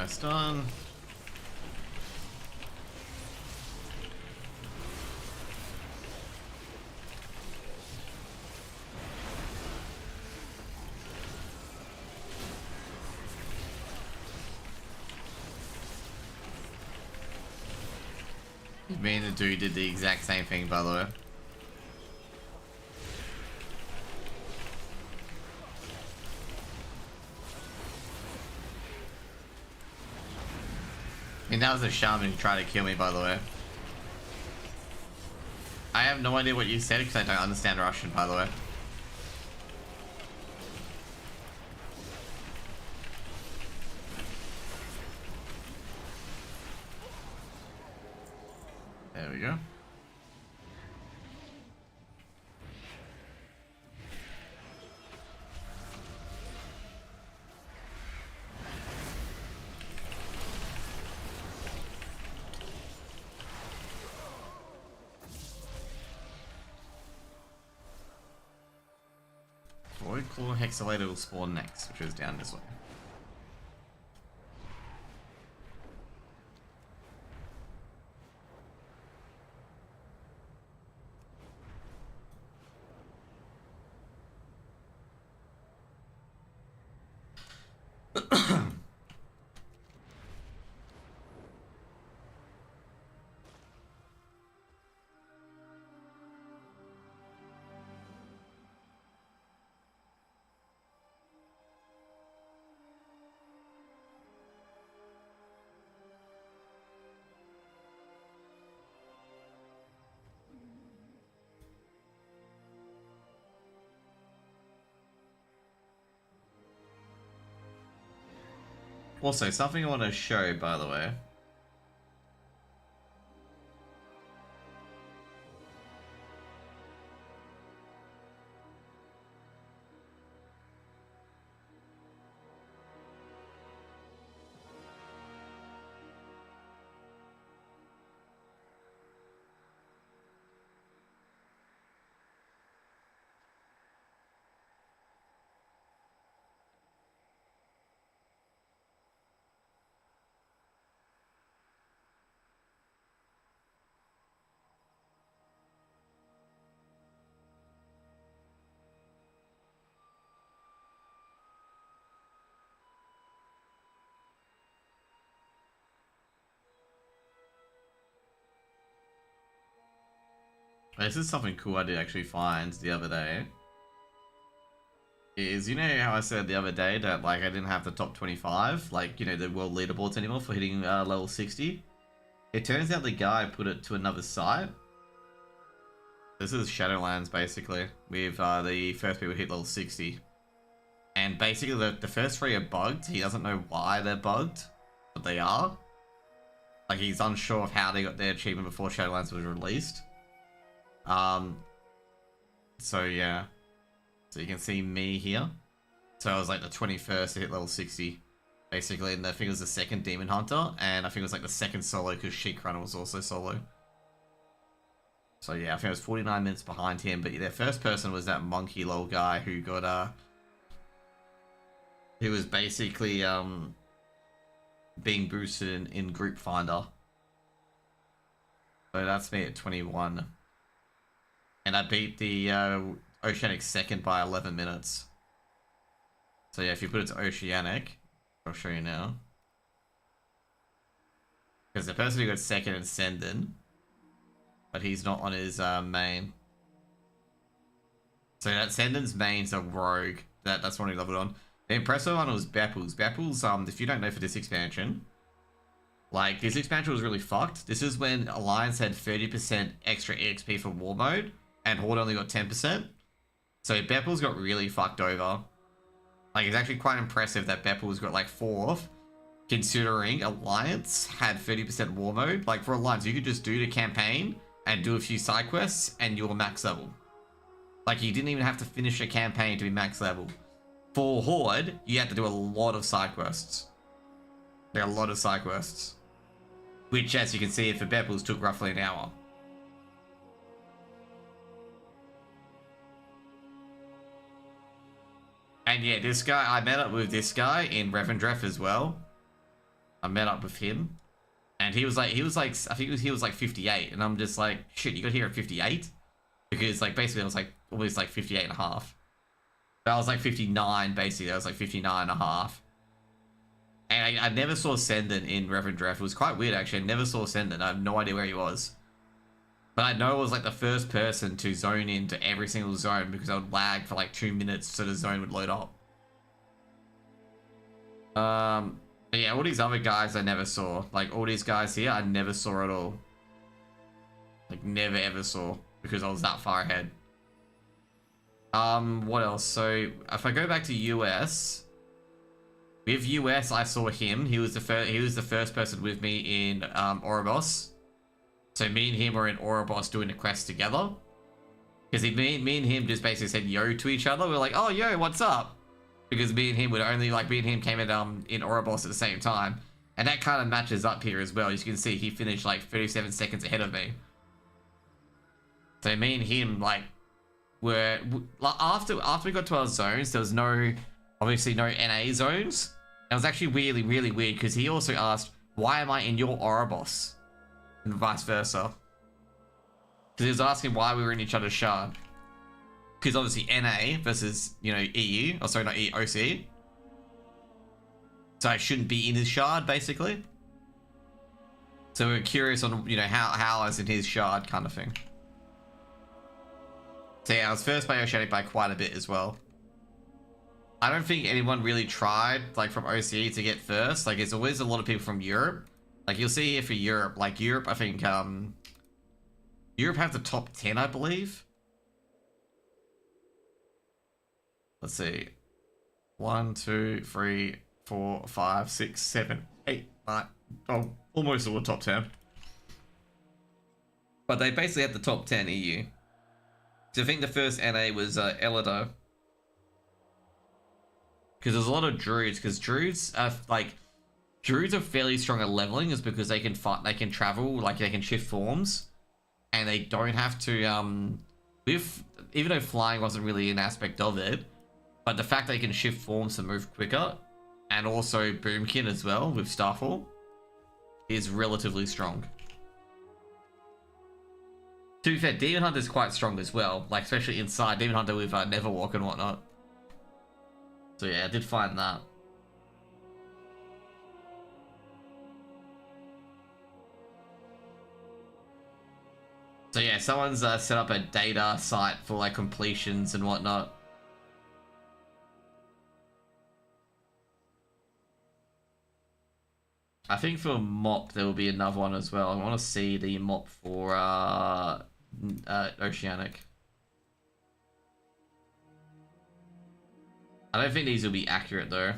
almost done. Me and the dude did the exact same thing, by the way. I mean, that was a shaman who tried to kill me, by the way. I have no idea what you said because I don't understand Russian, by the way. There we go. Void Claw Hexalator will spawn next, which is down this way. Also, something I want to show, by the way. This is something cool I did actually find the other day. Is, you know how I said the other day that like I didn't have the top 25, like, you know, the world leaderboards anymore for hitting level 60? It turns out the guy put it to another site. This is Shadowlands basically, with the first people hit level 60. And basically the first three are bugged. He doesn't know why they're bugged, but they are. Like, he's unsure of how they got their achievement before Shadowlands was released. So yeah. So you can see me here. So I was like the 21st to hit level 60. Basically, and I think it was the second Demon Hunter, and I think it was like the second solo because Sheik Runner was also solo. So yeah, I think I was 49 minutes behind him, but their first person was that monkey lol guy who got, he was basically, being boosted in Group Finder. So that's me at 21. And I beat the, Oceanic second by 11 minutes. So yeah, if you put it to Oceanic, I'll show you now. Because the person who got second is Sendin, but he's not on his main. So that Sendin's main's a rogue. That's one he leveled on. The impressive one was Bepples. Bepples, if you don't know for this expansion, like, this expansion was really fucked. This is when Alliance had 30% extra EXP for War Mode, and Horde only got 10%. So Bepples got really fucked over. Like, it's actually quite impressive that Bepples got like 4th, considering Alliance had 30% War Mode. Like, for Alliance, you could just do the campaign and do a few side quests, and you're max level. Like, you didn't even have to finish a campaign to be max level. For Horde, you had to do a lot of side quests. Like, a lot of side quests. Which, as you can see, for Bepples, took roughly an hour. And yeah, this guy, I met up with this guy in Revendreth as well. I met up with him, and he was like, I think he was like 58, and I'm just like, shit, you got here at 58? Because like basically I was like almost like 58 and a half. But I was like 59 basically. I was like 59 and a half. And I never saw Senden in Reverend Dref. It was quite weird actually. I never saw Senden. I have no idea where he was. But I know it was like the first person to zone into every single zone because I would lag for like 2 minutes so the zone would load up. But yeah, all these other guys I never saw. Like all these guys here I never saw at all. Like never ever saw because I was that far ahead. What else? So if I go back to US, with US I saw him. He was the first person with me in Ouroboros. So me and him were in Ouroboros doing the quest together. Because me and him just basically said yo to each other. We were like, oh yo, what's up? Because me and him would only like me and him came in Ouroboros at the same time. And that kind of matches up here as well. As you can see, he finished like 37 seconds ahead of me. So me and him like were after we got to our zones, there was obviously no NA zones. And it was actually really weird because he also asked, why am I in your Ouroboros? And vice versa. Because he was asking why we were in each other's shard. Because obviously NA versus, you know, EU. Oh, sorry, not EU, OC. So I shouldn't be in his shard, basically. So we're curious on, you know, how I was in his shard kind of thing. So yeah, I was first by Oceanic by quite a bit as well. I don't think anyone really tried, like, from OCE to get first. Like, there's always a lot of people from Europe. Like, you'll see here for Europe. Like, Europe, I think, Europe has the top 10, I believe. Let's see. 1, 2, 3, 4, 5, 6, 7, 8, 9. Oh, almost all the top 10. But they basically had the top 10 EU. So I think the first NA was Elidar. Because there's a lot of druids. Because druids are fairly strong at leveling, is because they can fight, they can travel, like they can shift forms, and they don't have to. Even though flying wasn't really an aspect of it, but the fact they can shift forms to move quicker, and also Boomkin as well with Starfall, is relatively strong. To be fair, Demon Hunter is quite strong as well, like especially inside Demon Hunter with Neverwalk and whatnot. So yeah, I did find that. So yeah, someone's set up a data site for like completions and whatnot. I think for MOP there will be another one as well. I want to see the MOP for Oceanic. I don't think these will be accurate though.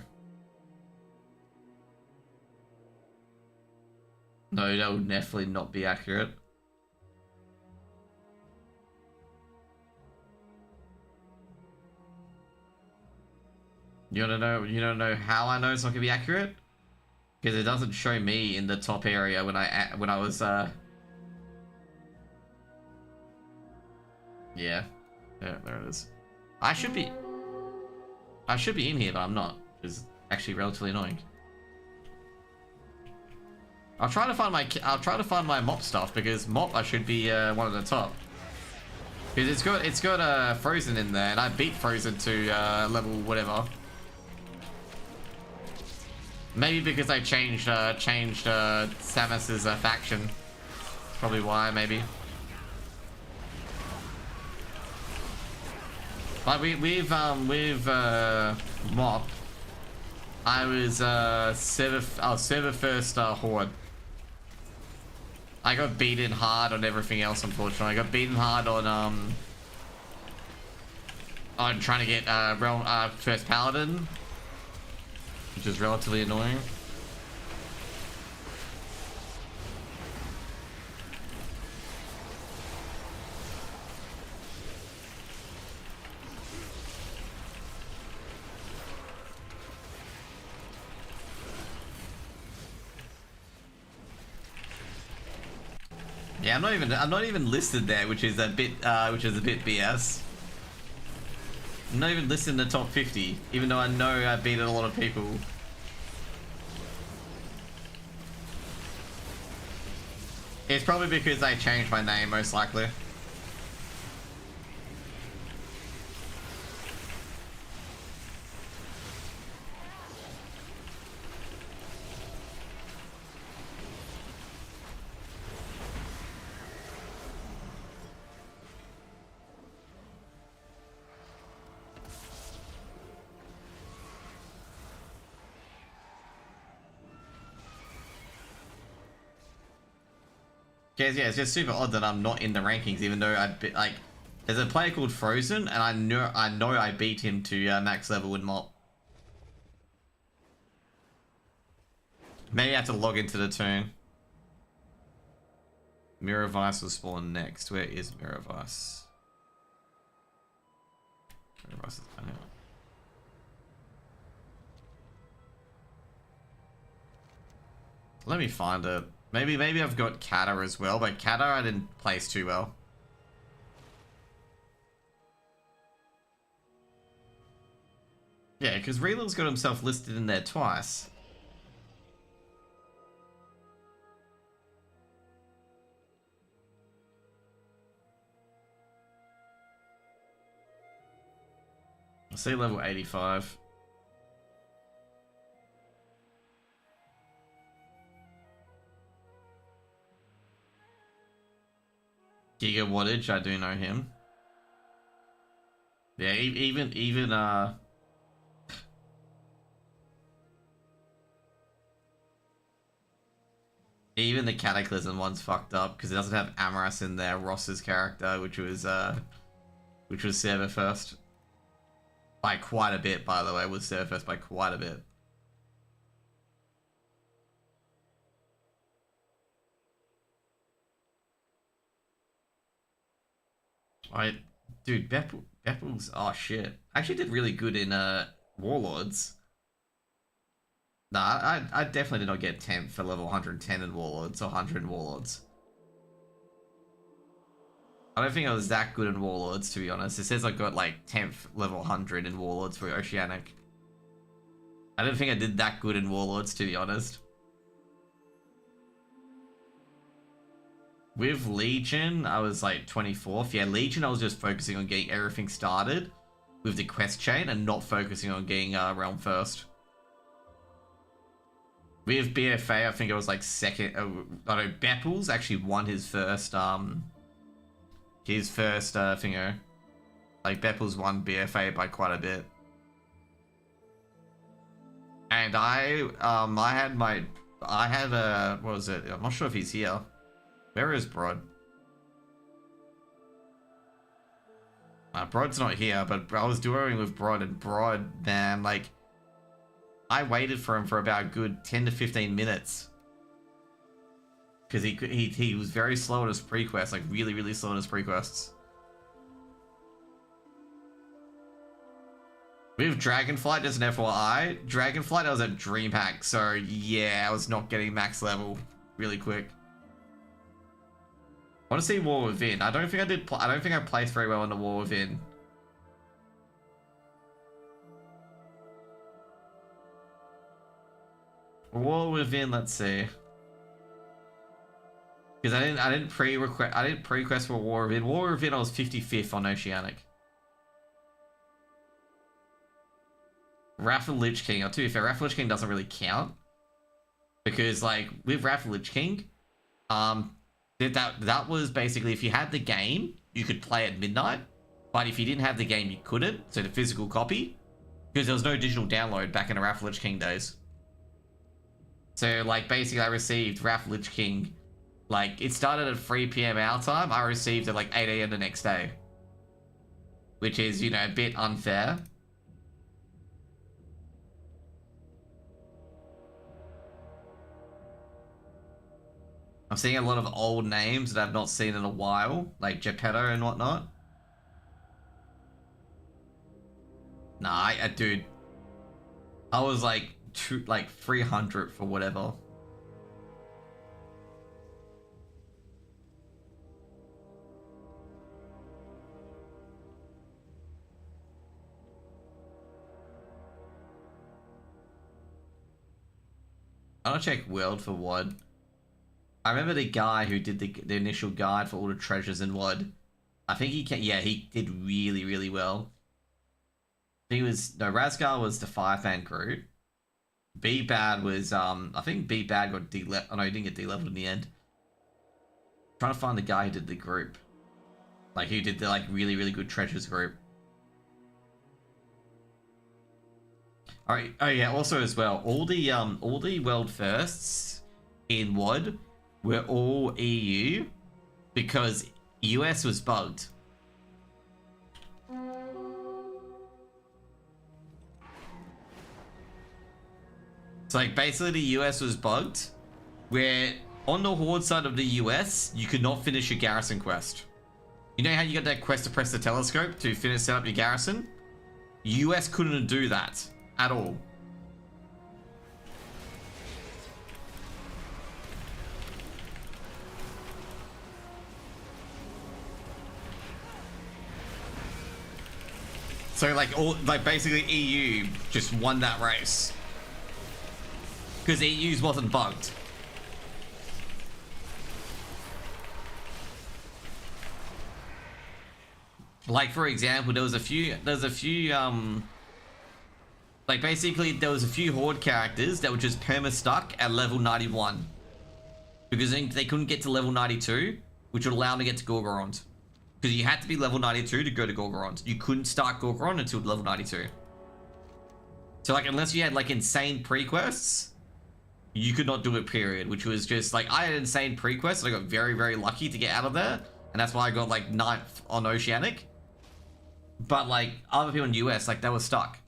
No, that will definitely not be accurate. You don't know how I know it's not gonna be accurate? Because it doesn't show me in the top area when I was yeah, there it is. I should be in here, but I'm not, which is actually relatively annoying. I'll try to find my MOP stuff, because MOP I should be one of the top. Because it's got Frozen in there, and I beat Frozen to level whatever. Maybe because I changed Samus's faction. Probably why, maybe. But with MOP, I was server first Horde. I got beaten hard on everything else, unfortunately. I got beaten hard on trying to get realm first Paladin, which is relatively annoying. Yeah, I'm not even listed there, which is a bit BS. I'm not even listed in the top 50, even though I know I beat a lot of people. It's probably because I changed my name, most likely. Yeah, it's just super odd that I'm not in the rankings, even though like, there's a player called Frozen, and I know I beat him to max level with Mop. Maybe I have to log into the tune. Mirror Vice will spawn next. Where is Mirror Vice? Mirror Vice is down here. Let me find it. Maybe I've got Kata as well, but Kata I didn't place too well. Yeah, because Reel's got himself listed in there twice. I see level 85. Giga Wattage, I do know him. Yeah, even the Cataclysm one's fucked up because it doesn't have Amaras in there, Ross's character, which was server first. By quite a bit, by the way, was server first by quite a bit. Dude, Beppel's, oh shit. Actually did really good in Warlords. Nah, I definitely did not get 10th for level 110 in Warlords, or 100 in Warlords. I don't think I was that good in Warlords, to be honest. It says I got like 10th level 100 in Warlords for Oceanic. I don't think I did that good in Warlords, to be honest. With Legion, I was like 24th. Yeah, Legion, I was just focusing on getting everything started with the quest chain and not focusing on getting Realm first. With BFA, I think it was like second. I know Beppels actually won his first thingo. Like Beppels won BFA by quite a bit. And I had what was it? I'm not sure if he's here. Where is Brod? Brod's not here, but I was duoing with Brod, and Brod, man, like, I waited for him for about a good 10 to 15 minutes. Because he was very slow at his pre-quests, like really, really slow at his pre-quests. With Dragonflight, just an FYI, Dragonflight I was at DreamHack, so yeah, I was not getting max level really quick. I want to see War Within. I don't think I did. I don't think I placed very well in the War Within. War Within. Let's see. Because I didn't pre-request for War Within. War Within I was 55th on Oceanic. Wrath of Lich King. To be fair, Wrath of Lich King doesn't really count because like with Wrath of Lich King, that was basically if you had the game, you could play at midnight, but if you didn't have the game, you couldn't. So the physical copy, because there was no digital download back in the Wrath of Lich King days. So like basically, I received Wrath of Lich King, like it started at 3 PM our time. I received it like 8 AM the next day, which is, you know, a bit unfair. I'm seeing a lot of old names that I've not seen in a while, like Geppetto and whatnot. Nah, dude, I was like 300 for whatever. I'll check World for what. I remember the guy who did the initial guide for all the treasures in WoD. I think he can. Yeah, he did really, really well. He was no Razgar was the 5-man group. B Bad was I think B Bad got de-leveled. Oh no, he didn't get de-leveled in the end. I'm trying to find the guy who did the group, like who did the like really, really good treasures group. All right. Oh yeah. Also as well, all the world firsts in WoD were all EU because US was bugged. So like basically the US was bugged, where on the Horde side of the US, you could not finish your garrison quest. You know how you got that quest to press the telescope to finish set up your garrison? US couldn't do that at all. So like basically EU just won that race. Because EU's wasn't bugged. Like for example, there was a few like basically there was a few Horde characters that were just perma stuck at level 91. Because they couldn't get to level 92, which would allow them to get to Gorgorond. Because you had to be level 92 to go to Gorgorond. You couldn't start Gorgorond until level 92. So like unless you had like insane pre-quests, you could not do it, period. Which was just like, I had insane pre-quests, so I got very, very lucky to get out of there. And that's why I got like 9th on Oceanic. But like other people in US, like they were stuck.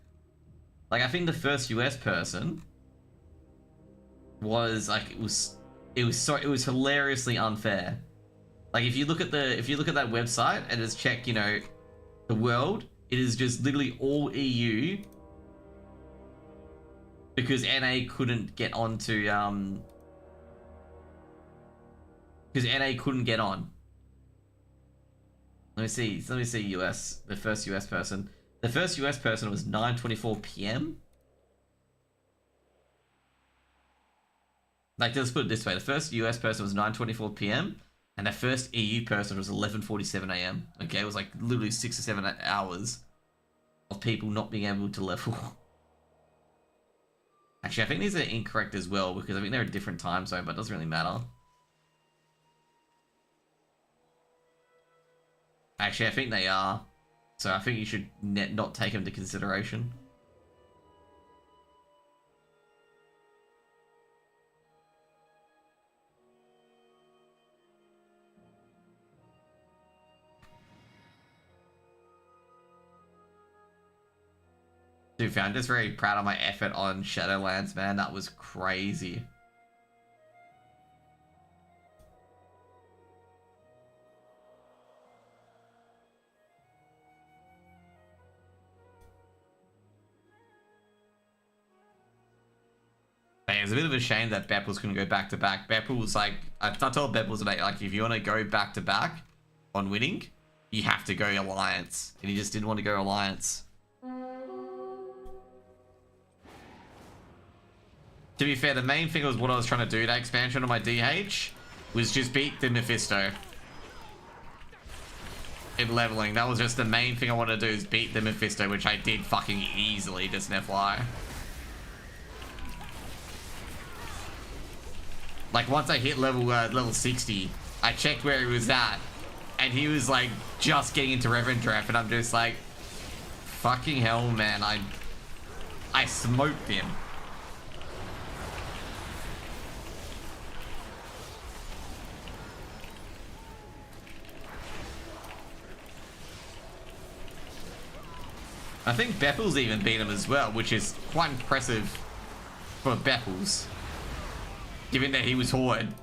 Like I think the first US person was like, it was hilariously unfair. Like if you look at that website and just check, you know, the world, it is just literally all EU. Because NA couldn't get onto because NA couldn't get on. Let me see US, the first US person. The first US person was 9:24 PM. Like let's put it this way, the first US person was 9:24 PM and the first EU person was 11:47 AM. Okay, it was like literally 6 or 7 hours of people not being able to level. Actually, I think these are incorrect as well because I think they're a different time zone, but it doesn't really matter. Actually, I think they are. So I think you should not take them into consideration. Dude, I'm just very proud of my effort on Shadowlands, man. That was crazy. Man, it's a bit of a shame that Bepples couldn't go back to back. Bepples, like, I told Bepples today, like, if you want to go back to back on winning, you have to go Alliance. And he just didn't want to go Alliance. To be fair, the main thing was what I was trying to do, that expansion on my DH, was just beat the Mephisto. In leveling, that was just the main thing I wanted to do, is beat the Mephisto, which I did fucking easily, just an FYI. Like, once I hit level 60, I checked where he was at, and he was, like, just getting into Revendreth, and I'm just like, fucking hell, man, I smoked him. I think Bepples even beat him as well, which is quite impressive for Bepples, given that he was Horde.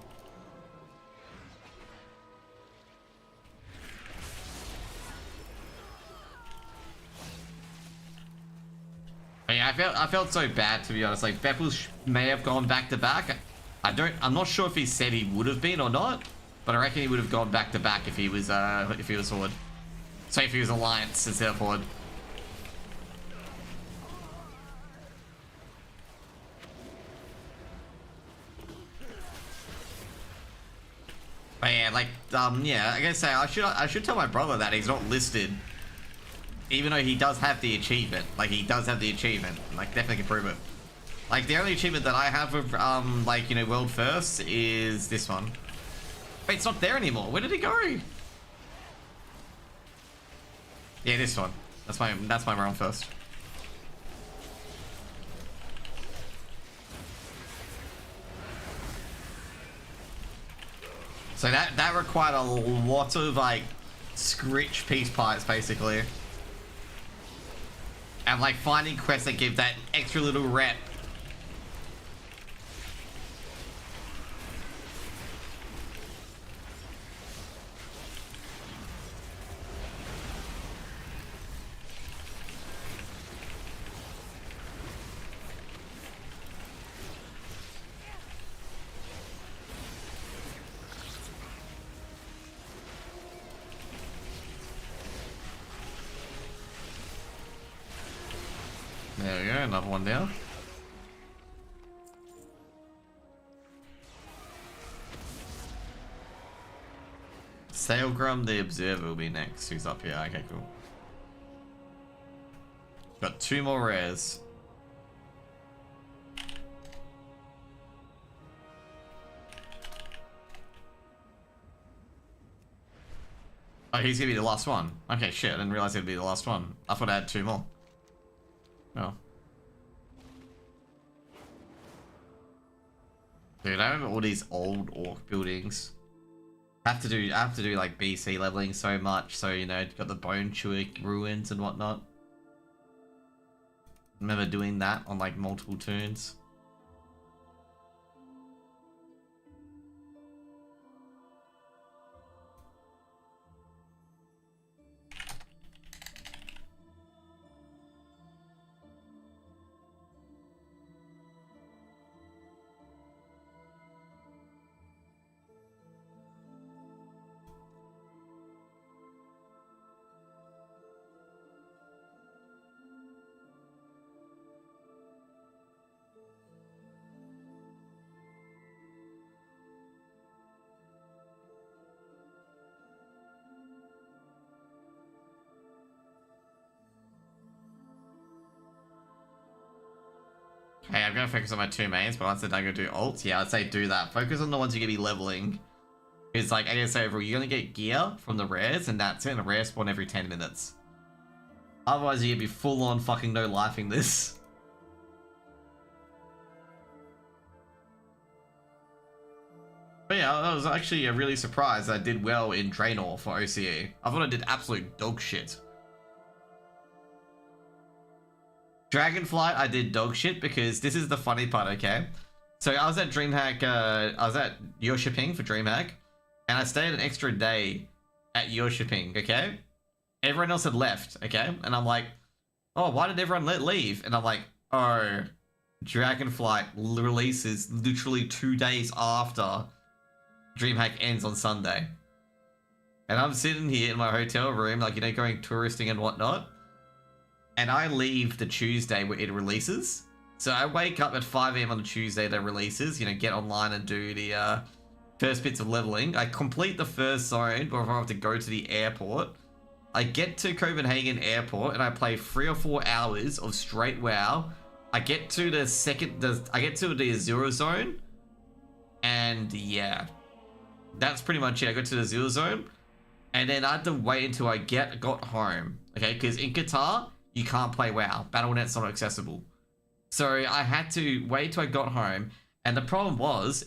Yeah, I felt so bad, to be honest. Like Bepples may have gone back to back. I'm not sure if he said he would have been or not, but I reckon he would have gone back to back if he was Horde. So if he was Alliance instead of Horde. But yeah, like, yeah, I guess I should tell my brother that he's not listed, even though he does have the achievement. Like, he does have the achievement. Like, definitely can prove it. Like, the only achievement that I have of, like, you know, world first is this one. Wait, it's not there anymore. Where did it go? Yeah, this one. That's my world first. So that required a lot of like scritch peace pies basically. And like finding quests that give that extra little rep. There we go, another one down. Sailgrim the Observer will be next. Who's up here? Okay, cool. Got 2 more rares. Oh, he's gonna be the last one. Okay, shit, I didn't realize he'd be the last one. I thought I had 2 more. Oh. Dude, I remember all these old orc buildings. I have to do like BC leveling so much, so you know, got the Bone Chewer ruins and whatnot. I remember doing that on like multiple turns. Hey, I'm gonna focus on my 2 mains, but once I'm gonna do ults. Yeah, I'd say do that. Focus on the ones you're gonna be leveling. It's like, I guess overall, you're gonna get gear from the rares, and that's it, and a rare spawn every 10 minutes. Otherwise, you're gonna be full on fucking no lifing this. But yeah, I was actually really surprised I did well in Draenor for OCE. I thought I did absolute dog shit. Dragonflight, I did dog shit because this is the funny part, okay? So I was at DreamHack, I was at Your Shipping for DreamHack, and I stayed an extra day at Your Shipping, okay? Everyone else had left, okay? And I'm like, oh, why did everyone leave? And I'm like, oh, Dragonflight releases literally 2 days after DreamHack ends on Sunday. And I'm sitting here in my hotel room, like, you know, going touristing and whatnot. And I leave the Tuesday where it releases. So I wake up at 5 AM on the Tuesday that releases, you know, get online and do the first bits of leveling. I complete the first zone before I have to go to the airport. I get to Copenhagen airport and I play 3 or 4 hours of straight WoW. I get to I get to the Azure zone. And yeah, that's pretty much it. I got to the Azure zone. And then I had to wait until I got home. Okay, because in Qatar, you can't play WoW. Battle.net's not accessible. So I had to wait till I got home. And the problem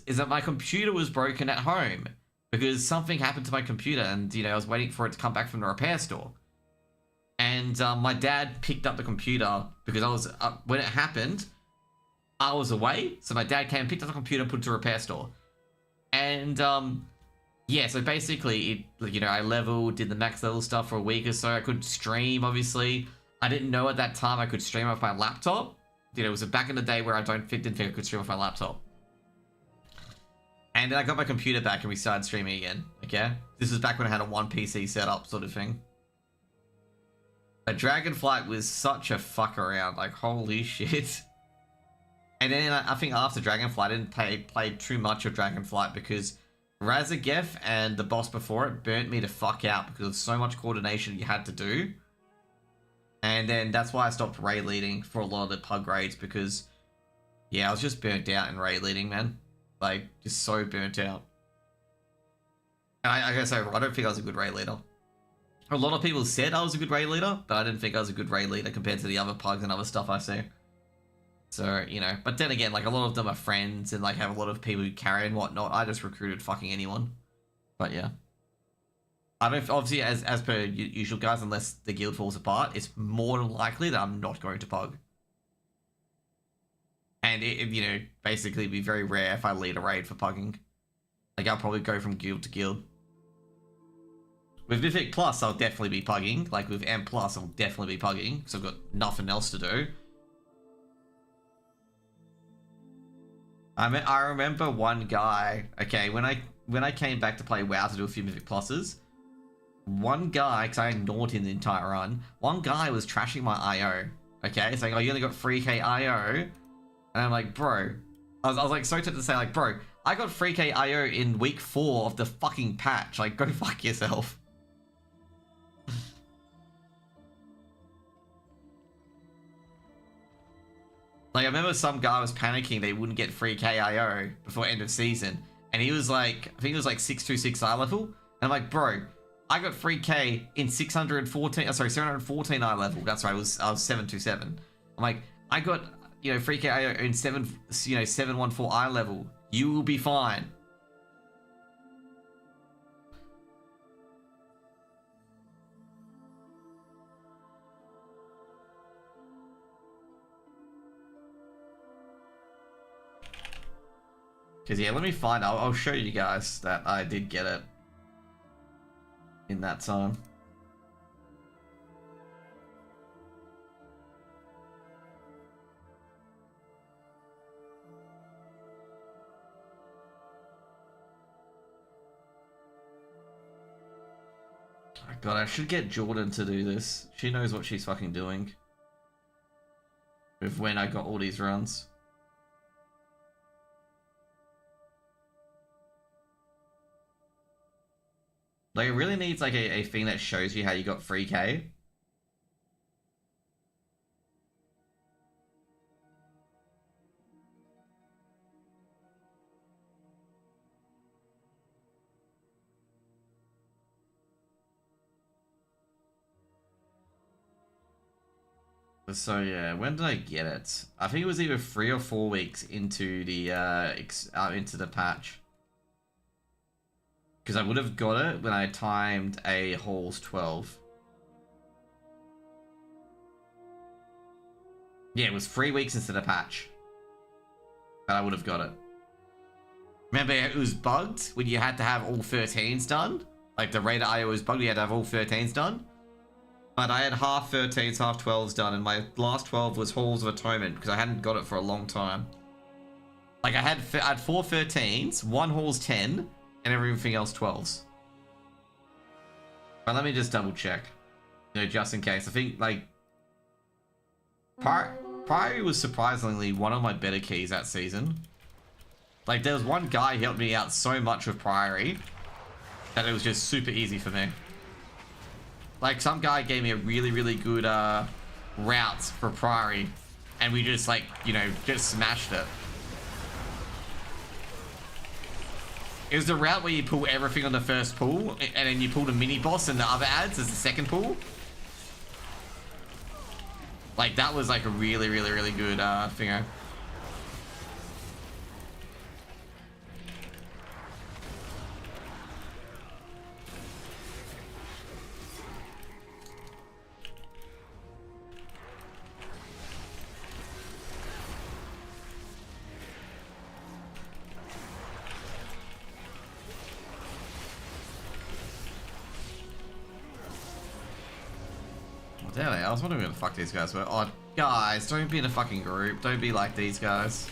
is that my computer was broken at home. Because something happened to my computer and, you know, I was waiting for it to come back from the repair store. And my dad picked up the computer because I was, when it happened, I was away. So my dad came, picked up the computer, put it to a repair store. And, yeah, so basically, you know, I leveled, did the max level stuff for a week or so. I could stream, obviously. I didn't know at that time I could stream off my laptop. You know, it was back in the day where I didn't think I could stream off my laptop. And then I got my computer back and we started streaming again, okay? This was back when I had a 1 PC setup sort of thing. But Dragonflight was such a fuck around, like, holy shit. And then I think after Dragonflight, I didn't play too much of Dragonflight because Razageth and the boss before it burnt me to fuck out because of so much coordination you had to do. And then that's why I stopped raid leading for a lot of the pug raids because, yeah, I was just burnt out in raid leading, man. Like, just so burnt out. And I gotta say, I don't think I was a good raid leader. A lot of people said I was a good raid leader, but I didn't think I was a good raid leader compared to the other pugs and other stuff I see. So, you know, but then again, like, a lot of them are friends and, like, have a lot of people who carry and whatnot. I just recruited fucking anyone. But, yeah. I don't, obviously, as per usual, guys, unless the guild falls apart, it's more than likely that I'm not going to pug. And, you know, basically it'd be very rare if I lead a raid for pugging. Like, I'll probably go from guild to guild. With Mythic Plus, I'll definitely be pugging. Like, with M Plus, I'll definitely be pugging, because I've got nothing else to do. I remember one guy, okay, when I came back to play WoW to do a few Mythic Pluses, one guy, because I ignored him the entire run, one guy was trashing my IO, okay, saying, oh, you only got 3k IO, and I'm like, bro, I was like so tempted to say, like, bro, I got 3k IO in week 4 of the fucking patch, like, go fuck yourself. Like, I remember some guy was panicking they wouldn't get 3k IO before end of season. And he was like, I think it was like 626 eye level. And I'm like, bro, I got 3k in 714 eye level. That's right, I was 727. I'm like, I got, you know, 3k IO in 714 eye level. You will be fine. Because, yeah, let me find out. I'll show you guys that I did get it in that time. Oh, God, I should get Jordan to do this. She knows what she's fucking doing. With when I got all these runs. Like, it really needs, like, a thing that shows you how you got 3k. So, yeah, when did I get it? I think it was either 3 or 4 weeks into the, patch. Because I would have got it when I timed a Halls 12. Yeah, it was 3 weeks into the patch. But I would have got it. Remember, it was bugged when you had to have all 13s done? Like, the Raider IO was bugged, you had to have all 13s done? But I had half 13s, half 12s done, and my last 12 was Halls of Atonement, because I hadn't got it for a long time. Like, I had 4 13s, 1 Halls 10, and everything else 12s. But let me just double check. You know, just in case. I think, like... Priory was surprisingly one of my better keys that season. Like, there was one guy who helped me out so much with Priory that it was just super easy for me. Like, some guy gave me a really, really good route for Priory, and we just, like, you know, just smashed it. It was the route where you pull everything on the first pull, and then you pull the mini boss and the other ads as the second pull. Like, that was like a really, really, really good thingo. Damn it, I was wondering where the fuck these guys were. Oh, guys, don't be in a fucking group. Don't be like these guys.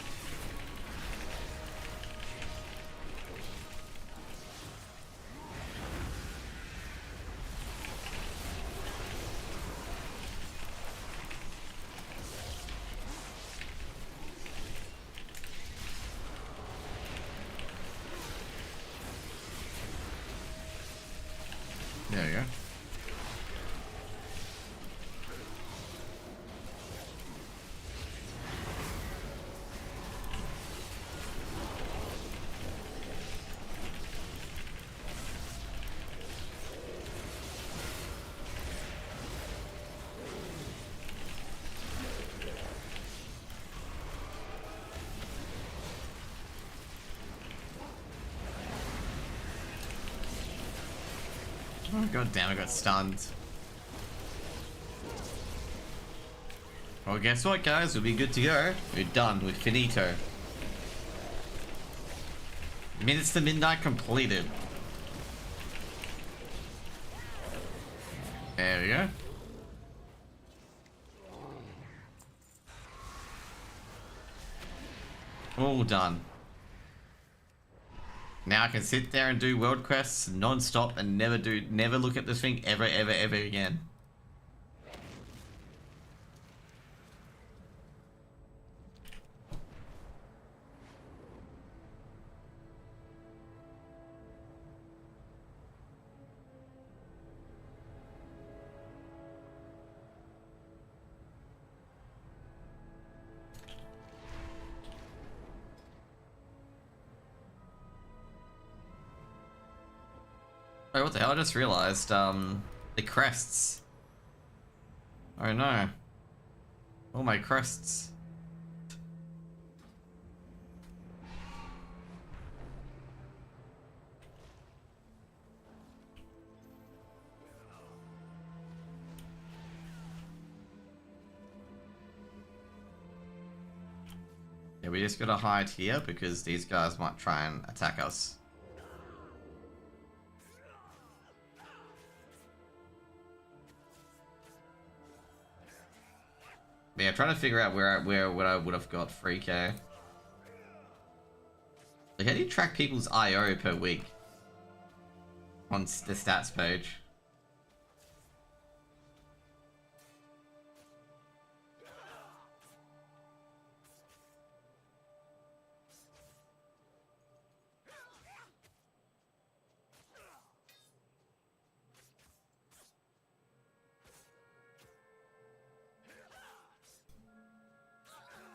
There we go. Oh god damn, I got stunned. Well, guess what, guys? We'll be good to go. We're done. We're finito. Minutes to midnight completed. There we go. All done. Now I can sit there and do world quests non-stop and never look at this thing ever again. Oh, what the hell? I just realized, the crests. Oh no. All my crests. Yeah, we just gotta hide here because these guys might try and attack us. Yeah, trying to figure out what I would have got 3k. Like, how do you track people's IO per week on the stats page?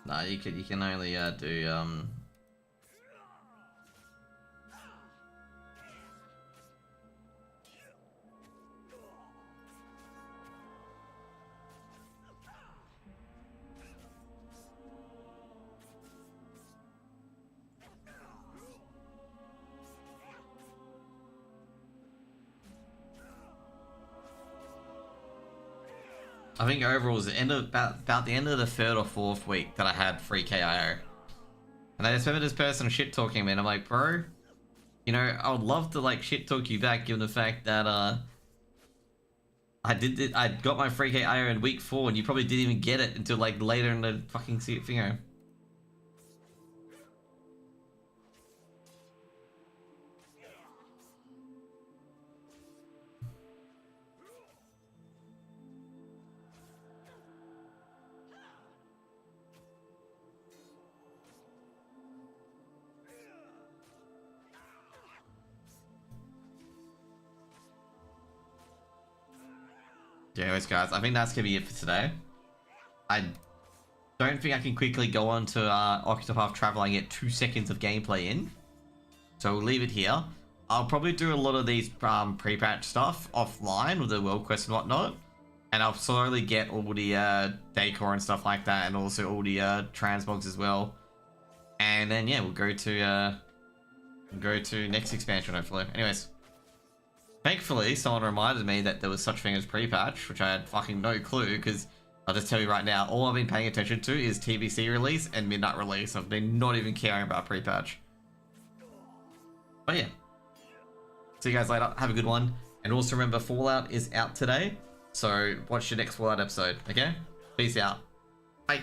Nah, you can only do I think overall it was the end of about the end of the 3rd or 4th week that I had 3k IO. And I just remember this person shit talking me and I'm like, bro, you know, I would love to like shit talk you back given the fact that I got my 3k IO in week 4 and you probably didn't even get it until like later in the fucking thing. Yeah, anyways guys, I think that's gonna be it for today. I don't think I can quickly go on to Octopath Traveler and get 2 seconds of gameplay in. So we'll leave it here. I'll probably do a lot of these pre-patch stuff offline with the world quest and whatnot. And I'll slowly get all the decor and stuff like that and also all the transmogs as well. And then yeah, we'll go to next expansion hopefully. Anyways. Thankfully, someone reminded me that there was such thing as pre-patch, which I had fucking no clue, because I'll just tell you right now, all I've been paying attention to is TBC release and midnight release. I've been not even caring about pre-patch. But yeah. See you guys later. Have a good one. And also remember, Fallout is out today, so watch your next Fallout episode, okay? Peace out. Bye.